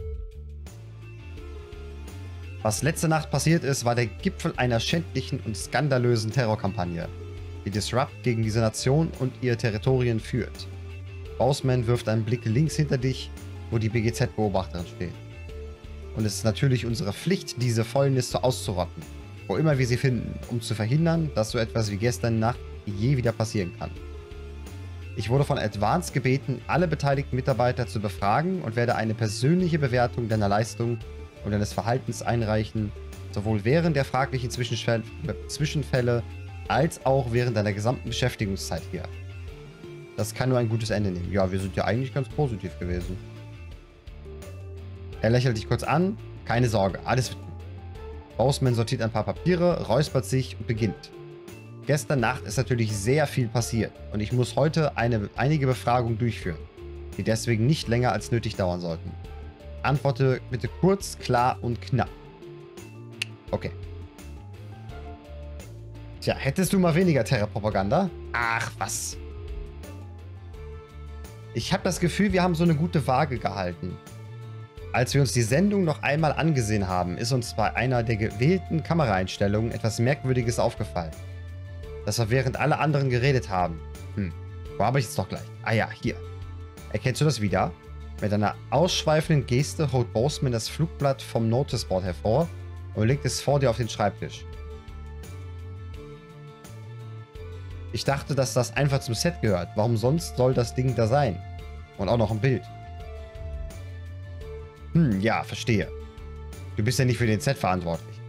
Was letzte Nacht passiert ist, war der Gipfel einer schändlichen und skandalösen Terrorkampagne, die Disrupt gegen diese Nation und ihr Territorien führt. Boseman wirft einen Blick links hinter dich, wo die BGZ-Beobachterin steht. Und es ist natürlich unsere Pflicht, diese Fäulnisse auszurotten, wo immer wir sie finden, um zu verhindern, dass so etwas wie gestern Nacht je wieder passieren kann. Ich wurde von Advance gebeten, alle beteiligten Mitarbeiter zu befragen und werde eine persönliche Bewertung deiner Leistung und deines Verhaltens einreichen, sowohl während der fraglichen Zwischenfälle als auch während deiner gesamten Beschäftigungszeit hier. Das kann nur ein gutes Ende nehmen. Ja, wir sind ja eigentlich ganz positiv gewesen. Er lächelt dich kurz an. Keine Sorge, alles wird gut. Boseman sortiert ein paar Papiere, räuspert sich und beginnt. Gestern Nacht ist natürlich sehr viel passiert und ich muss heute einige Befragungen durchführen, die deswegen nicht länger als nötig dauern sollten. Antworte bitte kurz, klar und knapp. Okay. Tja, hättest du mal weniger Terrorpropaganda? Ach, was? Ich habe das Gefühl, wir haben so eine gute Waage gehalten. Als wir uns die Sendung noch einmal angesehen haben, ist uns bei einer der gewählten Kameraeinstellungen etwas Merkwürdiges aufgefallen. Das war während alle anderen geredet haben. Wo habe ich jetzt doch gleich? Ah ja, hier. Erkennst du das wieder? Mit einer ausschweifenden Geste holt Boseman das Flugblatt vom Noticeboard hervor und legt es vor dir auf den Schreibtisch. Ich dachte, dass das einfach zum Set gehört. Warum sonst soll das Ding da sein? Und auch noch ein Bild. Ja, verstehe. Du bist ja nicht für den Set verantwortlich.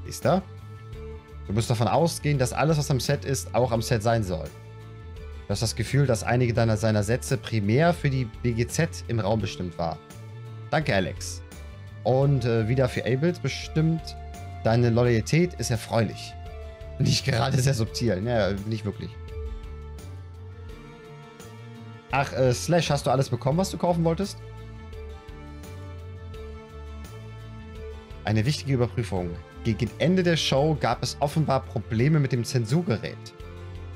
Ist er? Du musst davon ausgehen, dass alles, was am Set ist, auch am Set sein soll. Du hast das Gefühl, dass einige seiner Sätze primär für die BGZ im Raum bestimmt war. Danke, Alex. Und wieder für Abel bestimmt. Deine Loyalität ist erfreulich. Nicht gerade sehr subtil. Naja, nicht wirklich. Ach, Slash, hast du alles bekommen, was du kaufen wolltest? Eine wichtige Überprüfung. Gegen Ende der Show gab es offenbar Probleme mit dem Zensurgerät.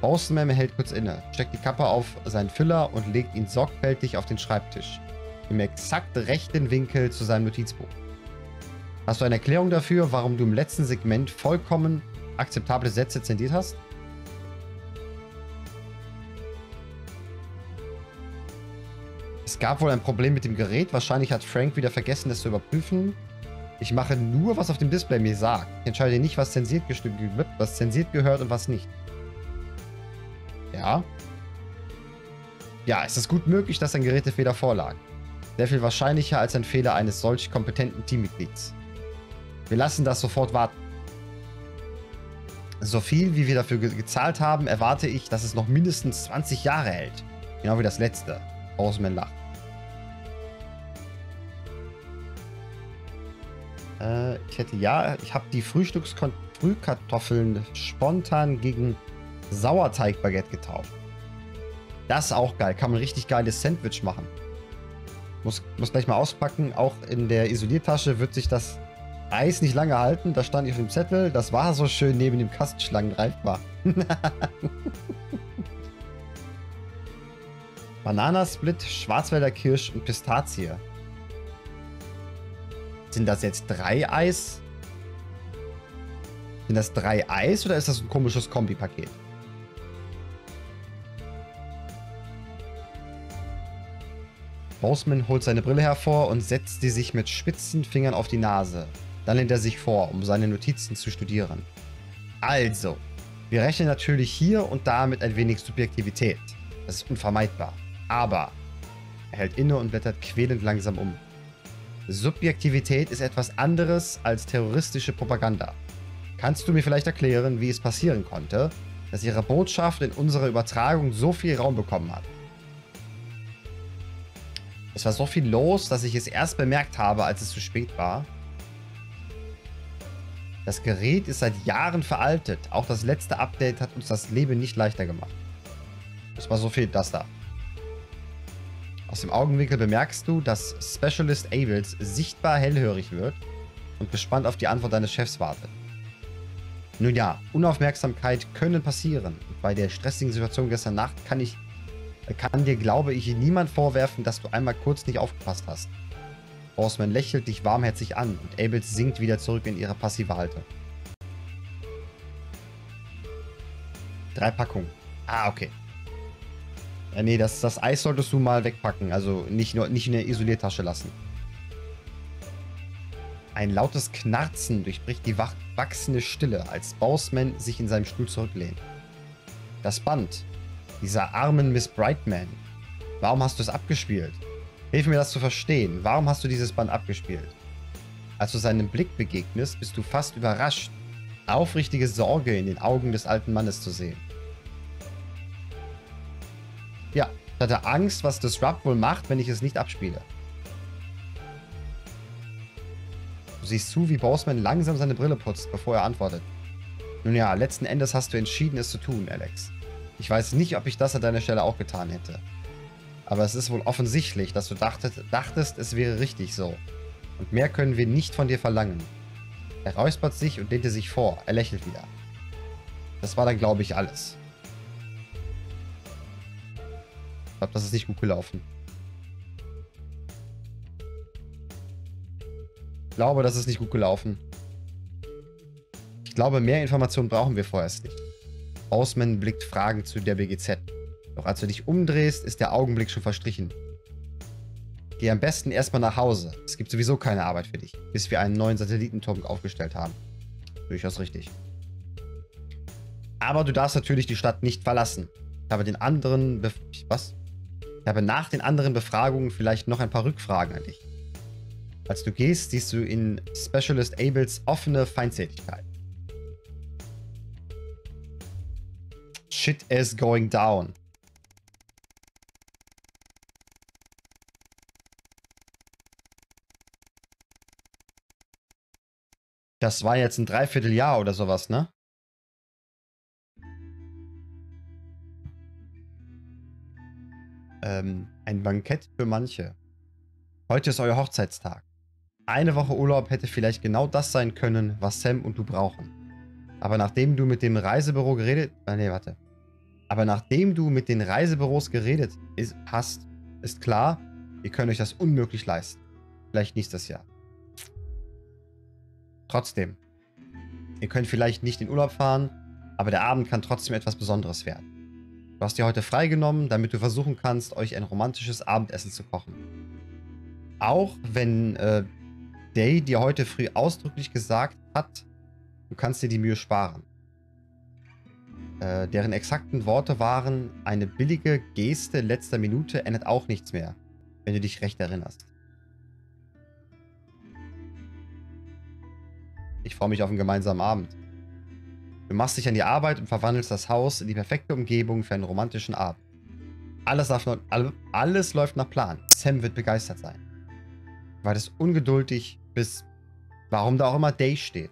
Boseman hält kurz inne, steckt die Kappe auf seinen Füller und legt ihn sorgfältig auf den Schreibtisch. Im exakt rechten Winkel zu seinem Notizbuch. Hast du eine Erklärung dafür, warum du im letzten Segment vollkommen akzeptable Sätze zensiert hast? Es gab wohl ein Problem mit dem Gerät. Wahrscheinlich hat Frank wieder vergessen, es zu überprüfen. Ich mache nur, was auf dem Display mir sagt. Ich entscheide nicht, was zensiert gehört und was nicht. Ja. Ja, es ist gut möglich, dass ein Gerätefehler vorlag. Sehr viel wahrscheinlicher als ein Fehler eines solch kompetenten Teammitglieds. Wir lassen das sofort warten. So viel, wie wir dafür gezahlt haben, erwarte ich, dass es noch mindestens 20 Jahre hält. Genau wie das letzte. Boseman lacht. Ich habe die Frühkartoffeln spontan gegen Sauerteigbaguette getauscht. Das ist auch geil. Kann man ein richtig geiles Sandwich machen. Muss gleich mal auspacken. Auch in der Isoliertasche wird sich das Eis nicht lange halten. Da stand ich auf dem Zettel. Das war so schön neben dem Kastenschlangen greifbar. Bananasplit, Schwarzwälder Kirsch und Pistazie. Sind das jetzt 3 Eis? Sind das 3 Eis oder ist das ein komisches Kombipaket? Boseman holt seine Brille hervor und setzt sie sich mit spitzen Fingern auf die Nase. Dann lehnt er sich vor, um seine Notizen zu studieren. Also, wir rechnen natürlich hier und da mit ein wenig Subjektivität. Das ist unvermeidbar. Aber er hält inne und blättert quälend langsam um. Subjektivität ist etwas anderes als terroristische Propaganda. Kannst du mir vielleicht erklären, wie es passieren konnte, dass ihre Botschaft in unserer Übertragung so viel Raum bekommen hat. Es war so viel los, dass ich es erst bemerkt habe, als es zu spät war. Das Gerät ist seit Jahren veraltet. Auch das letzte Update hat uns das Leben nicht leichter gemacht. Es war so viel das da. Aus dem Augenwinkel bemerkst du, dass Specialist Abels sichtbar hellhörig wird und gespannt auf die Antwort deines Chefs wartet. Nun ja, Unaufmerksamkeit können passieren. Und bei der stressigen Situation gestern Nacht kann dir, glaube ich, niemand vorwerfen, dass du einmal kurz nicht aufgepasst hast. Boseman lächelt dich warmherzig an und Abels sinkt wieder zurück in ihre passive Haltung. 3 Packungen. Ah, okay. Nee, das Eis solltest du mal wegpacken. Also nicht in der Isoliertasche lassen. Ein lautes Knarzen durchbricht die wachsende Stille, als Boseman sich in seinem Stuhl zurücklehnt. Das Band. Dieser armen Miss Brightman. Warum hast du es abgespielt? Hilf mir das zu verstehen. Warum hast du dieses Band abgespielt? Als du seinem Blick begegnest, bist du fast überrascht, aufrichtige Sorge in den Augen des alten Mannes zu sehen. Ja, ich hatte Angst, was Disrupt wohl macht, wenn ich es nicht abspiele. Du siehst zu, wie Boseman langsam seine Brille putzt, bevor er antwortet. Nun ja, letzten Endes hast du entschieden, es zu tun, Alex. Ich weiß nicht, ob ich das an deiner Stelle auch getan hätte. Aber es ist wohl offensichtlich, dass du dachtest, es wäre richtig so. Und mehr können wir nicht von dir verlangen. Er räuspert sich und lehnte sich vor. Er lächelt wieder. Das war dann, glaube ich, alles. Ich glaube, das ist nicht gut gelaufen. Ich glaube, das ist nicht gut gelaufen. Ich glaube, mehr Informationen brauchen wir vorerst nicht. Boseman blickt fragend zu der BGZ. Doch als du dich umdrehst, ist der Augenblick schon verstrichen. Geh am besten erstmal nach Hause. Es gibt sowieso keine Arbeit für dich, bis wir einen neuen Satellitenturm aufgestellt haben. Durchaus richtig. Aber du darfst natürlich die Stadt nicht verlassen. Ich habe nach den anderen Befragungen vielleicht noch ein paar Rückfragen an dich. Als du gehst, siehst du in Specialist Abels offene Feindseligkeit. Shit is going down. Das war jetzt ein Dreivierteljahr oder sowas, ne? Ein Bankett für manche. Heute ist euer Hochzeitstag. Eine Woche Urlaub hätte vielleicht genau das sein können, was Sam und du brauchen. Aber nachdem du mit dem Reisebüro geredet... Aber nachdem du mit den Reisebüros geredet hast, ist klar, ihr könnt euch das unmöglich leisten. Vielleicht nächstes Jahr. Trotzdem. Ihr könnt vielleicht nicht in Urlaub fahren, aber der Abend kann trotzdem etwas Besonderes werden. Du hast dir heute freigenommen, damit du versuchen kannst, euch ein romantisches Abendessen zu kochen. Auch wenn Day dir heute früh ausdrücklich gesagt hat, du kannst dir die Mühe sparen. Deren exakten Worte waren, eine billige Geste letzter Minute ändert auch nichts mehr, wenn du dich recht erinnerst. Ich freue mich auf einen gemeinsamen Abend. Du machst dich an die Arbeit und verwandelst das Haus in die perfekte Umgebung für einen romantischen Abend. Alles läuft nach Plan. Sam wird begeistert sein. Du wartest ungeduldig, bis warum da auch immer Day steht.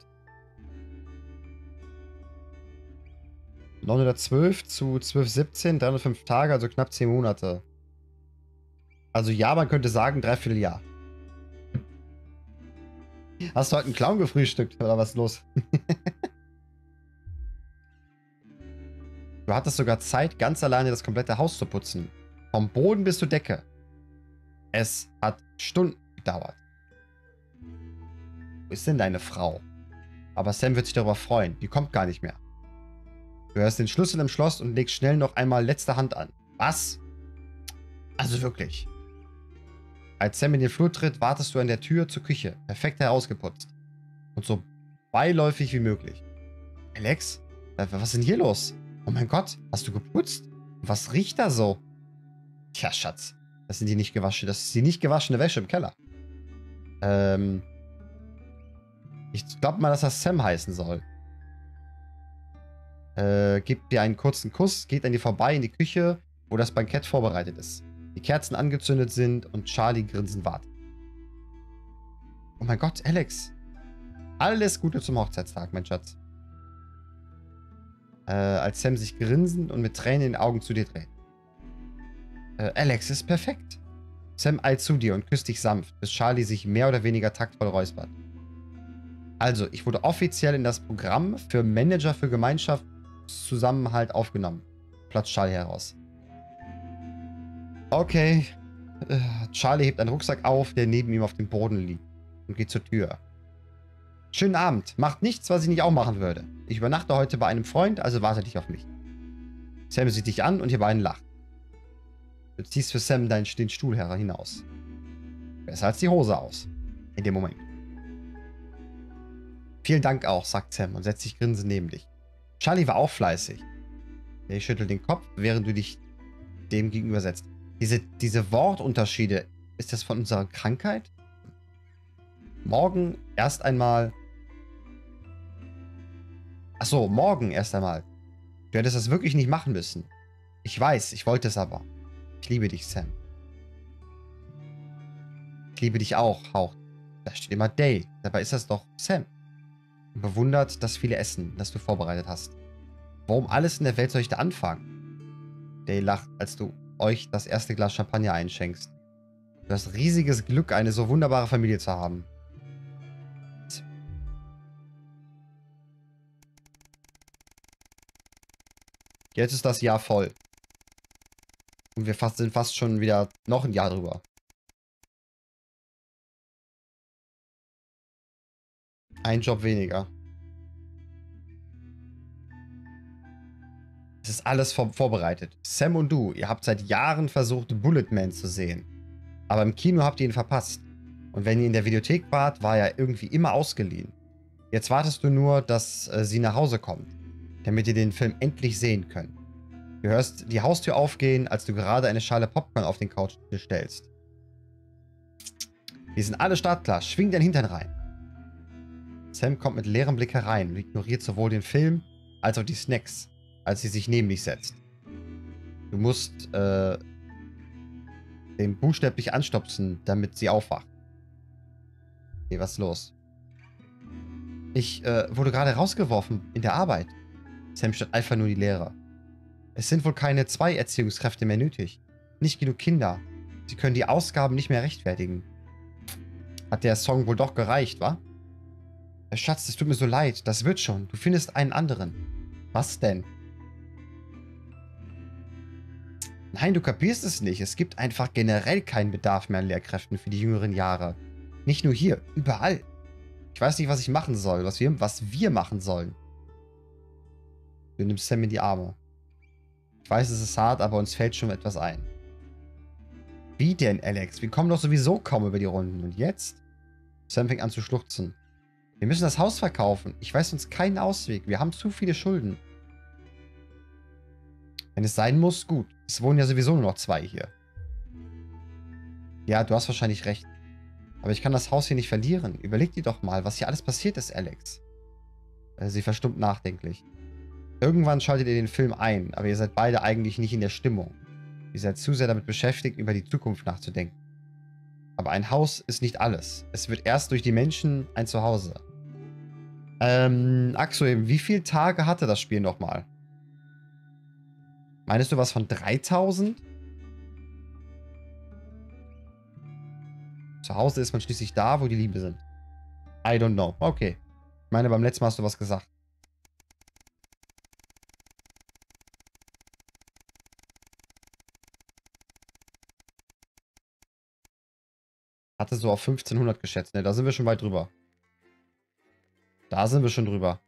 912 zu 1217, 305 Tage, also knapp 10 Monate. Also ja, man könnte sagen, 3/4 Jahr. Hast du heute einen Clown gefrühstückt, oder was ist los? Du hattest sogar Zeit, ganz alleine das komplette Haus zu putzen. Vom Boden bis zur Decke. Es hat Stunden gedauert. Wo ist denn deine Frau? Aber Sam wird sich darüber freuen. Die kommt gar nicht mehr. Du hörst den Schlüssel im Schloss und legst schnell noch einmal letzte Hand an. Was? Also wirklich. Als Sam in den Flur tritt, wartest du an der Tür zur Küche. Perfekt herausgeputzt. Und so beiläufig wie möglich. Alex? Was ist denn hier los? Oh mein Gott, hast du geputzt? Was riecht da so? Tja, Schatz. Das ist die nicht gewaschene Wäsche im Keller. Ich glaube mal, dass das Sam heißen soll. Gibt dir einen kurzen Kuss, geht an dir vorbei in die Küche, wo das Bankett vorbereitet ist. Die Kerzen angezündet sind und Charlie grinsend wartet. Oh mein Gott, Alex. Alles Gute zum Hochzeitstag, mein Schatz. Als Sam sich grinsend und mit Tränen in den Augen zu dir dreht. Alex ist perfekt. Sam eilt zu dir und küsst dich sanft, bis Charlie sich mehr oder weniger taktvoll räuspert. Also, ich wurde offiziell in das Programm für Manager für Gemeinschaftszusammenhalt aufgenommen. Platzt Charlie heraus. Okay. Charlie hebt einen Rucksack auf, der neben ihm auf dem Boden liegt, und geht zur Tür. Schönen Abend. Macht nichts, was ich nicht auch machen würde. Ich übernachte heute bei einem Freund, also warte dich auf mich. Sam sieht dich an und ihr beiden lacht. Du ziehst für Sam den Stuhl hinaus. Besser als die Hose aus. In dem Moment. Vielen Dank auch, sagt Sam und setzt sich grinsend neben dich. Charlie war auch fleißig. Er schüttelt den Kopf, während du dich dem gegenüber setzt. Diese Wortunterschiede, ist das von unserer Krankheit? Morgen erst einmal... Achso, morgen erst einmal. Du hättest das wirklich nicht machen müssen. Ich weiß, ich wollte es aber. Ich liebe dich, Sam. Ich liebe dich auch, haucht. Da steht immer Day. Dabei ist das doch Sam. Und bewundert das viele Essen, das du vorbereitet hast. Warum alles in der Welt soll ich da anfangen? Day lacht, als du euch das erste Glas Champagner einschenkst. Du hast riesiges Glück, eine so wunderbare Familie zu haben. Jetzt ist das Jahr voll. Und wir sind fast schon wieder noch ein Jahr drüber. Ein Job weniger. Es ist alles vorbereitet. Sam und du, ihr habt seit Jahren versucht, Bulletman zu sehen. Aber im Kino habt ihr ihn verpasst. Und wenn ihr in der Videothek wart, war er irgendwie immer ausgeliehen. Jetzt wartest du nur, dass sie nach Hause kommt, damit ihr den Film endlich sehen könnt. Du hörst die Haustür aufgehen, als du gerade eine Schale Popcorn auf den Couch stellst. Wir sind alle startklar. Schwing dein Hintern rein. Sam kommt mit leerem Blick herein und ignoriert sowohl den Film als auch die Snacks, als sie sich neben dich setzt. Du musst den buchstäblich anstupsen, damit sie aufwacht. Okay, was ist los? Ich wurde gerade rausgeworfen in der Arbeit. Sam statt einfach nur die Lehre. Es sind wohl keine 2 Erziehungskräfte mehr nötig. Nicht genug Kinder. Sie können die Ausgaben nicht mehr rechtfertigen. Hat der Song wohl doch gereicht, wa? Schatz, es tut mir so leid. Das wird schon. Du findest einen anderen. Was denn? Nein, du kapierst es nicht. Es gibt einfach generell keinen Bedarf mehr an Lehrkräften für die jüngeren Jahre. Nicht nur hier, überall. Ich weiß nicht, was ich machen soll, was wir machen sollen. Du nimmst Sam in die Arme. Ich weiß, es ist hart, aber uns fällt schon etwas ein. Wie denn, Alex? Wir kommen doch sowieso kaum über die Runden. Und jetzt? Sam fängt an zu schluchzen. Wir müssen das Haus verkaufen. Ich weiß uns keinen Ausweg. Wir haben zu viele Schulden. Wenn es sein muss, gut. Es wohnen ja sowieso nur noch 2 hier. Ja, du hast wahrscheinlich recht. Aber ich kann das Haus hier nicht verlieren. Überleg dir doch mal, was hier alles passiert ist, Alex. Sie verstummt nachdenklich. Irgendwann schaltet ihr den Film ein, aber ihr seid beide eigentlich nicht in der Stimmung. Ihr seid zu sehr damit beschäftigt, über die Zukunft nachzudenken. Aber ein Haus ist nicht alles. Es wird erst durch die Menschen ein Zuhause. Axo, wie viele Tage hatte das Spiel nochmal? Meinst du was von 3000? Zu Hause ist man schließlich da, wo die Liebe sind. I don't know. Okay. Ich meine, beim letzten Mal hast du was gesagt. Hatte so auf 1500 geschätzt. Ne, da sind wir schon weit drüber. Da sind wir schon drüber.